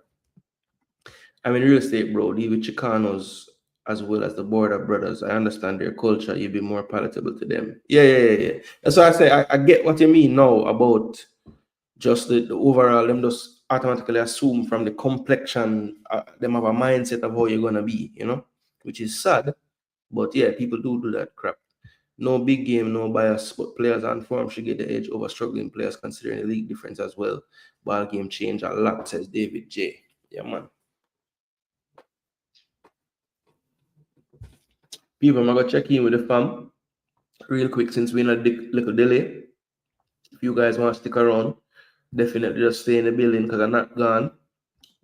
I'm in real estate, bro. Deal with Chicanos as well as the border brothers. I understand their culture. You'd be more palatable to them. Yeah. That's why I say I get what you mean now about just the overall, them just automatically assume from the complexion, them have a mindset of how you're gonna be, which is sad. But yeah, people do that crap. No big game, no bias, but players on form should get the edge over struggling players considering the league difference as well. Ball game change a lot, says David J. Yeah, man. People, I'm gonna check in with the fam real quick since we're in a little delay. If you guys want to stick around, definitely just stay in the building because I'm not gone.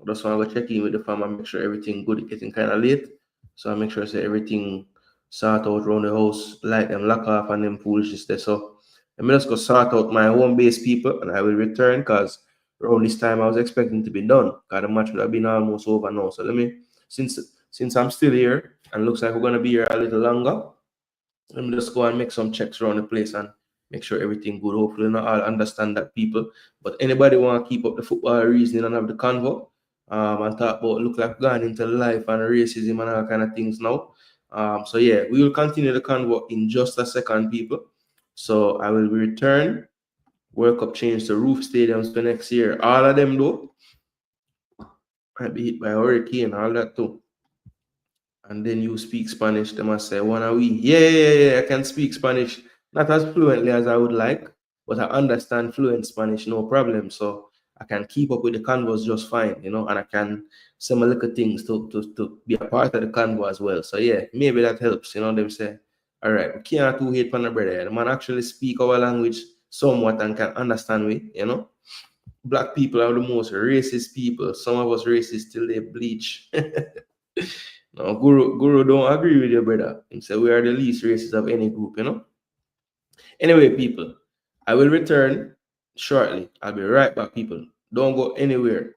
I just want to go check in with the fam and make sure everything good. It's getting kind of late. So I make sure say everything sort out around the house, like them lock off and them foolishness there. So let me just go sort out my home base people and I will return because around this time I was expecting to be done. Because the match would have been almost over now. So let me since I'm still here and looks like we're gonna be here a little longer, let me just go and make some checks around the place and make sure everything good. Hopefully not all understand that people. But anybody want to keep up the football reasoning and have the convo and talk about look like gone into life and racism and all kind of things now. So yeah, we will continue the convo in just a second, people. So I will return. World Cup change the roof stadiums for next year. All of them though might be hit by a hurricane, all that too. And then you speak Spanish, they must say, wanna we? Yeah, I can speak Spanish. Not as fluently as I would like, but I understand fluent Spanish, no problem. So I can keep up with the convos just fine, and I can say my little things to be a part of the convo as well. So yeah, maybe that helps, them say, all right, we can't too hate on the brother. The man actually speak our language somewhat and can understand me. Black people are the most racist people. Some of us racist till they bleach. No, Guru don't agree with your brother. He said we are the least racist of any group. Anyway, people, I will return shortly. I'll be right back, people. Don't go anywhere.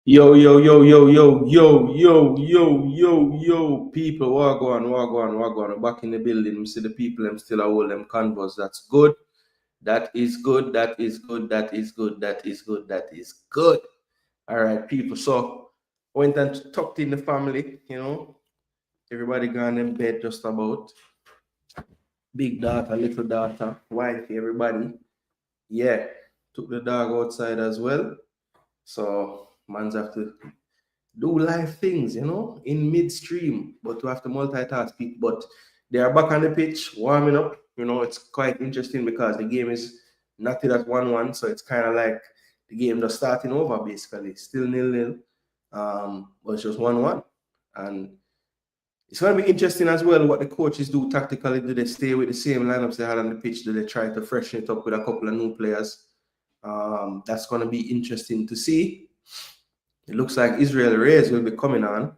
Yo, yo, yo, yo, yo, yo, yo, yo, yo, yo, people, walk on, walk on, walk on. Back in the building, we see the people, them still hold them convos. That's good. That is good. That is good. That is good. That is good. That is good. All right, people. So went and tucked in the family, Everybody gone in bed just about. Big daughter, little daughter, wife, everybody. Yeah. Took the dog outside as well. So man's have to do live things, in midstream, but we have to multitask people. But they are back on the pitch, warming up. It's quite interesting because the game is not at 1-1, so it's kind of like the game just starting over basically. Still 0-0, but it's just 1-1. And it's going to be interesting as well what the coaches do tactically. Do they stay with the same lineups they had on the pitch? Do they try to freshen it up with a couple of new players? That's going to be interesting to see. It looks like Israel Reyes will be coming on.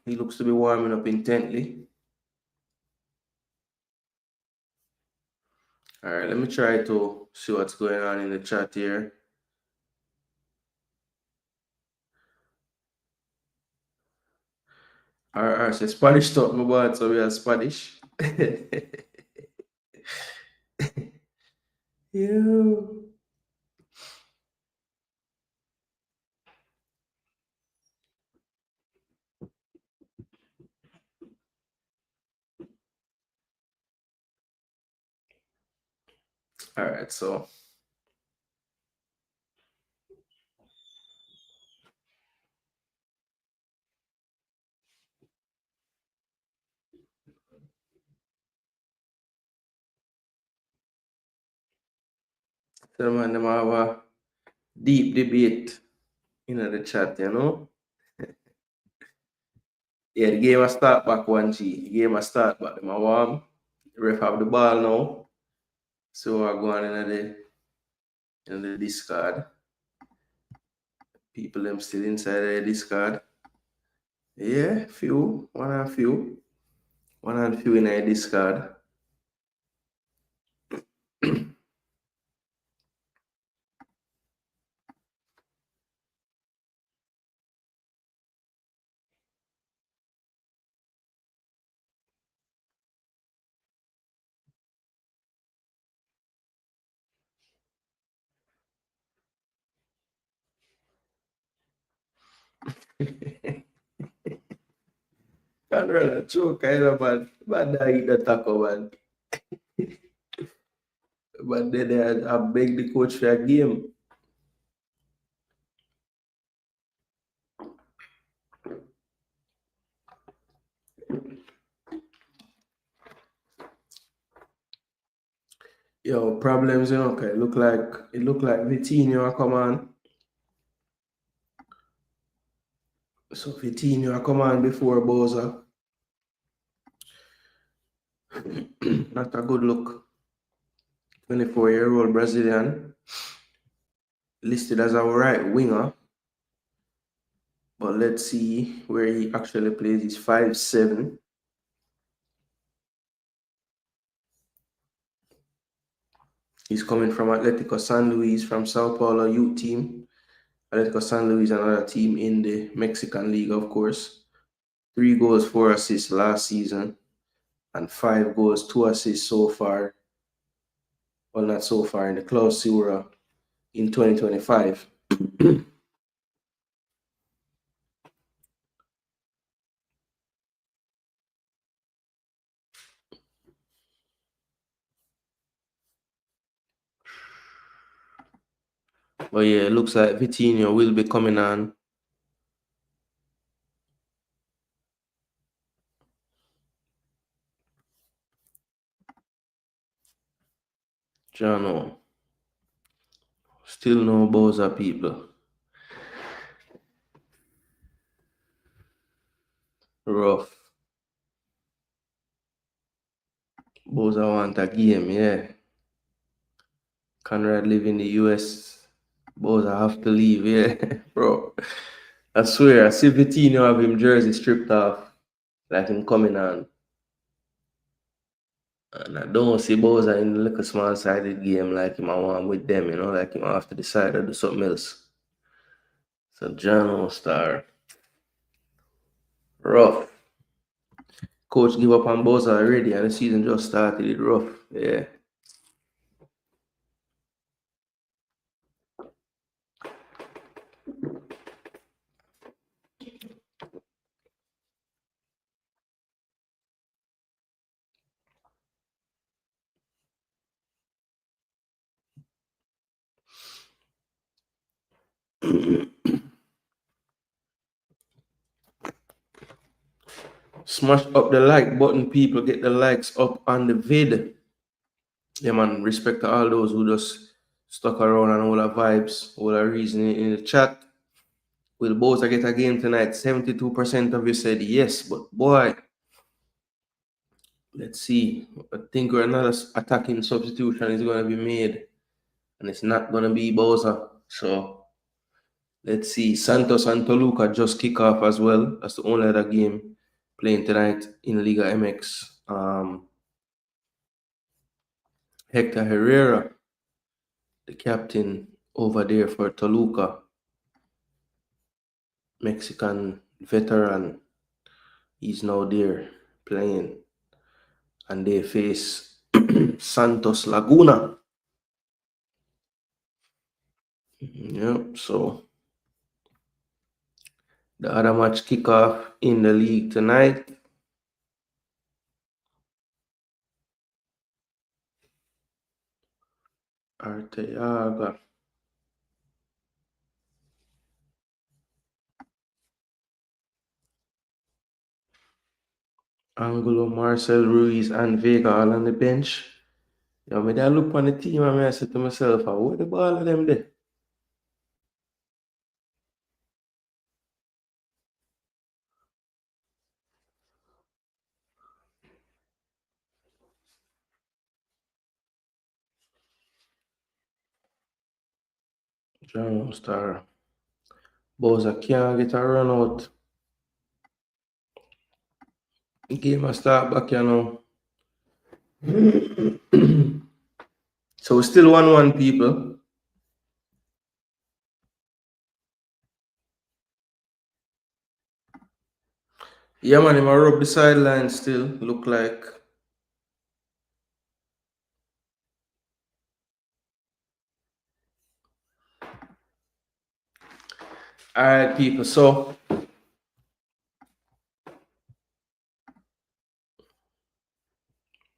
He looks to be warming up intently. All right, let me try to see what's going on in the chat here. All right, so Spanish talk my boy, so we are Spanish. Yo. All right, so man, them have a deep debate in the chat, Yeah, the game will start back 1G. The game will start back. Them are warm. The ref have the ball now. So we're going in the discard. People them still inside the discard. Yeah, few. One and few in a discard. Conrad, a joke, kind of man. Man, I eat the taco, man. But then I beg the coach for a game. Yo, problems, okay. It look like Vitinho come on. So Vitinho come on before Boza. Not a good look. 24-year-old Brazilian. Listed as a right winger. But let's see where he actually plays. He's 5'7". He's coming from Atlético San Luis from Sao Paulo youth team. Atlético San Luis, another team in the Mexican League, of course. 3 goals, 4 assists last season. And 5 goals, 2 assists so far. Well, not so far, in the Clausura in 2025. But yeah, it looks like Vitinho will be coming on. Jano. Still no Boza people. Rough. Boza want a game, yeah. Conrad live in the US. Boza have to leave, yeah. Bro. I swear, I see Vitinho have him jersey stripped off. Like him coming on. And I don't see Boza in the little small sided game like him I want with them, like him have to decide to do something else. So John Star. Rough. Coach give up on Boza already and the season just started. It rough. Yeah. Smash up the like button, people. Get the likes up on the vid. Yeah, man. Respect to all those who just stuck around and all the vibes, all the reasoning in the chat. Will Boza get a game tonight? 72% of you said yes, but boy, let's see. I think another attacking substitution is going to be made, and it's not going to be Boza. So let's see. Santos and Toluca just kick off as well. That's the only other game playing tonight in Liga MX. Hector Herrera, the captain over there for Toluca, Mexican veteran, he's now there playing. And they face Santos Laguna. Yep, so the other match kickoff in the league tonight. Arteaga. Angulo, Marcel Ruiz, and Vega all on the bench. Yeah, me I look on the team and I say to myself, where the ball of them there? John Star. Boza can't get a run out. Game will start back, you know. So we're still 1-1, people. Yeah, man, him a rub the sideline still. Look like. All right, people. So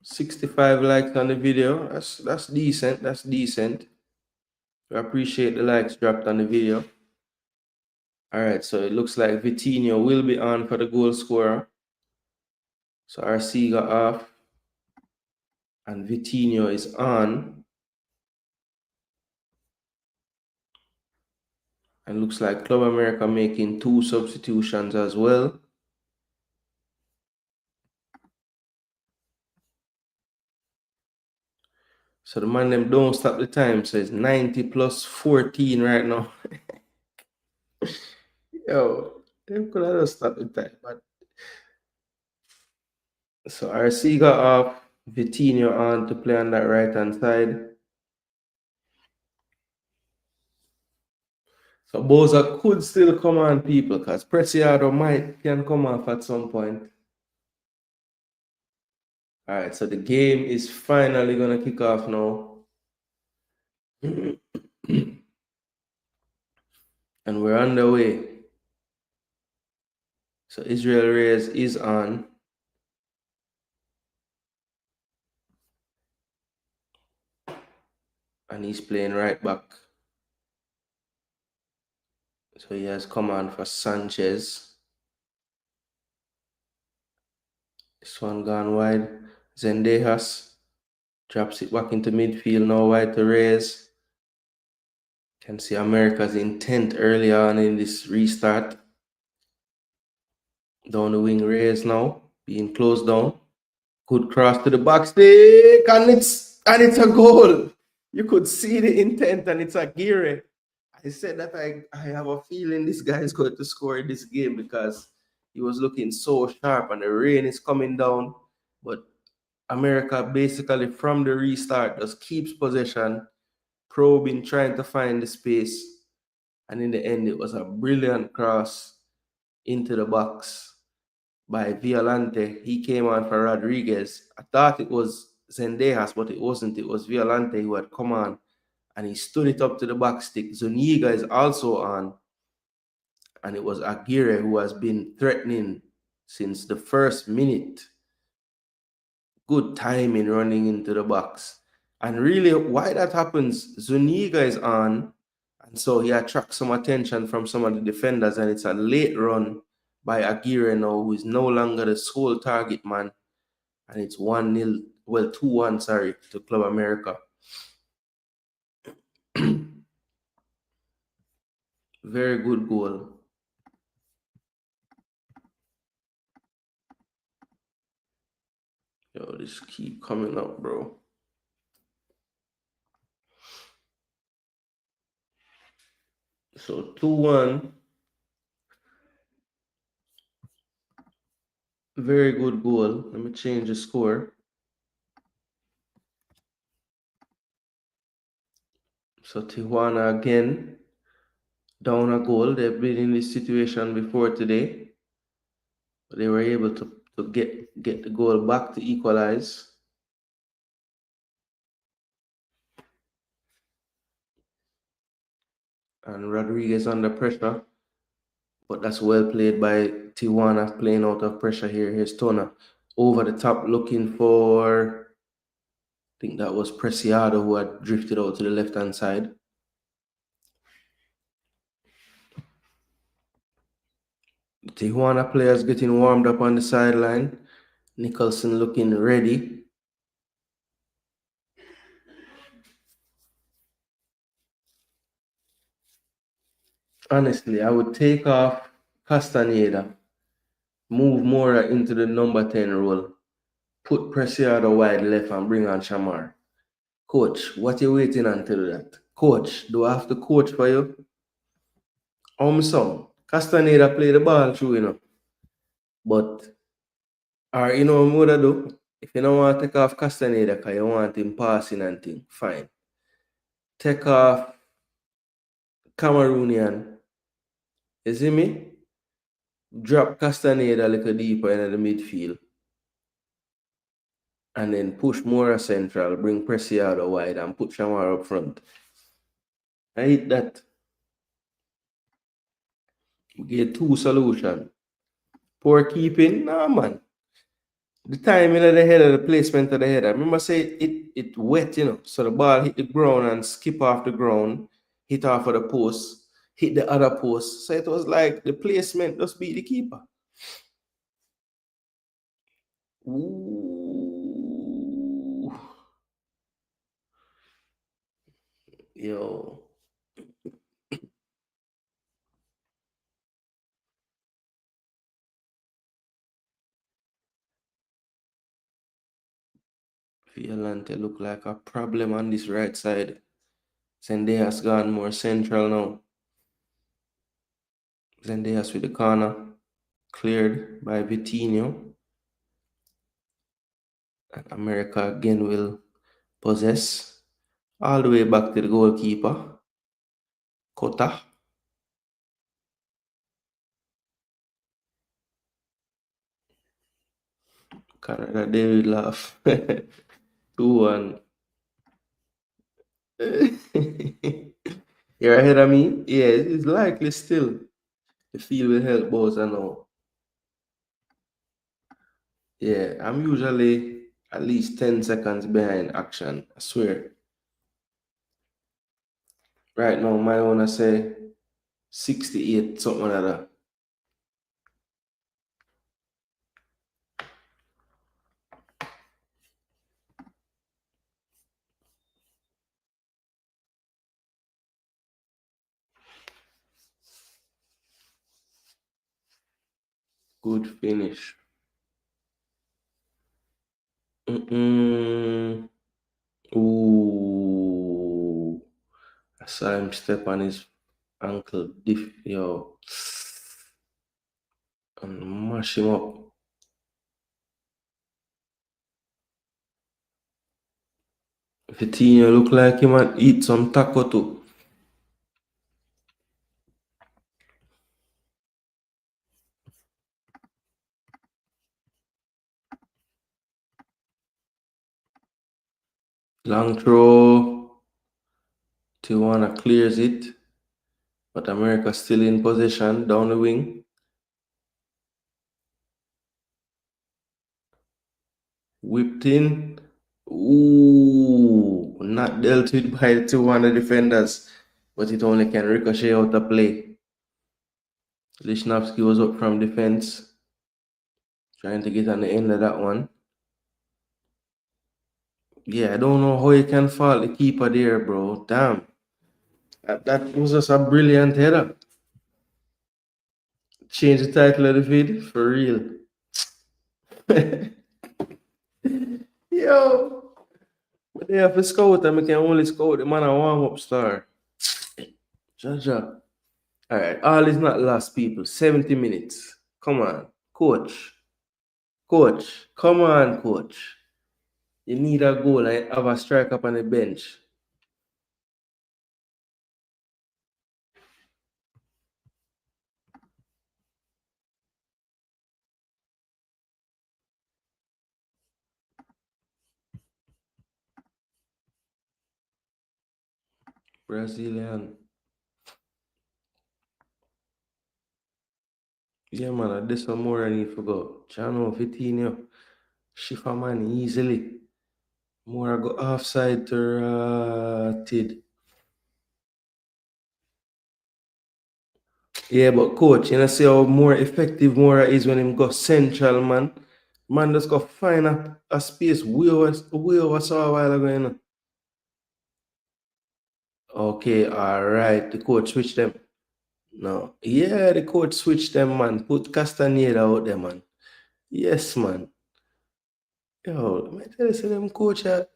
65 likes on the video. That's decent. That's decent. I appreciate the likes dropped on the video. All right, so it looks like Vitinho will be on for the goal scorer. So Arcega off, and Vitinho is on. And looks like Club America making 2 substitutions as well. So the man them don't stop the time. So it's 90 plus 14 right now. Yo, them could have just stopped the time. But so Arcega off, Vitinho on to play on that right hand side. So Boza could still come on, people, because Preciado can come off at some point. All right, so the game is finally going to kick off now. And we're on the way. So Israel Reyes is on. And he's playing right back. So he has come on for Sanchez. This one gone wide. Zendejas drops it back into midfield now, wide to Reyes. Can see America's intent early on in this restart. Down the wing, Reyes now being closed down. Good cross to the back stick, and it's a goal. You could see the intent, and it's a Aguirre. I said that I have a feeling this guy is going to score in this game because he was looking so sharp, and the rain is coming down. But America basically from the restart just keeps possession, probing, trying to find the space. And in the end, it was a brilliant cross into the box by Violante. He came on for Rodriguez. I thought it was Zendejas, but it wasn't. It was Violante who had come on, and he stood it up to the back stick. Zuniga is also on, and it was Aguirre who has been threatening since the first minute. Good timing running into the box. And really, why that happens, Zuniga is on, and so he attracts some attention from some of the defenders, and it's a late run by Aguirre now, who is no longer the sole target man. And it's 1-0, well, 2-1, sorry, to Club America. Very good goal. Yo, this keep coming up, bro. So 2-1. Very good goal. Let me change the score. So Tijuana again, down a goal. They've been in this situation before today. But they were able to get the goal back to equalize. And Rodriguez under pressure. But that's well played by Tijuana, playing out of pressure here. Here's Tona over the top looking for, I think that was Preciado who had drifted out to the left-hand side. The Tijuana players getting warmed up on the sideline. Nicholson looking ready. Honestly, I would take off Castaneda, move Mora into the number 10 role, put Preciado wide left and bring on Shamar. Coach, what you waiting on to do that? Coach, do I have to coach for you? Son, Castaneda play the ball through, But, or you know what I do? If you don't want to take off Castaneda because you want him passing and thing, fine. Take off Cameroonian. You see me? Drop Castaneda a little deeper into the midfield. And then push Mora central, bring Preciado wide and put Shamar up front. I hit that. Get two solutions. Poor keeping? Nah, man. The timing of the header, the placement of the header. Remember, say it wet, so the ball hit the ground and skip off the ground, hit off of the post, hit the other post. So it was like the placement just beat the keeper. Ooh. Yo. Violante look like a problem on this right side. Zendejas gone more central now. Zendejas with the corner. Cleared by Vitinho. And America again will possess. All the way back to the goalkeeper. Kota. Canada, they will laugh. 2-1. You're ahead of me? Yeah, it's likely still. The field will help Boza now. Yeah, I'm usually at least 10 seconds behind action, I swear. Right now, my owner say 68, something like that. Good finish. Ooh. I saw him step on his ankle. Yo. And mash him up. Vitinho look like he might eat some taco too. Long throw. Tijuana clears it. But America still in possession down the wing. Whipped in. Ooh, not dealt with by the Tijuana defenders. But it only can ricochet out the play. Lichnowsky was up from defense. Trying to get on the end of that one. Yeah, I don't know how you can fault the keeper there, bro. Damn. That was just a brilliant header. Change the title of the vid for real. Yo, but they have to scout and I can only scout the man a warm-up star. Jaja. Alright, all is not lost, people. 70 minutes. Come on. Coach. Coach. Come on, coach. You need a goal and have a strike up on the bench. Brazilian. Yeah, man, this one more I need to go. Chano, Vitinho. Shifa man easily. More I go offside to Tid. Yeah, but coach, you know, see how more effective Mora is when him go central, man. Man just go find a space way over saw a while ago, you know. Okay, all right. The coach switched them. No. Yeah, the coach switched them, man. Put Castaneda out there, man. Yes, man. Yo, let me tell you, say them coach, I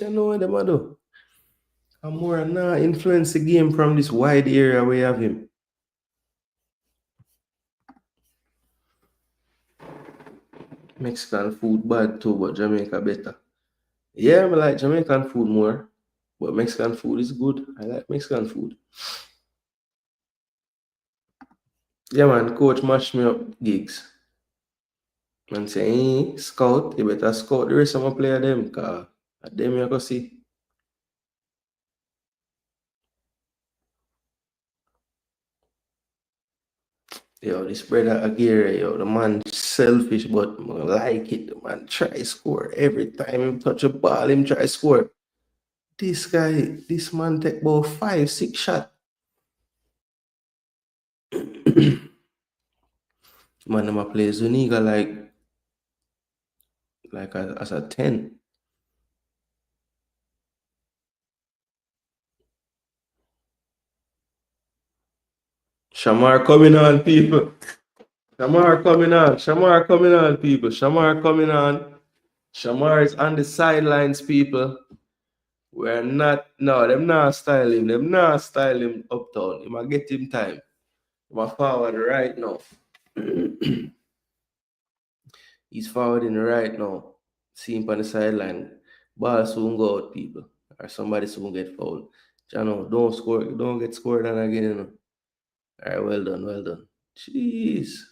know what them a do. And more now influence the game from this wide area where you have him. Mexican food bad too, but Jamaica better. Yeah, I like Jamaican food more, but Mexican food is good. I like Mexican food. Yeah, man, coach match me up gigs. Man say, hey, scout, you better scout the rest of my player them, cause at them you go see. Yo, this brother Aguirre, yo, the man selfish, but I like it. The man try score every time him touch a ball, him try score. This guy, this man take about 5, 6 shots. Man, I'ma play Zuniga like as a 10. Shamar coming on, people. Shamar coming on. Shamar coming on, people. Shamar coming on. Shamar is on the sidelines, people. We're not, no, them not style him. Them not style him uptown. You might get him time. You might forward right now. He's forwarding right now. See him on the sideline. Ball soon go out, people. Or somebody soon get fouled. Jano, don't score, don't get scored on again, you know. All right, well done, well done. Jeez.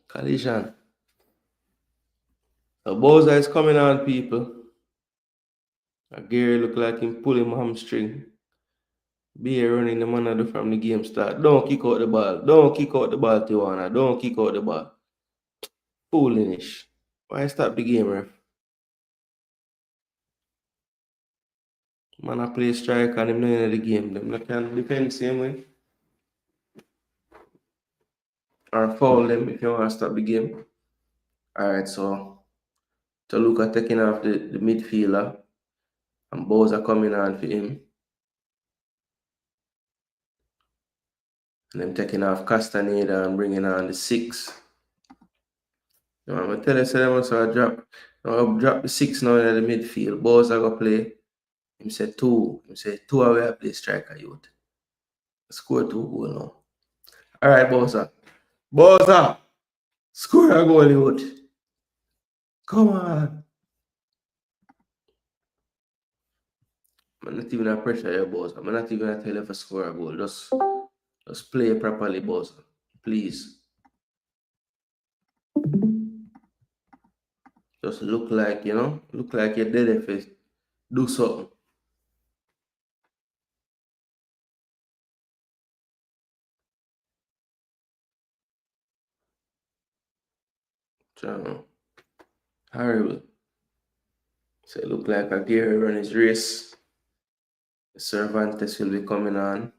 Collision. So Boza is coming on, people. Gary look like him pulling hamstring. Be running the man do from the game start. Don't kick out the ball. Don't kick out the ball, Tijuana. Don't kick out the ball. Foolish. Why stop the game, ref? Man, I play strike and him not in the game. Them not can defend same way. Or foul them if you want to stop the game. Alright, so Toluca taking off the midfielder. And Boza coming on for him. And them taking off Castaneda and bringing on the 6. I'm going to tell you, so them also drop the 6 now in the midfield. Boza go play. Him say 2. Him say 2 away I play striker youth. Score 2 goal now. Alright, Boza. Boza! Score a goal, youth. Come on. I'm not even gonna pressure your Boza. I'm not even gonna tell you to score a goal. Just play properly, Boza. Please. Just look like, look like you're dead if you do something. So, horrible. So it look like a Gary run his race. Cervantes will be coming on.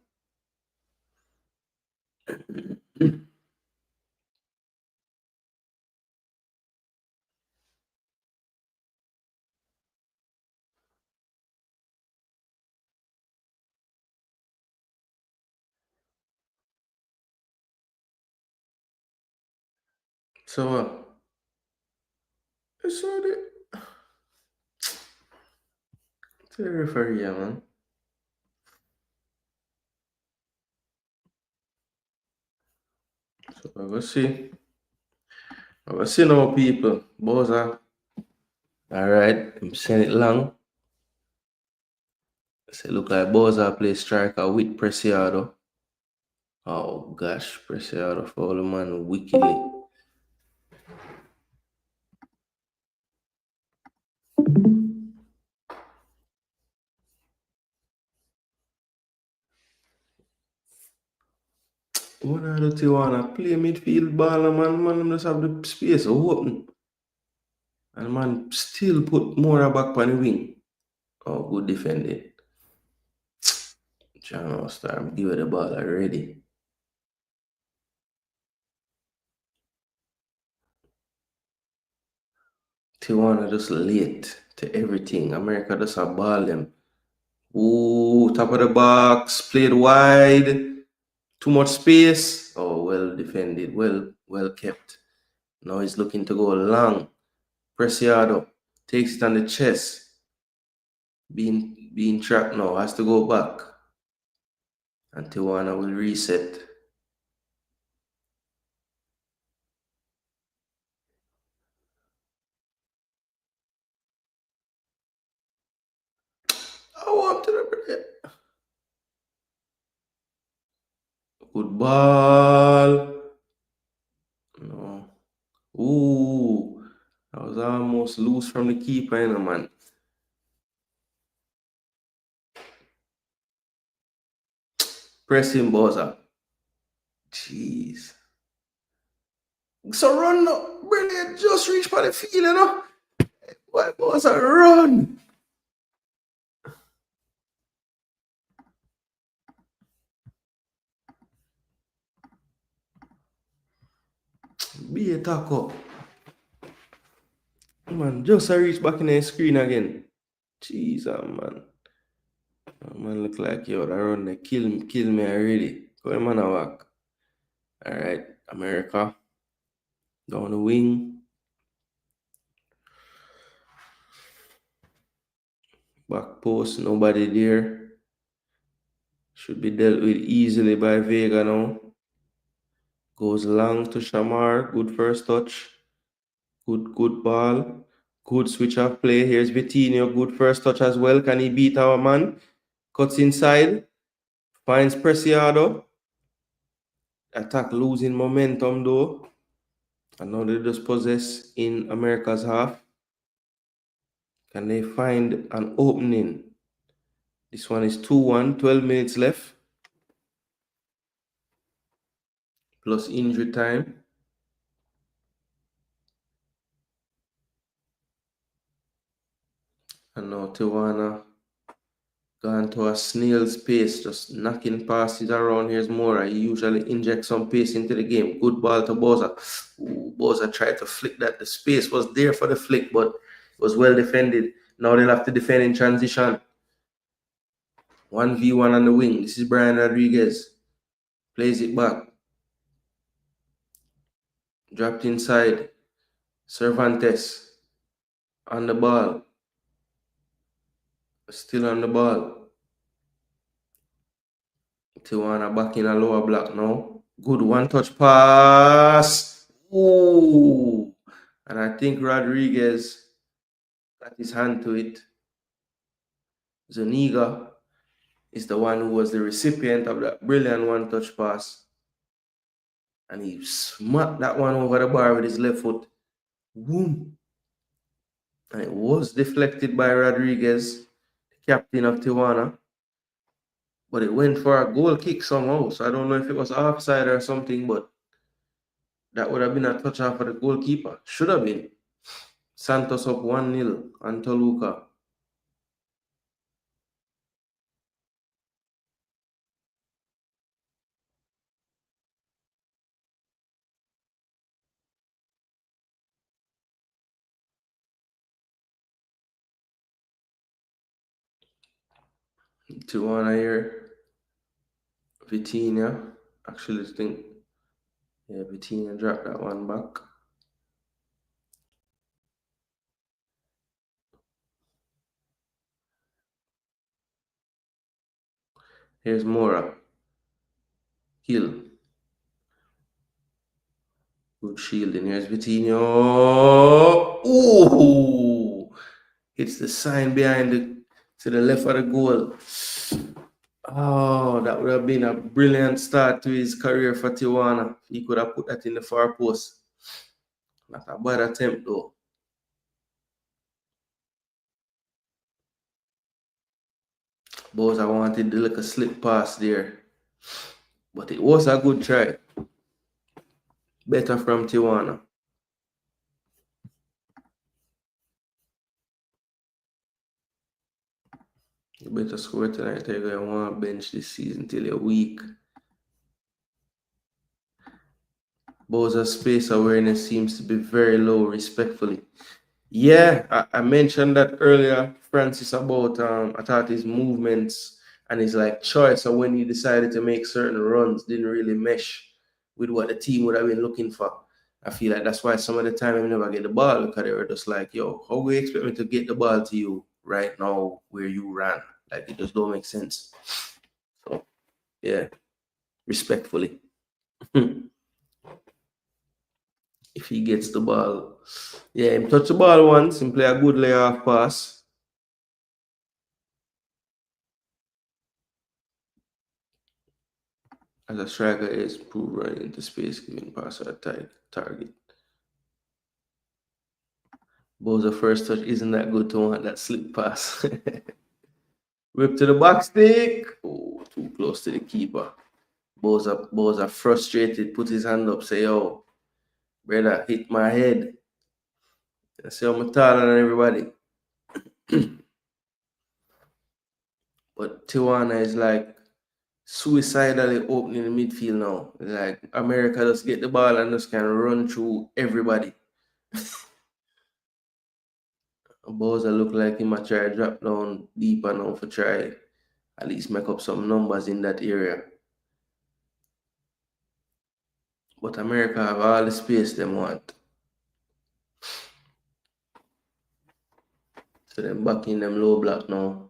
So, so the referee, man. So I will see. I will see now, people. Boza. All right, I'm saying it long. So it look like Boza play striker with Preciado. Oh gosh, Preciado foul the man wickedly. One of the Tijuana play midfield ball, man just have the space open. And man still put more back on the wing. Oh, good defending. John start give it the ball already. Tijuana just late to everything. America just a ball them. Ooh, top of the box, played wide. Too much space. Oh, well defended. Well kept. Now he's looking to go long. Preciado takes it on the chest. Being trapped now. Has to go back. And Tijuana will reset. I want to the good ball. No. Ooh. That was almost loose from the keeper, man. Pressing Boza. Jeez. So run now. Brilliant. Just reach for the field, Why Boza run? Be a taco. Man, just I reach back in the screen again. Jeez, man. Man look like yo, that run they kill me already. Go man a walk. Alright, America. Down the wing. Back post, nobody there. Should be dealt with easily by Vega now. Goes long to Shamar. Good first touch. Good ball. Good switch of play. Here's Vitinho. Good first touch as well. Can he beat our man? Cuts inside. Finds Preciado. Attack losing momentum though. And now they just possess in America's half. Can they find an opening? This one is 2-1, 12 minutes left. Plus injury time. And now Tijuana gone to a snail's pace, just knocking passes around. Here's Mora. He usually injects some pace into the game. Good ball to Boza. Boza tried to flick that. The space was there for the flick, but it was well defended. Now they'll have to defend in transition. 1v1 on the wing. This is Brian Rodriguez. Plays it back. Dropped inside. Cervantes on the ball. Still on the ball. Tijuana back in a lower block now. Good one-touch pass. Ooh. And I think Rodriguez got his hand to it. Zuniga is the one who was the recipient of that brilliant one-touch pass. And he smacked that one over the bar with his left foot. Boom. And it was deflected by Rodriguez, captain of Tijuana. But it went for a goal kick somehow. So I don't know if it was offside or something, but that would have been a touch off for the goalkeeper. Should have been. Santos up 1-0 on Toluca. Tijuana here. Vitinha. Actually, I think, yeah, Vitinha dropped that one back. Here's Mora. Hill. Good shielding. Here's Vitinho. Ooh! Hits the sign behind to the left of the goal. Oh, that would have been a brilliant start to his career for Tijuana. He could have put that in the far post. Not a bad attempt though. Boza wanted the little slip pass there. But it was a good try. Better from Tijuana. You better score tonight. You're going to want to bench this season till you're weak. Boza's space awareness seems to be very low, respectfully. Yeah, I mentioned that earlier, Francis, about I thought his movements and his like choice of when he decided to make certain runs didn't really mesh with what the team would have been looking for. I feel like that's why some of the time I never get the ball because they were just like, yo, how we expect me to get the ball to you right now where you ran? Like it just don't make sense. So yeah, respectfully. If he gets the ball. Yeah, him touch the ball once, him play a good layoff pass. As a striker is prove running into space, giving pass at a target. Boza's first touch isn't that good to want that slip pass. Whip to the box stick. Oh, too close to the keeper. Boza frustrated, put his hand up, say, yo, brother, hit my head. I say, I'm taller than everybody. But Tijuana is like suicidally opening the midfield now. Like America just get the ball and just can run through everybody. Boza look like he might try drop down deeper now for try at least make up some numbers in that area. But America have all the space they want. So them back in them low block now.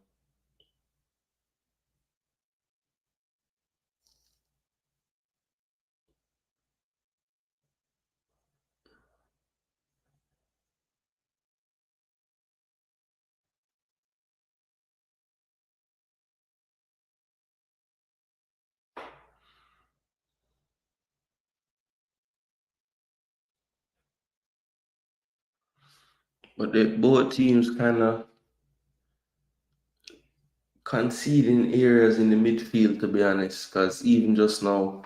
But both teams kind of conceding areas in the midfield, to be honest. Because even just now,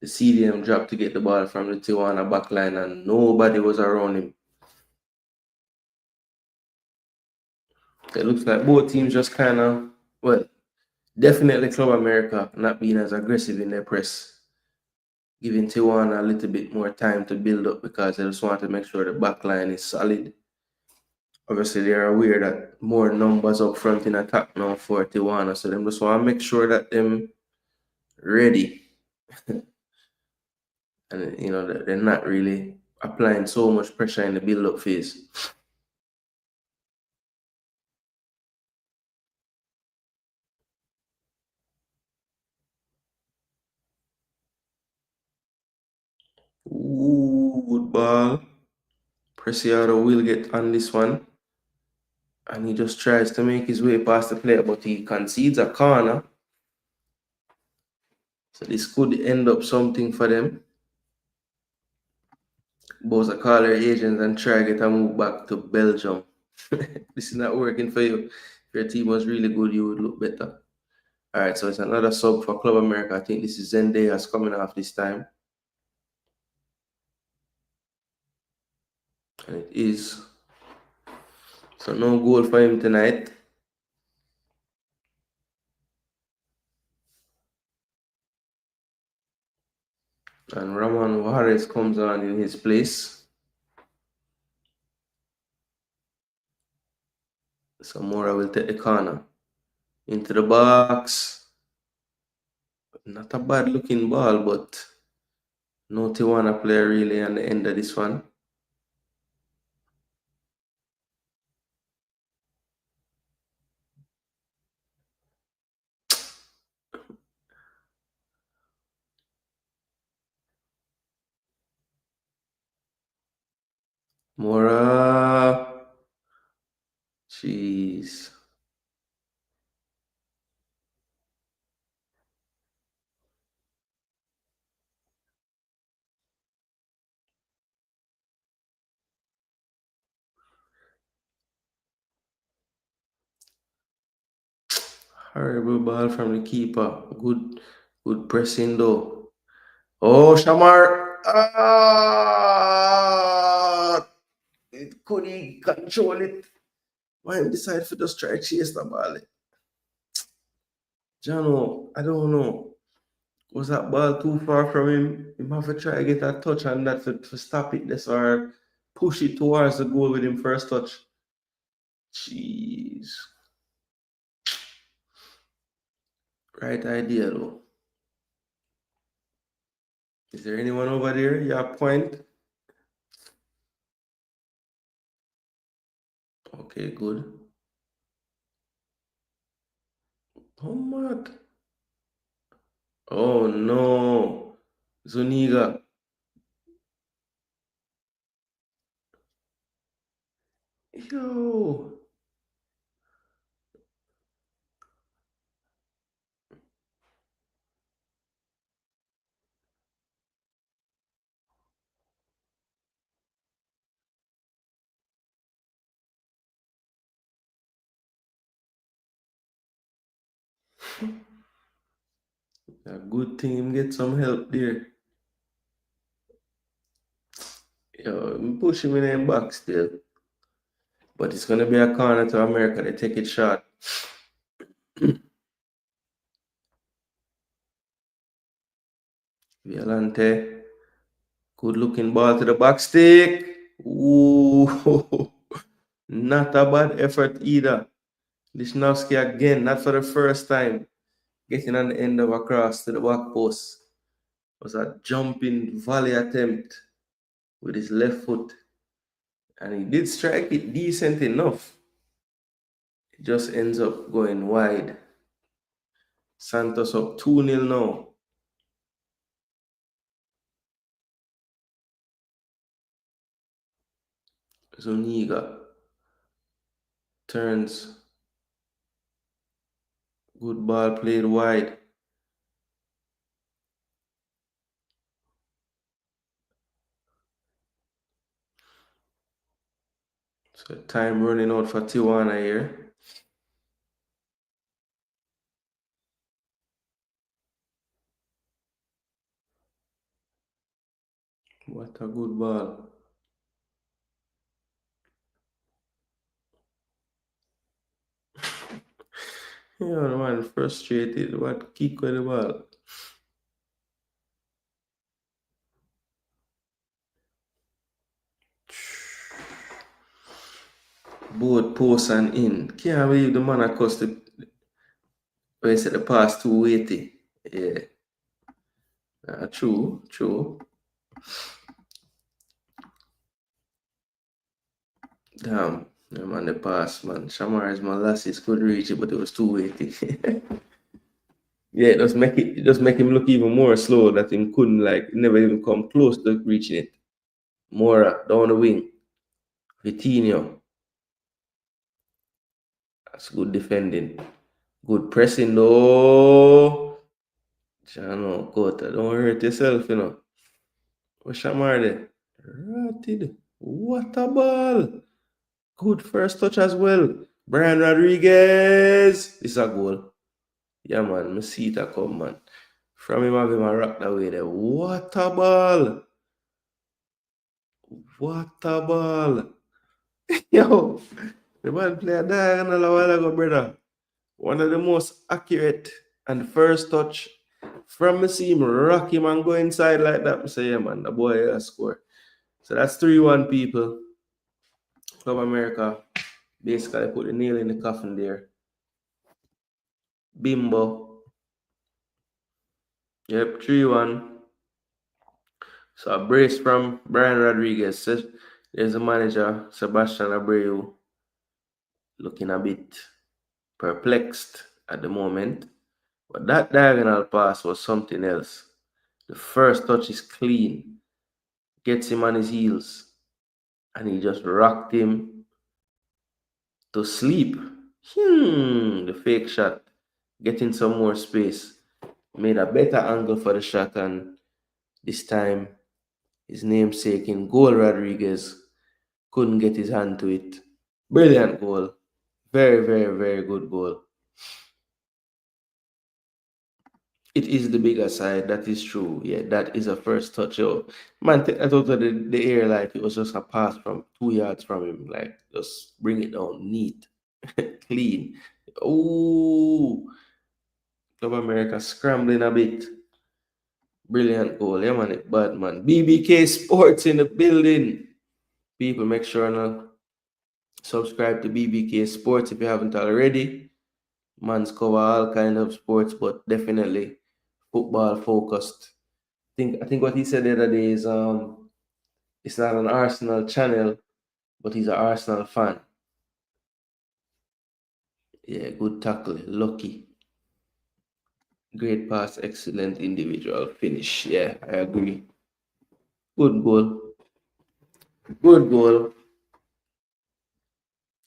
the CDM dropped to get the ball from the Tijuana backline and nobody was around him. It looks like both teams just kind of, well, definitely Club America not being as aggressive in their press, giving Tijuana a little bit more time to build up because they just want to make sure the backline is solid. Obviously, they are aware that more numbers up front in attack now for Tijuana, so they just want to make sure that them ready. And you know that they're not really applying so much pressure in the build-up phase. Ooh, good ball. Preciado will get on this one. And he just tries to make his way past the player, but he concedes a corner. So this could end up something for them. Boza call their agents and try to get a move back to Belgium. This is not working for you. If your team was really good, you would look better. All right, so it's another sub for Club America. I think this is Zendaya's coming off this time. And it is. So no goal for him tonight. And Ramon Juarez comes on in his place. Zamora will take the corner. Into the box. Not a bad looking ball, but no Tijuana player really on the end of this one. Mora. Jeez. Horrible ball from the keeper. Good pressing though. Oh, Shamar. Could he control it? Why him decide to just try to chase the ball? Jano, I don't know. Was that ball too far from him? He have to try to get a touch on that to stop it this or push it towards the goal with him first touch. Jeez. Right idea though. Is there anyone over there? Yeah, point. Okay, good. Oh, mad. Oh, no. Zuniga. Yo. A good thing him get some help there. Yo, I'm pushing him in the back still. But it's going to be a corner to America. They take it short. Violante. Good looking ball to the back stick. Ooh. Not a bad effort either. Lichnowsky again, not for the first time, getting on the end of a cross to the back post. It was a jumping volley attempt with his left foot. And he did strike it decent enough. It just ends up going wide. Santos up 2-0 now. Zuniga turns. Good ball played wide. So time running out for Tijuana here. What a good ball. Yeah, the man frustrated. What kick with the ball? Both post and in. Can't believe the man across the said the pass too weighty. Yeah. True. Damn. Yeah, man, the pass, man. Shamar's molasses could reach it, but it was too weighty. Yeah, it just make him look even more slow that him couldn't never even come close to reaching it. Mora down the wing. Vitinho. That's good defending. Good pressing though. Jano, Kota, don't hurt yourself, you know. What's Shamar there? Ratted. What a ball. Good first touch as well. Brian Rodriguez. This is a goal. Yeah, man. Me see it a come, man. From him, have him a rock that way there. What a ball. What a ball. Yo, the man played a diagonal a while ago, brother. One of the most accurate and first touch from me see him rock him and go inside like that. I say, yeah, man, the boy has score. So that's 3-1, people. Club America basically put the nail in the coffin there. Bimbo. Yep, 3-1. So a brace from Brian Rodriguez. There's the manager, Sebastian Abreu, looking a bit perplexed at the moment. But that diagonal pass was something else. The first touch is clean. Gets him on his heels. And he just rocked him to sleep. The fake shot. Getting some more space. Made a better angle for the shot, and this time his namesake in goal, Rodriguez, couldn't get his hand to it. Brilliant goal. Very, very, very good goal. It is the bigger side, that is true. Yeah, that is a first touch. Yo, man, I thought that the air like it was just a pass from 2 yards from him. Like, just bring it down neat, clean. Oh, Club America scrambling a bit. Brilliant goal. Yeah, man, it bad, man. BBK Sports in the building. People, make sure to subscribe to BBK Sports if you haven't already. Man's cover all kind of sports, but definitely football focused. I think what he said the other day is it's not an Arsenal channel, but he's an Arsenal fan. Yeah, good tackle, lucky. Great pass, excellent individual finish. Yeah, I agree. Good goal. Good goal.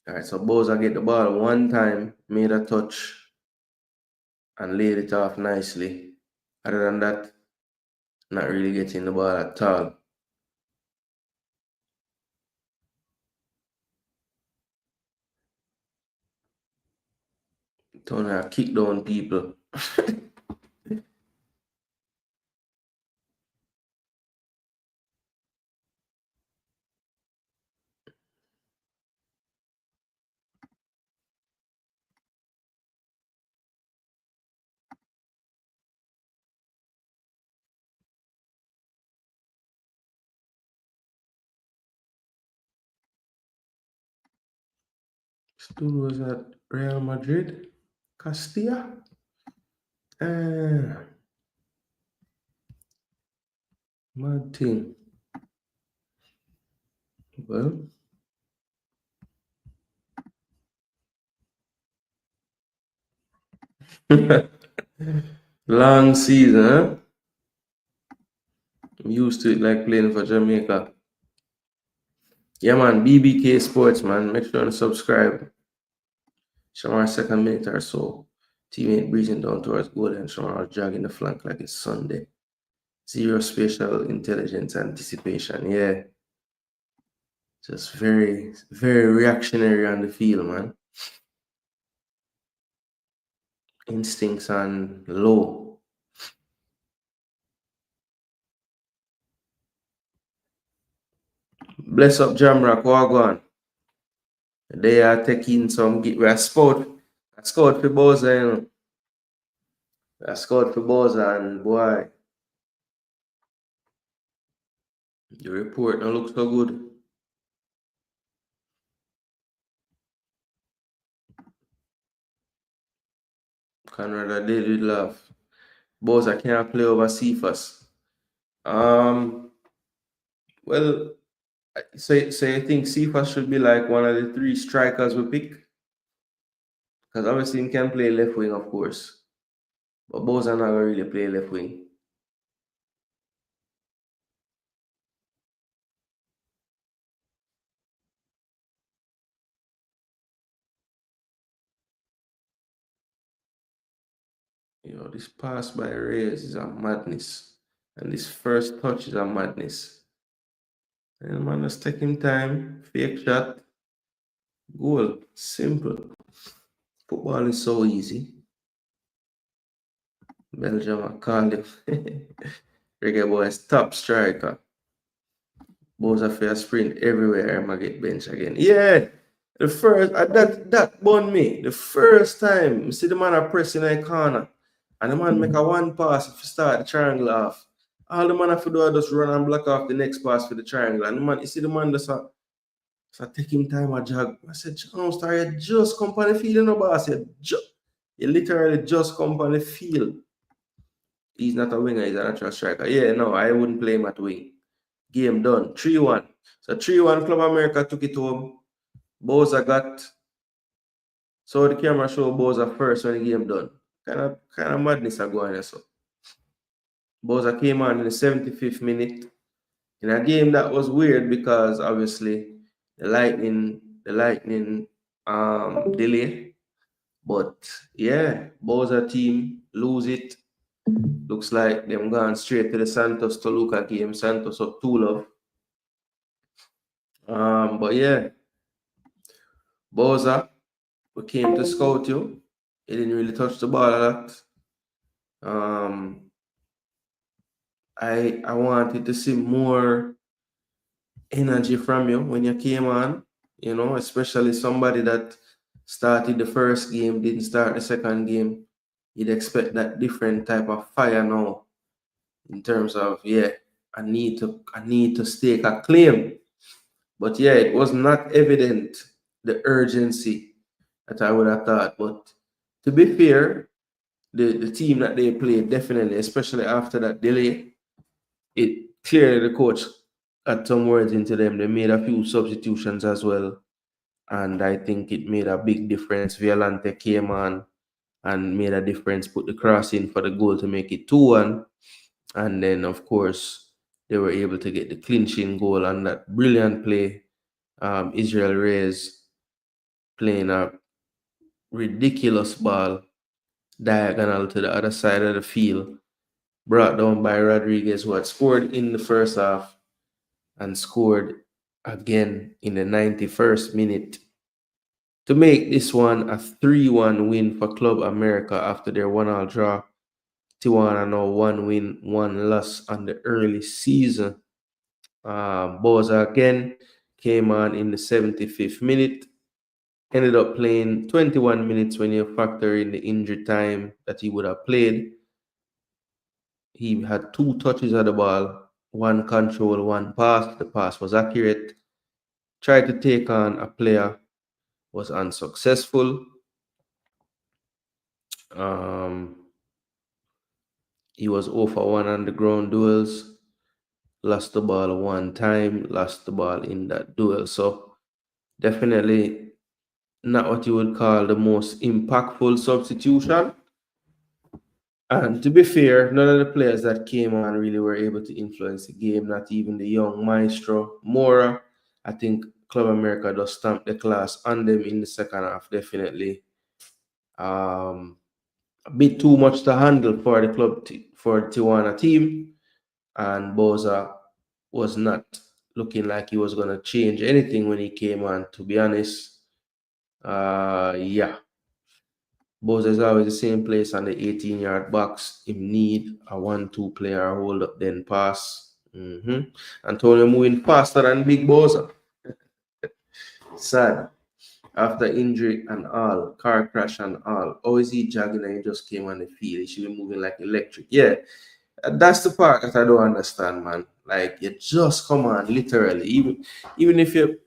All right, so Boza get the ball one time, made a touch, and laid it off nicely. Other than that, not really getting the ball at all. Don't kick down people. Stu was at Real Madrid, Castilla. Mad thing. Well, long season, huh? I'm used to it like playing for Jamaica. Yeah, man, BBK Sports, man. Make sure to subscribe. Shamar second minute or so. Teammate breezing down towards goal and Shamar jogging the flank like it's Sunday. Zero spatial intelligence anticipation. Yeah. Just very, very reactionary on the field, man. Instincts on low. Bless up Jamrock, Wagwan. They are taking some we are scout. I scout for Boza, you know. I scout for Boza, and boy, the report don't look so good. Conrad David Love. Boza can't play over Cephas. Well, so you think Cephas should be like one of the 3 strikers we pick? Because obviously he can play left wing, of course. But Boza not gonna really play left wing. You know, this pass by Reyes is a madness. And this first touch is a madness. And man, just taking time, fake shot. Goal. Simple. Football is so easy. Belgium, I call him. Reggae Boyz top striker. Boza fair sprint everywhere. I'ma get bench again. Yeah. The first that bun me. The first time see the man a press in a corner and the man make a one pass if you start the triangle off. All the man have to do is just run and block off the next pass for the triangle. And the man, you see the man just so take him time a jog. I said, "Oh, star, you just come on the field, you know, boss. You literally just come on the field." He's not a winger, he's a natural striker. Yeah, no, I wouldn't play him at wing. Game done. 3-1. So 3-1, Club America took it home. Boza got, so the camera show Boza first when the game done. Kind of madness are going on. So Boza came on in the 75th minute. In a game that was weird because obviously the lightning delay. But yeah, Boza team lose it. Looks like them gone straight to the Santos Toluca game. Santos up 2-0. But yeah, Boza, we came to scout you. He didn't really touch the ball a lot. I wanted to see more energy from you when you came on, especially somebody that started the first game, didn't start the second game. You'd expect that different type of fire now in terms of, yeah, I need to stake a claim. But yeah, it was not evident the urgency that I would have thought. But to be fair, the team that they played definitely, especially after that delay, it clearly the coach had some words into them. They made a few substitutions as well. And I think it made a big difference. Violante came on and made a difference, put the cross in for the goal to make it 2-1. And then, of course, they were able to get the clinching goal on that brilliant play. Israel Reyes playing a ridiculous ball diagonal to the other side of the field, brought down by Rodriguez, who had scored in the first half and scored again in the 91st minute to make this one a 3-1 win for Club America after their 1-1 draw. Tijuana now 1 win, 1 loss on the early season. Boza again came on in the 75th minute. Ended up playing 21 minutes when you factor in the injury time that he would have played. He had 2 touches of the ball, 1 control, 1 pass. The pass was accurate. Tried to take on a player, was unsuccessful. He was 0 for 1 on the ground duels. Lost the ball 1 time, lost the ball in that duel. So definitely not what you would call the most impactful substitution. And to be fair, none of the players that came on really were able to influence the game, not even the young maestro, Mora. I think Club America just stamped the class on them in the second half, definitely. A bit too much to handle for the for the Tijuana team. And Boza was not looking like he was going to change anything when he came on, to be honest. Yeah. Boza is always the same place on the 18-yard box. Him need a 1-2 player hold up, then pass. Antonio moving faster than Big Boza. Sad. After injury and all, car crash and all. How is he jogging and he just came on the field? He should be moving like electric. Yeah, that's the part that I don't understand, man. Like, you just come on, literally. Even if you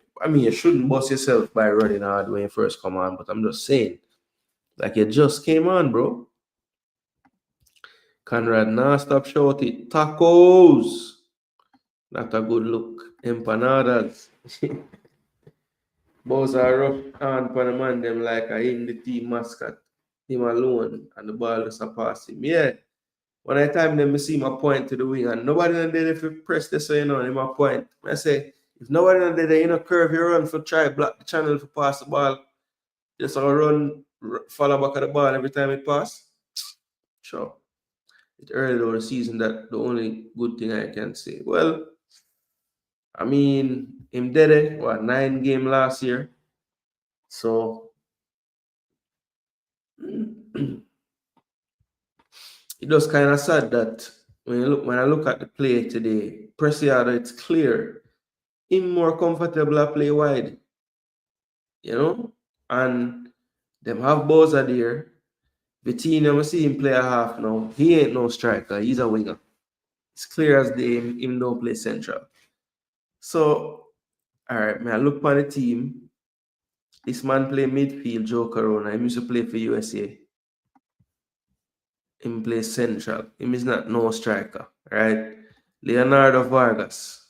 shouldn't bust yourself by running hard when you first come on, but I'm just saying, like, you just came on, bro. Conrad, nah, stop shouting. Tacos. Not a good look. Empanadas. Both are rough on for the man, them like I in the team mascot. Him alone, and the ball just a pass him. Yeah. When I time them, I see my point to the wing, and nobody in there if you press this, so you know, in my point. I say, if nobody in there, you know, curve your run for try block the channel for pass the ball. Just run, follow back at the ball every time it pass. Sure. It's early though the season, that the only good thing I can say. Well, I mean, him did it, 9 game last year. So it just kind of sad that when I look at the play today, Preciado, it's clear him more comfortable to play wide, and them have Boza there. Vitinha, I see him play a half now. He ain't no striker, he's a winger. It's clear as day him don't play central. So, all right, man, I look on the team. This man play midfield, Joe Corona. He used to play for USA. Him play central. Him is not no striker, right? Leonardo Vargas.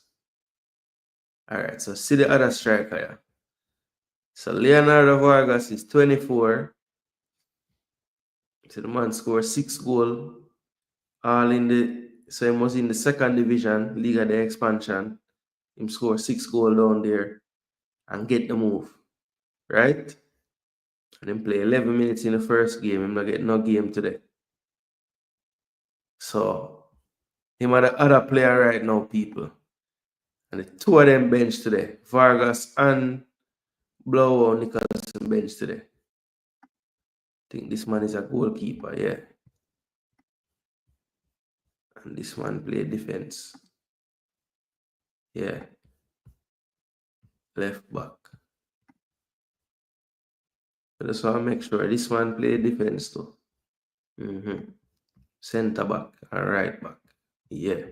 All right, so see the other striker, yeah. So Leonardo Vargas is 24. So the man scored 6 goals, all in so he was in the second division, Liga de Expansion. Him score 6 goals down there and get the move, right? And then play 11 minutes in the first game. Him not get no game today. So him are the other player right now, people. And the two of them bench today. Vargas and Boza Nicholson bench today. I think this man is a goalkeeper, yeah. And this man play defense. Yeah. Left back. So that's why I make sure this man play defense too. Center back and right back. Yeah.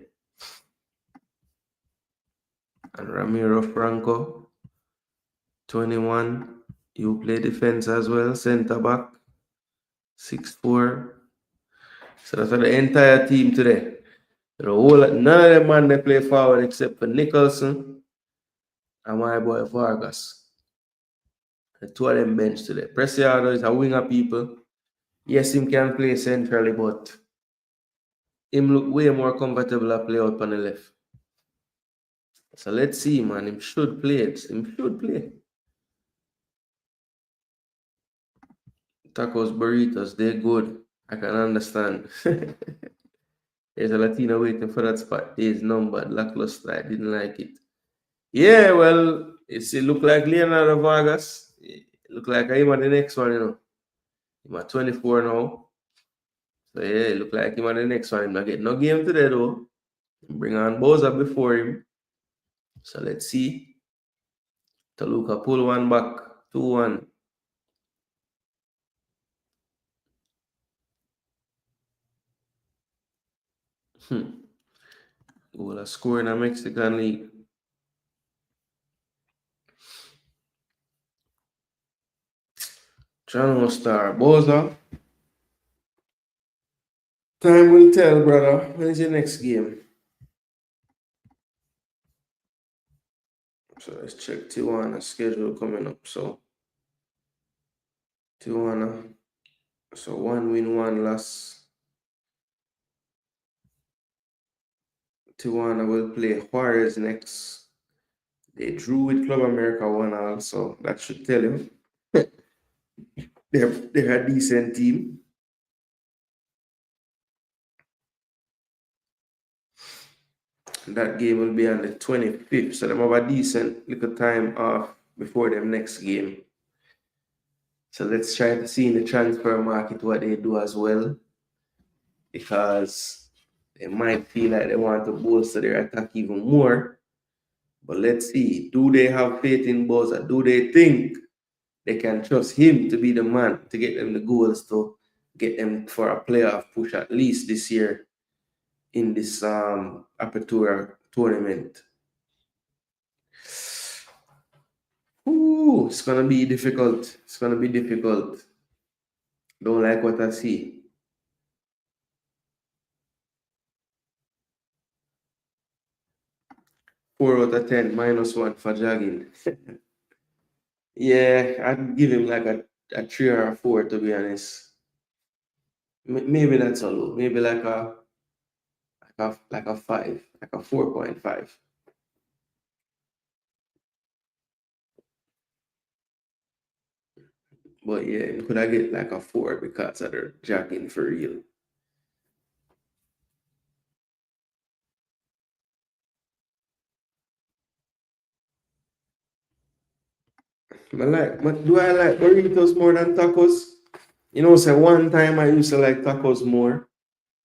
And Ramiro Franco, 21. You play defense as well, center back, 6'4". So that's the entire team today. None of them man they play forward except for Nicholson and my boy Vargas. The two of them bench today. Preciado is a winger, people. Yes, him can play centrally, but him look way more comfortable to play out on the left. So let's see, man. Him should play it. Him should play. Tacos, burritos, they're good. I can understand. There's a Latino waiting for that spot. There's number, lackluster. I didn't like it. Yeah, well, it look like Leonardo Vargas. It look like him at the next one, Him at 24 now. So yeah, it look like him at the next one. Him not get no game today though. Bring on Boza before him. So let's see. Toluca pull one back. 2-1. Goal a score in a Mexican league. Channel star Boza. Time will tell, brother. When is your next game? So let's check Tijuana schedule coming up. So Tijuana. So 1 win, 1 loss. Tijuana will play Juarez next. They drew with Club America 1-1, so that should tell you they're a decent team. That game will be on the 25th, so they have a decent little time off before their next game. So let's try to see in the transfer market what they do as well, because they might feel like they want to bolster their attack even more. But let's see, do they have faith in Boza? Do they think they can trust him to be the man to get them the goals to get them for a playoff push at least this year in this Apertura tournament? Ooh, it's gonna be difficult. It's gonna be difficult. Don't like what I see. Four out of 10, -1 for jogging. Yeah, I'd give him like a 3 or a 4 to be honest. Maybe that's a low. Maybe like a 5, like a 4.5. But yeah, could I get like a 4 because of their jogging for real? Do I like burritos more than tacos? You know, say one time I used to like tacos more,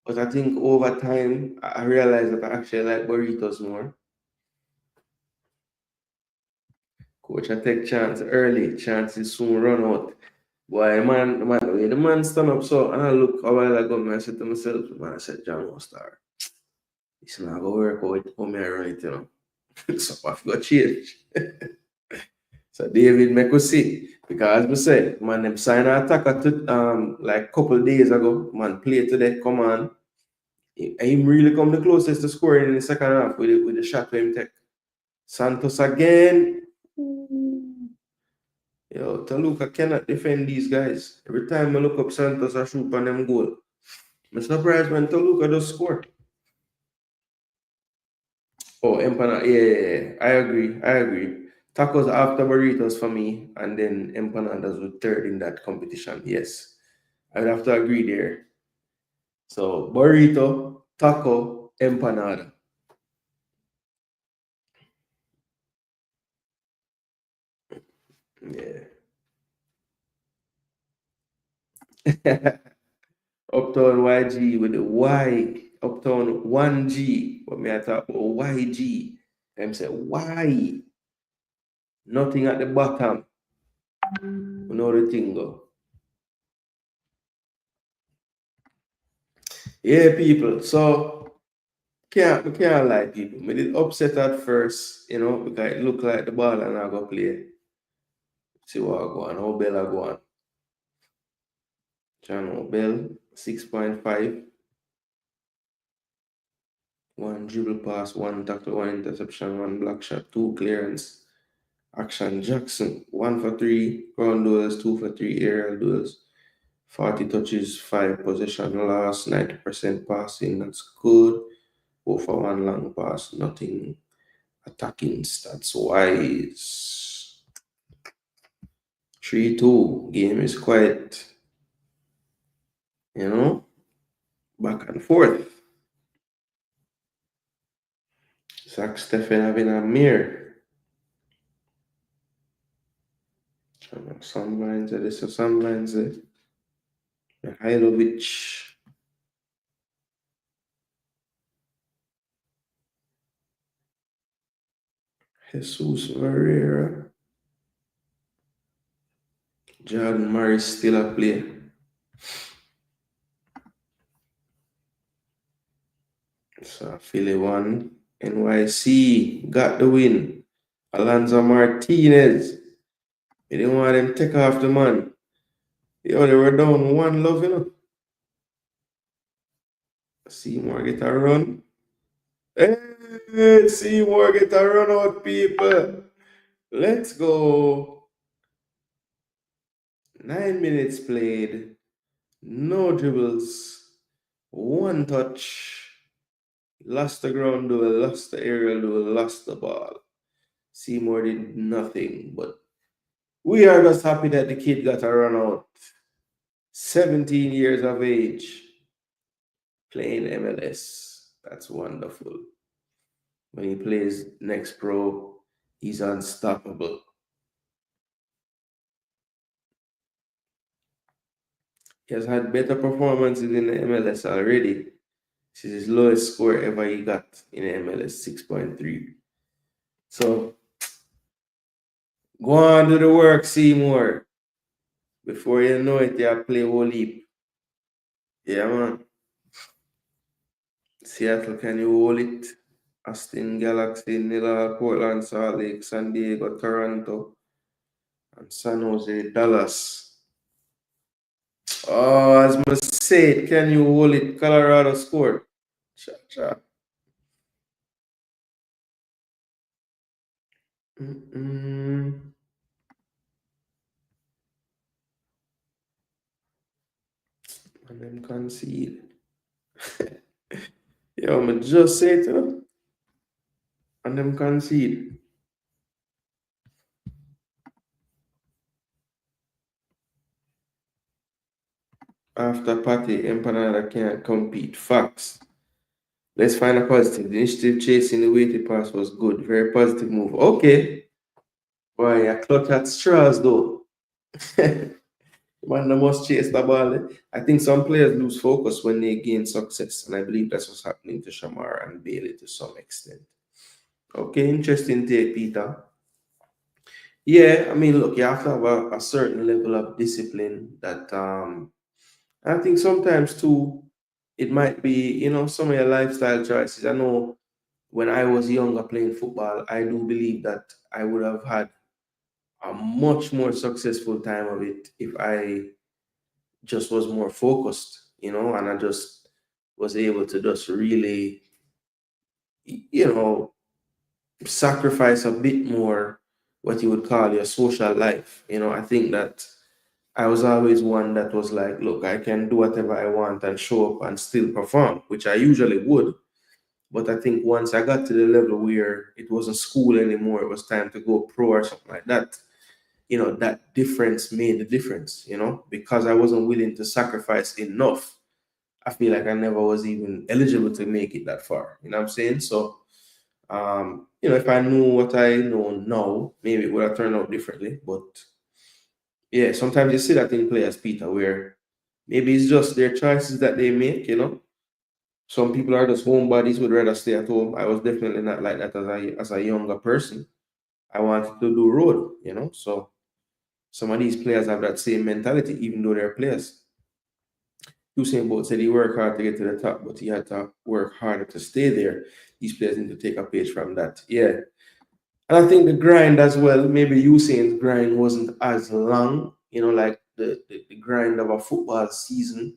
but I think over time I realized that I actually like burritos more. Coach, I take chance early, chances soon run out. Why the man stand up so and I look a while ago and I said to myself, man, I said, John Star, it's not gonna work out how me I run it, you know. So I've got change. So David make us see. Because as we said, man, them sign an attacker to like couple days ago. Man, play today, come on. He really come the closest to scoring in the second half with the shot with him take. Santos again. Yo, Toluca cannot defend these guys. Every time I look up Santos, I shoot on them goal. I'm surprised when Toluca does score. Oh, empanada. Yeah. I agree. Tacos after burritos for me, and then empanadas were third in that competition. Yes, I would have to agree there. So burrito, taco, empanada. Yeah. Uptown YG with the Y. Uptown 1G. What me I talk about YG. Them say Y. Nothing at the bottom. You know the thing go. Yeah, people. So we can't lie, people. Me did upset at first, you know, because it looked like the ball and I go play. See what I go on. How Bell I go on. Channel Bell 6.5. One dribble pass, one tackle, one interception, one block shot, two clearance. Action Jackson, 1 for 3 ground duels, 2 for 3 aerial duels, 40 touches, 5 possession loss, 90% passing. That's good. 4 for 1 long pass, nothing attacking stats wise. 3-2. Game is quite, you know, back and forth. Zach Steffen having a mirror. Some lines there, some lines there. Mihailovic. Jesus Ferreira. Jordan Murray still a play. So Philly won. NYC got the win. Alonso Martinez. They didn't want them take off the man. Yo, they were down 1-0, you know. Seymour get a run. Hey, Seymour get a run out, people. Let's go. 9 minutes played. No dribbles. 1 touch. Lost the ground duel, lost the aerial duel, lost the ball. Seymour did nothing, but we are just happy that the kid got a run out. 17 years of age, playing MLS. That's wonderful. When he plays next pro, he's unstoppable. He has had better performances in the MLS already. This is his lowest score ever he got in the MLS, 6.3. So, go on, do the work, Seymour. Before you know it, you play whole heap. Yeah, man. Seattle, can you hold it? Austin Galaxy, Nilla, Portland, Salt Lake, San Diego, Toronto, and San Jose, Dallas. Oh, as I said, can you hold it? Colorado scored. Cha-cha. And then concede. Yo, I just say it, you know? And them concede. After Patty, Empanada can't compete. Facts. Let's find a positive. The initiative chasing the weighted pass was good. Very positive move. Okay. Boy, I clutch at straws though. Man, they must chase the ball. I think some players lose focus when they gain success, and I believe that's what's happening to Shamar and Bailey to some extent. Okay, interesting take, Peter. Yeah, I mean, look, you have to have a certain level of discipline that I think sometimes too, it might be, some of your lifestyle choices. I know when I was younger playing football, I do believe that I would have had a much more successful time of it if I just was more focused, and I just was able to just really, you know, sacrifice a bit more what you would call your social life. I think that I was always one that was like, look, I can do whatever I want and show up and still perform, which I usually would. But I think once I got to the level where it wasn't school anymore, it was time to go pro or something like that. That difference made the difference, because I wasn't willing to sacrifice enough. I feel like I never was even eligible to make it that far. You know what I'm saying? So, if I knew what I know now, maybe it would have turned out differently. But yeah, sometimes you see that in players, Peter, where maybe it's just their choices that they make. Some people are just homebodies, would rather stay at home. I was definitely not like that as a younger person. I wanted to do road. So some of these players have that same mentality, even though they're players. Usain Bolt said he worked hard to get to the top, but he had to work harder to stay there. These players need to take a page from that. Yeah. And I think the grind as well, maybe Usain's grind wasn't as long, like the grind of a football season.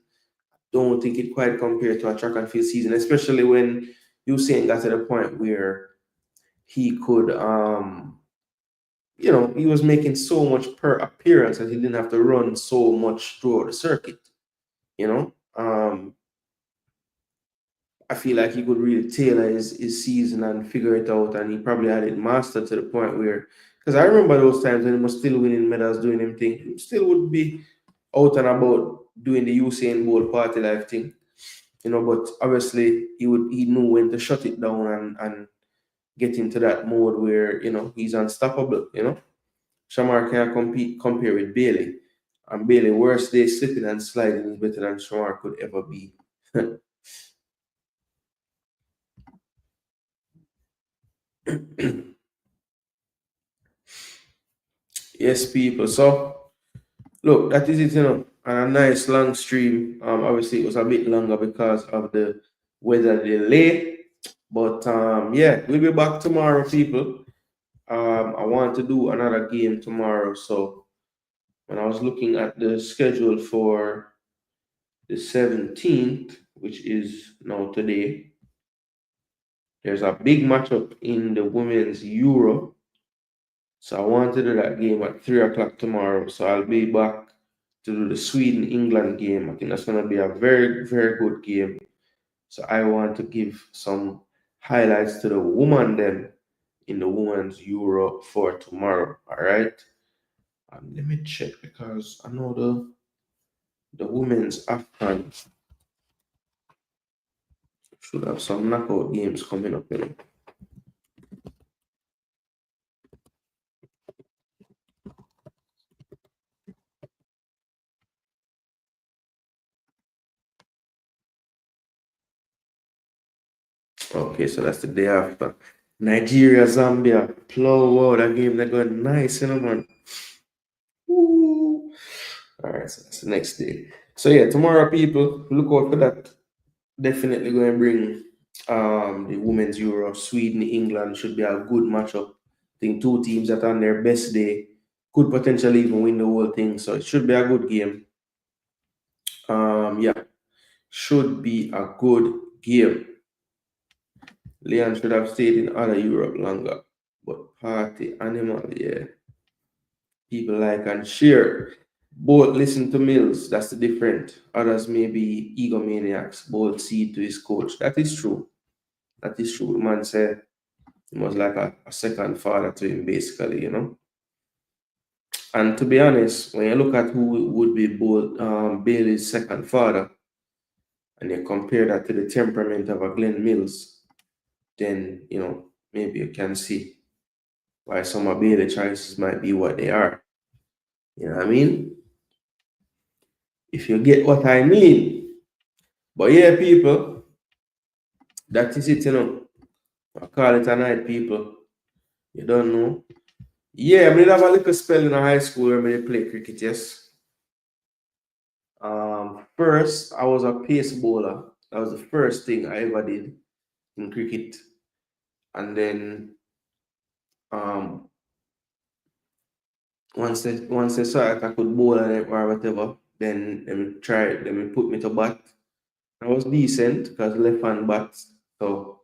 Don't think it quite compared to a track and field season, especially when Usain got to the point where he could, he was making so much per appearance that he didn't have to run so much throughout the circuit, you know. I feel like he could really tailor his season and figure it out, and he probably had it mastered to the point where, because I remember those times when he was still winning medals, doing him thing, he still would be out and about doing the Usain Bolt party life thing, But obviously he knew when to shut it down and get into that mode where he's unstoppable. Shamar can't compare with Bailey, and Bailey worst day slipping and sliding is better than Shamar could ever be. Yes, people. So look, that is it. And a nice long stream. Obviously it was a bit longer because of the weather delay. But yeah, we'll be back tomorrow, people. I want to do another game tomorrow. So when I was looking at the schedule for the 17th, which is now today, there's a big matchup in the women's Euro. So I want to do that game at 3 o'clock tomorrow. So I'll be back to do the Sweden England game. I think that's going to be a very, very good game. So I want to give some highlights to the woman then in the women's Euro for tomorrow. All right. Let me check because I know the women's AFCON should have some knockout games coming up. Okay, so that's the day after. Nigeria, Zambia, plow. Wow, that game that got nice, man. Ooh. All right, so that's the next day. So yeah, tomorrow, people, look out for that. Definitely going to bring the women's Euro. Sweden, England should be a good matchup. I think two teams that are on their best day could potentially even win the whole thing. So it should be a good game. Yeah, should be a good game. Leon should have stayed in other Europe longer. But party animal, yeah. People like and share. Both listen to Mills, that's the different. Others may be egomaniacs, both cede to his coach. That is true. That is true. The man said he was like a second father to him, basically. And to be honest, when you look at who would be both Bailey's second father, and you compare that to the temperament of a Glenn Mills, then maybe you can see. why some of the choices might be what they are. You know what I mean? If you get what I mean. But yeah, people, that is it, you know. I call it a night, people. You don't know. Yeah, I mean, I have a little spell in high school where I play cricket, yes. First, I was a pace bowler. That was the first thing I ever did in cricket. And then um, once they saw that I could bowl or whatever, then they put me to bat. I was decent because left hand bat. So,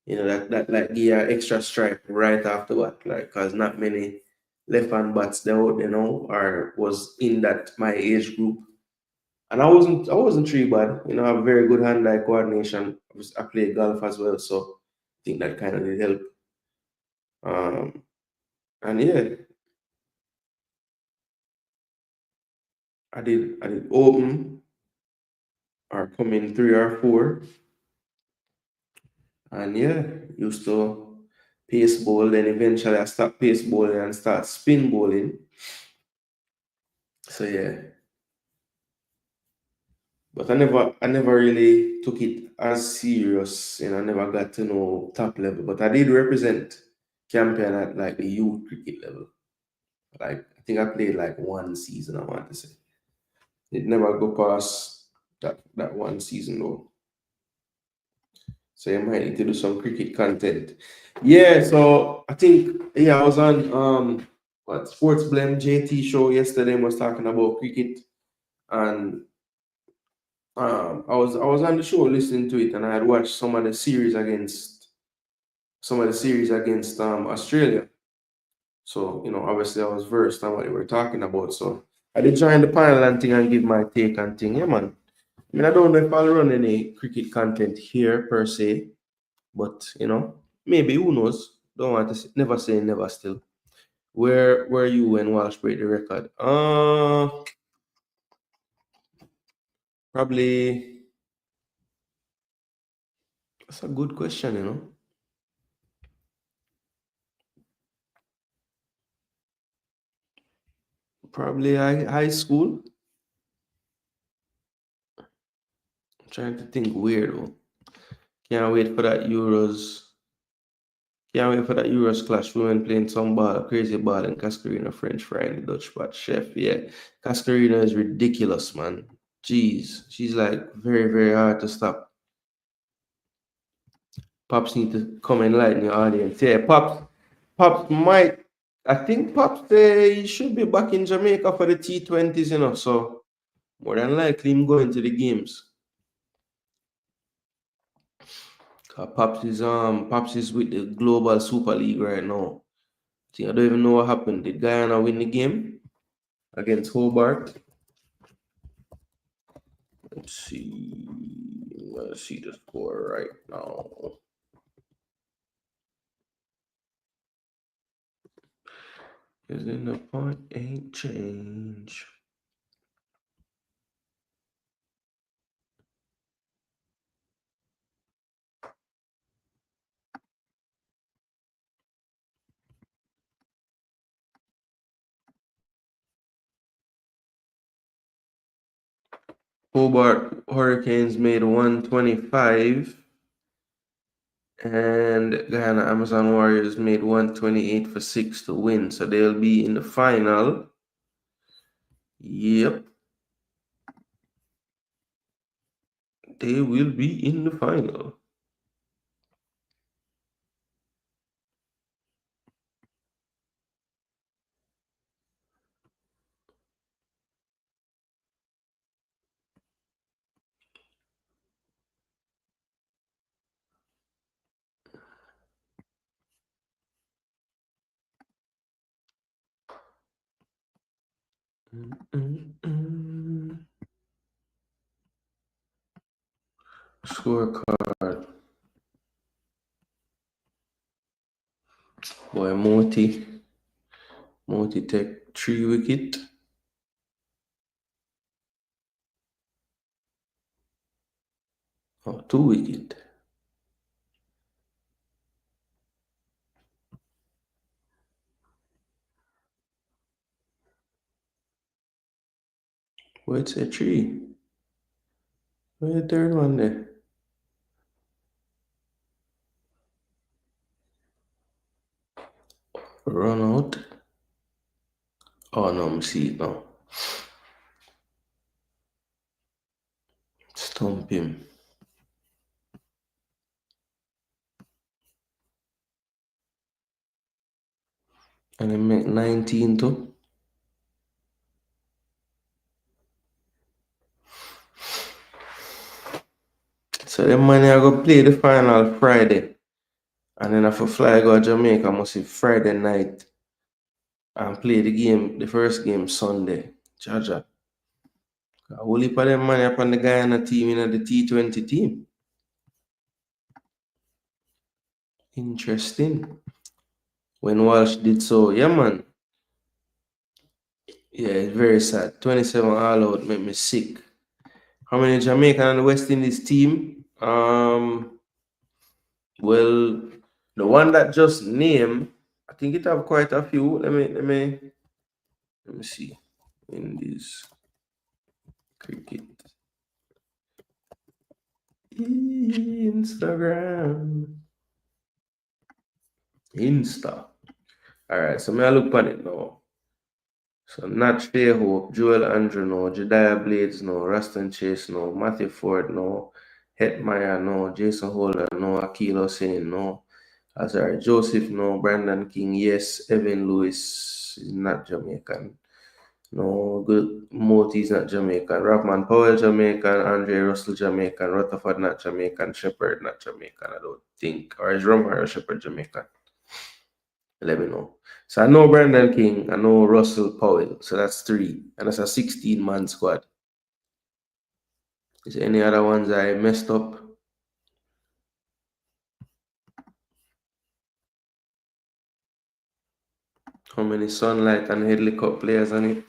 that like give you extra strike right after bat, like, because not many left hand bats there, or was in that my age group. And I wasn't too bad. I have very good hand-eye coordination. I play golf as well, so I think that kind of did help. Um, and yeah, I did open or come in three or four, and yeah, used to pace bowl. Then eventually I stopped pace bowling and start spin bowling. So yeah, but I never really took it as serious. I never got to know top level, but I did represent champion at like the youth cricket level. Like, I think I played like one season, I want to say. It never go past that one season though. So you might need to do some cricket content. Yeah, so I think, yeah, I was on what Sports Blend JT show yesterday and was talking about cricket, and I was on the show listening to it, and I had watched some of the series against Australia. So, obviously I was versed on what they were talking about. So I did join the panel and thing and give my take and thing. Yeah, man. I mean, I don't know if I'll run any cricket content here per se, but maybe, who knows? Don't want to never say never still. Where were you when Walsh break the record? Probably, that's a good question. Probably high school. I'm trying to think weird though. Can't wait for that Euros. Can't wait for that Euros clash. Women playing some ball, crazy ball in Cascarina, French fry in the Dutch spot. Chef, yeah. Cascarina is ridiculous, man. Jeez. She's like very, very hard to stop. Pops need to come and lighten the audience. Yeah, Pops might. I think Pops he should be back in Jamaica for the T20s, so more than likely him going to the games. Pops is with the Global Super League right now. I don't even know what happened. Did Guyana win the game against Hobart? Let's see. I'm gonna see the score right now. Cause then the point ain't change. Hobart Hurricanes made 125, and Guyana Amazon Warriors made 128 for 6 to win. So they'll be in the final. Yep. They will be in the final. Scorecard. Boy, Moti take 3 wicket. Oh, 2 wicket. What's a tree? Where's the third one there? Run out. Oh no, I see it now. Stomp him. And then make 19 too. So them money I go play the final Friday. And then if I fly go to Jamaica, I must see Friday night and play the game, the first game Sunday. Jaja. I will put them money upon the Guyana team in the T20 team. Interesting. When Walsh did so, yeah man. Yeah, it's very sad. 27 all out make me sick. How many Jamaican and the West Indies team? Well, the one that just named, I think it have quite a few. Let me see. Indies cricket. Instagram. Insta. Alright, so I look on it now. So Nat Fairhope, Joel Andrew no, Jediah Blades no, Rustin Chase no, Matthew Ford no, Hetmeyer no, Jason Holder no, Akil Hussein no, Azar Joseph no, Brandon King yes, Evan Lewis is not Jamaican. No, good Moti is not Jamaican. Rockman Powell Jamaican, Andre Russell Jamaican, Rutherford not Jamaican, Shepherd not Jamaican, I don't think. Or is Rummer or Shepherd Jamaican? Let me know. So I know Brandon King, I know Russell Powell. So that's 3. And that's a 16-man squad. Is there any other ones I messed up? How many Sunlight and Headley Cup players on it?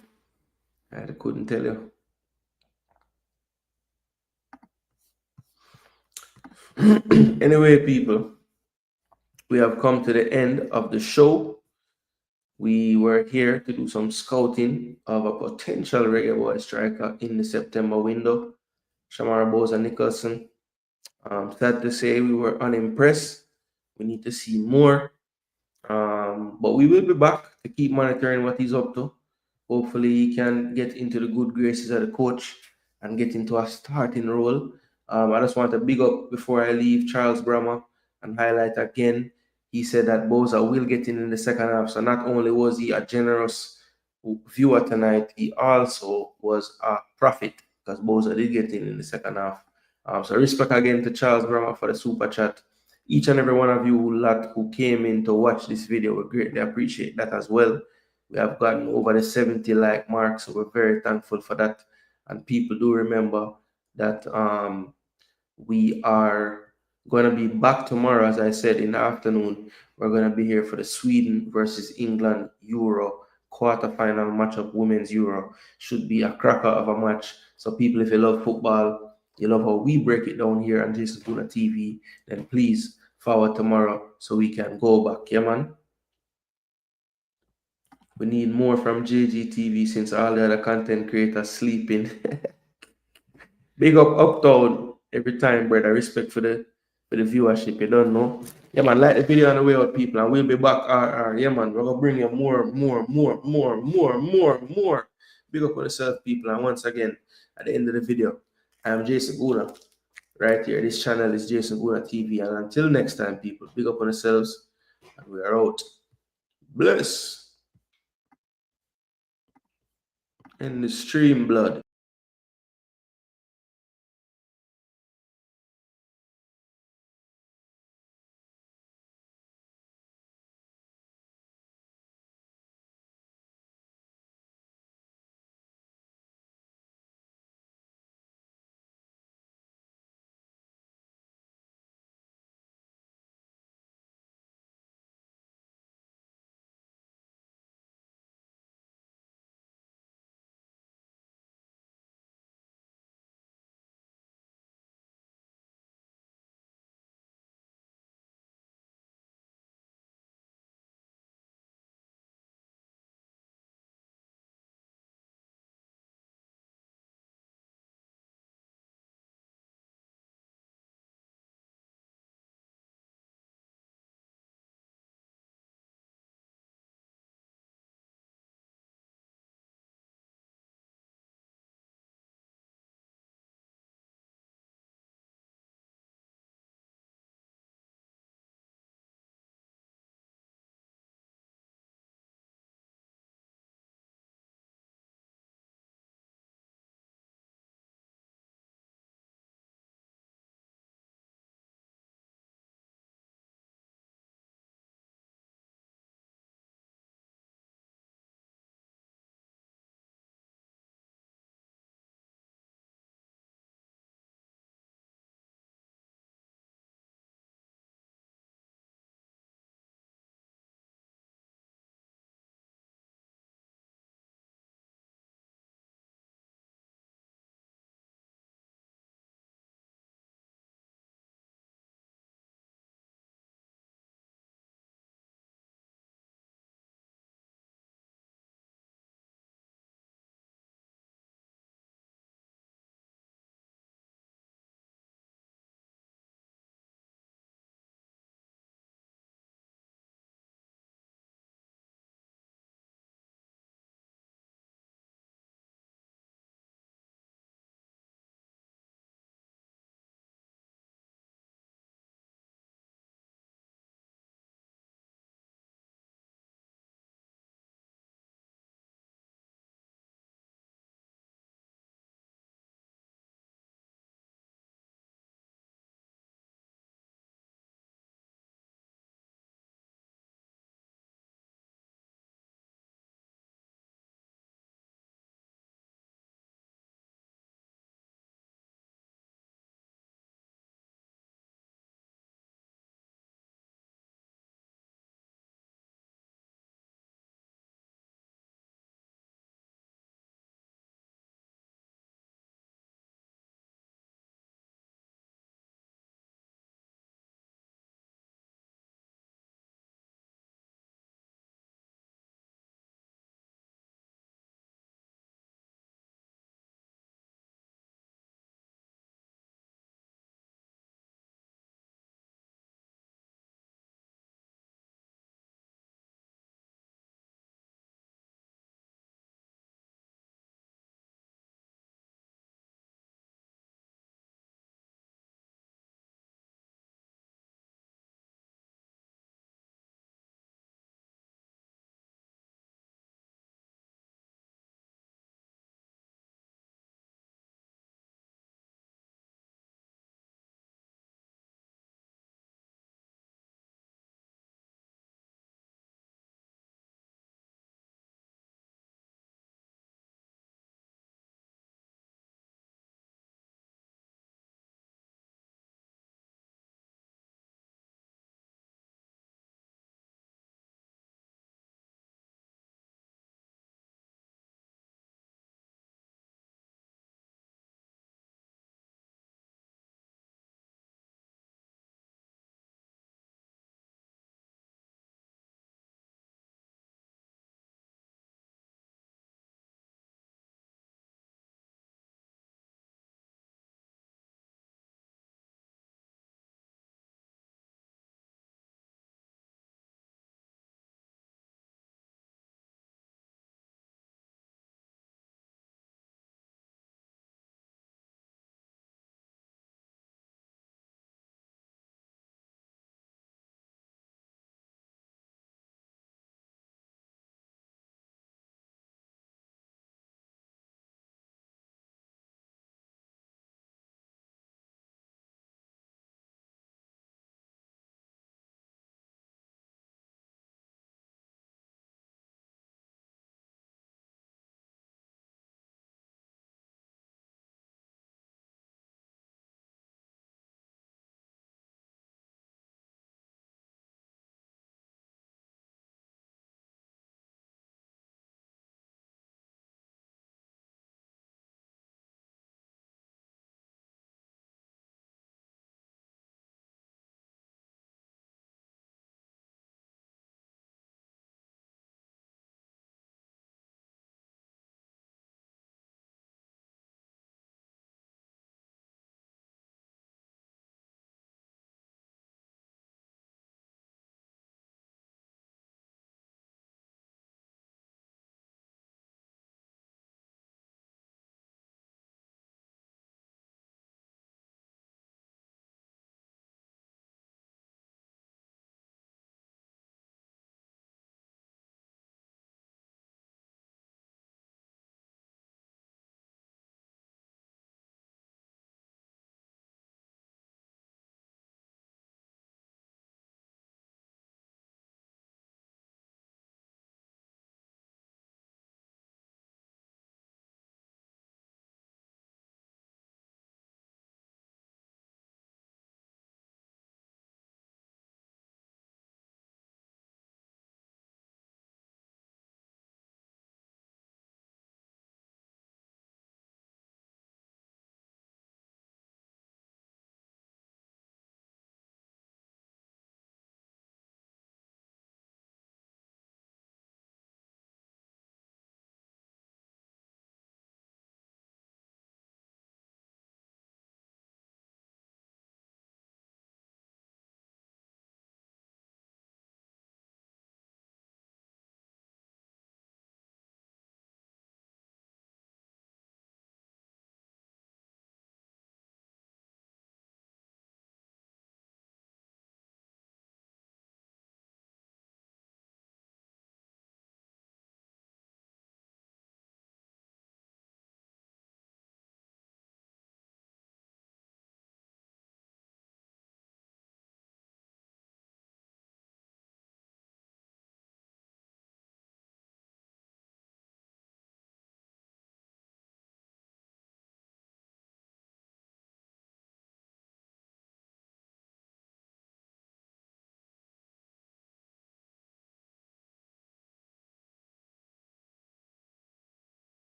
I couldn't tell you. Anyway, people, we have come to the end of the show. We were here to do some scouting of a potential Reggae Boyz striker in the September window, Shamar Boza Nicholson. Sad to say we were unimpressed. We need to see more. But we will be back to keep monitoring what he's up to. Hopefully he can get into the good graces of the coach and get into a starting role. I just want to big up before I leave Charles Brammer and highlight again. He said that Boza will get in the second half. So not only was he a generous viewer tonight, he also was a prophet because Boza did get in the second half. So respect again to Charles Brammer for the super chat. Each and every one of you who came in to watch this video, we greatly appreciate that as well. We have gotten over the 70 like mark, so we're very thankful for that. And people do remember that we are going to be back tomorrow, as I said, in the afternoon. We're going to be here for the Sweden versus England Euro quarterfinal matchup, Women's Euro. Should be a cracker of a match. So people, if you love football, you love how we break it down here on Gooner TV, then please forward tomorrow so we can go back. Yeah, man? We need more from JGTV since all the other content creators sleeping. Big up Uptown every time, brother. Respect for the viewership. You don't know. Yeah, man. Like the video on the way out, people, and we'll be back. Yeah, man. We're gonna bring you more. Big up on yourself, people. And once again, at the end of the video, I'm Jason Gooner. Right here. This channel is Gooner TV. And until next time, people, big up on yourselves, and we are out. Bless. In the stream, blood.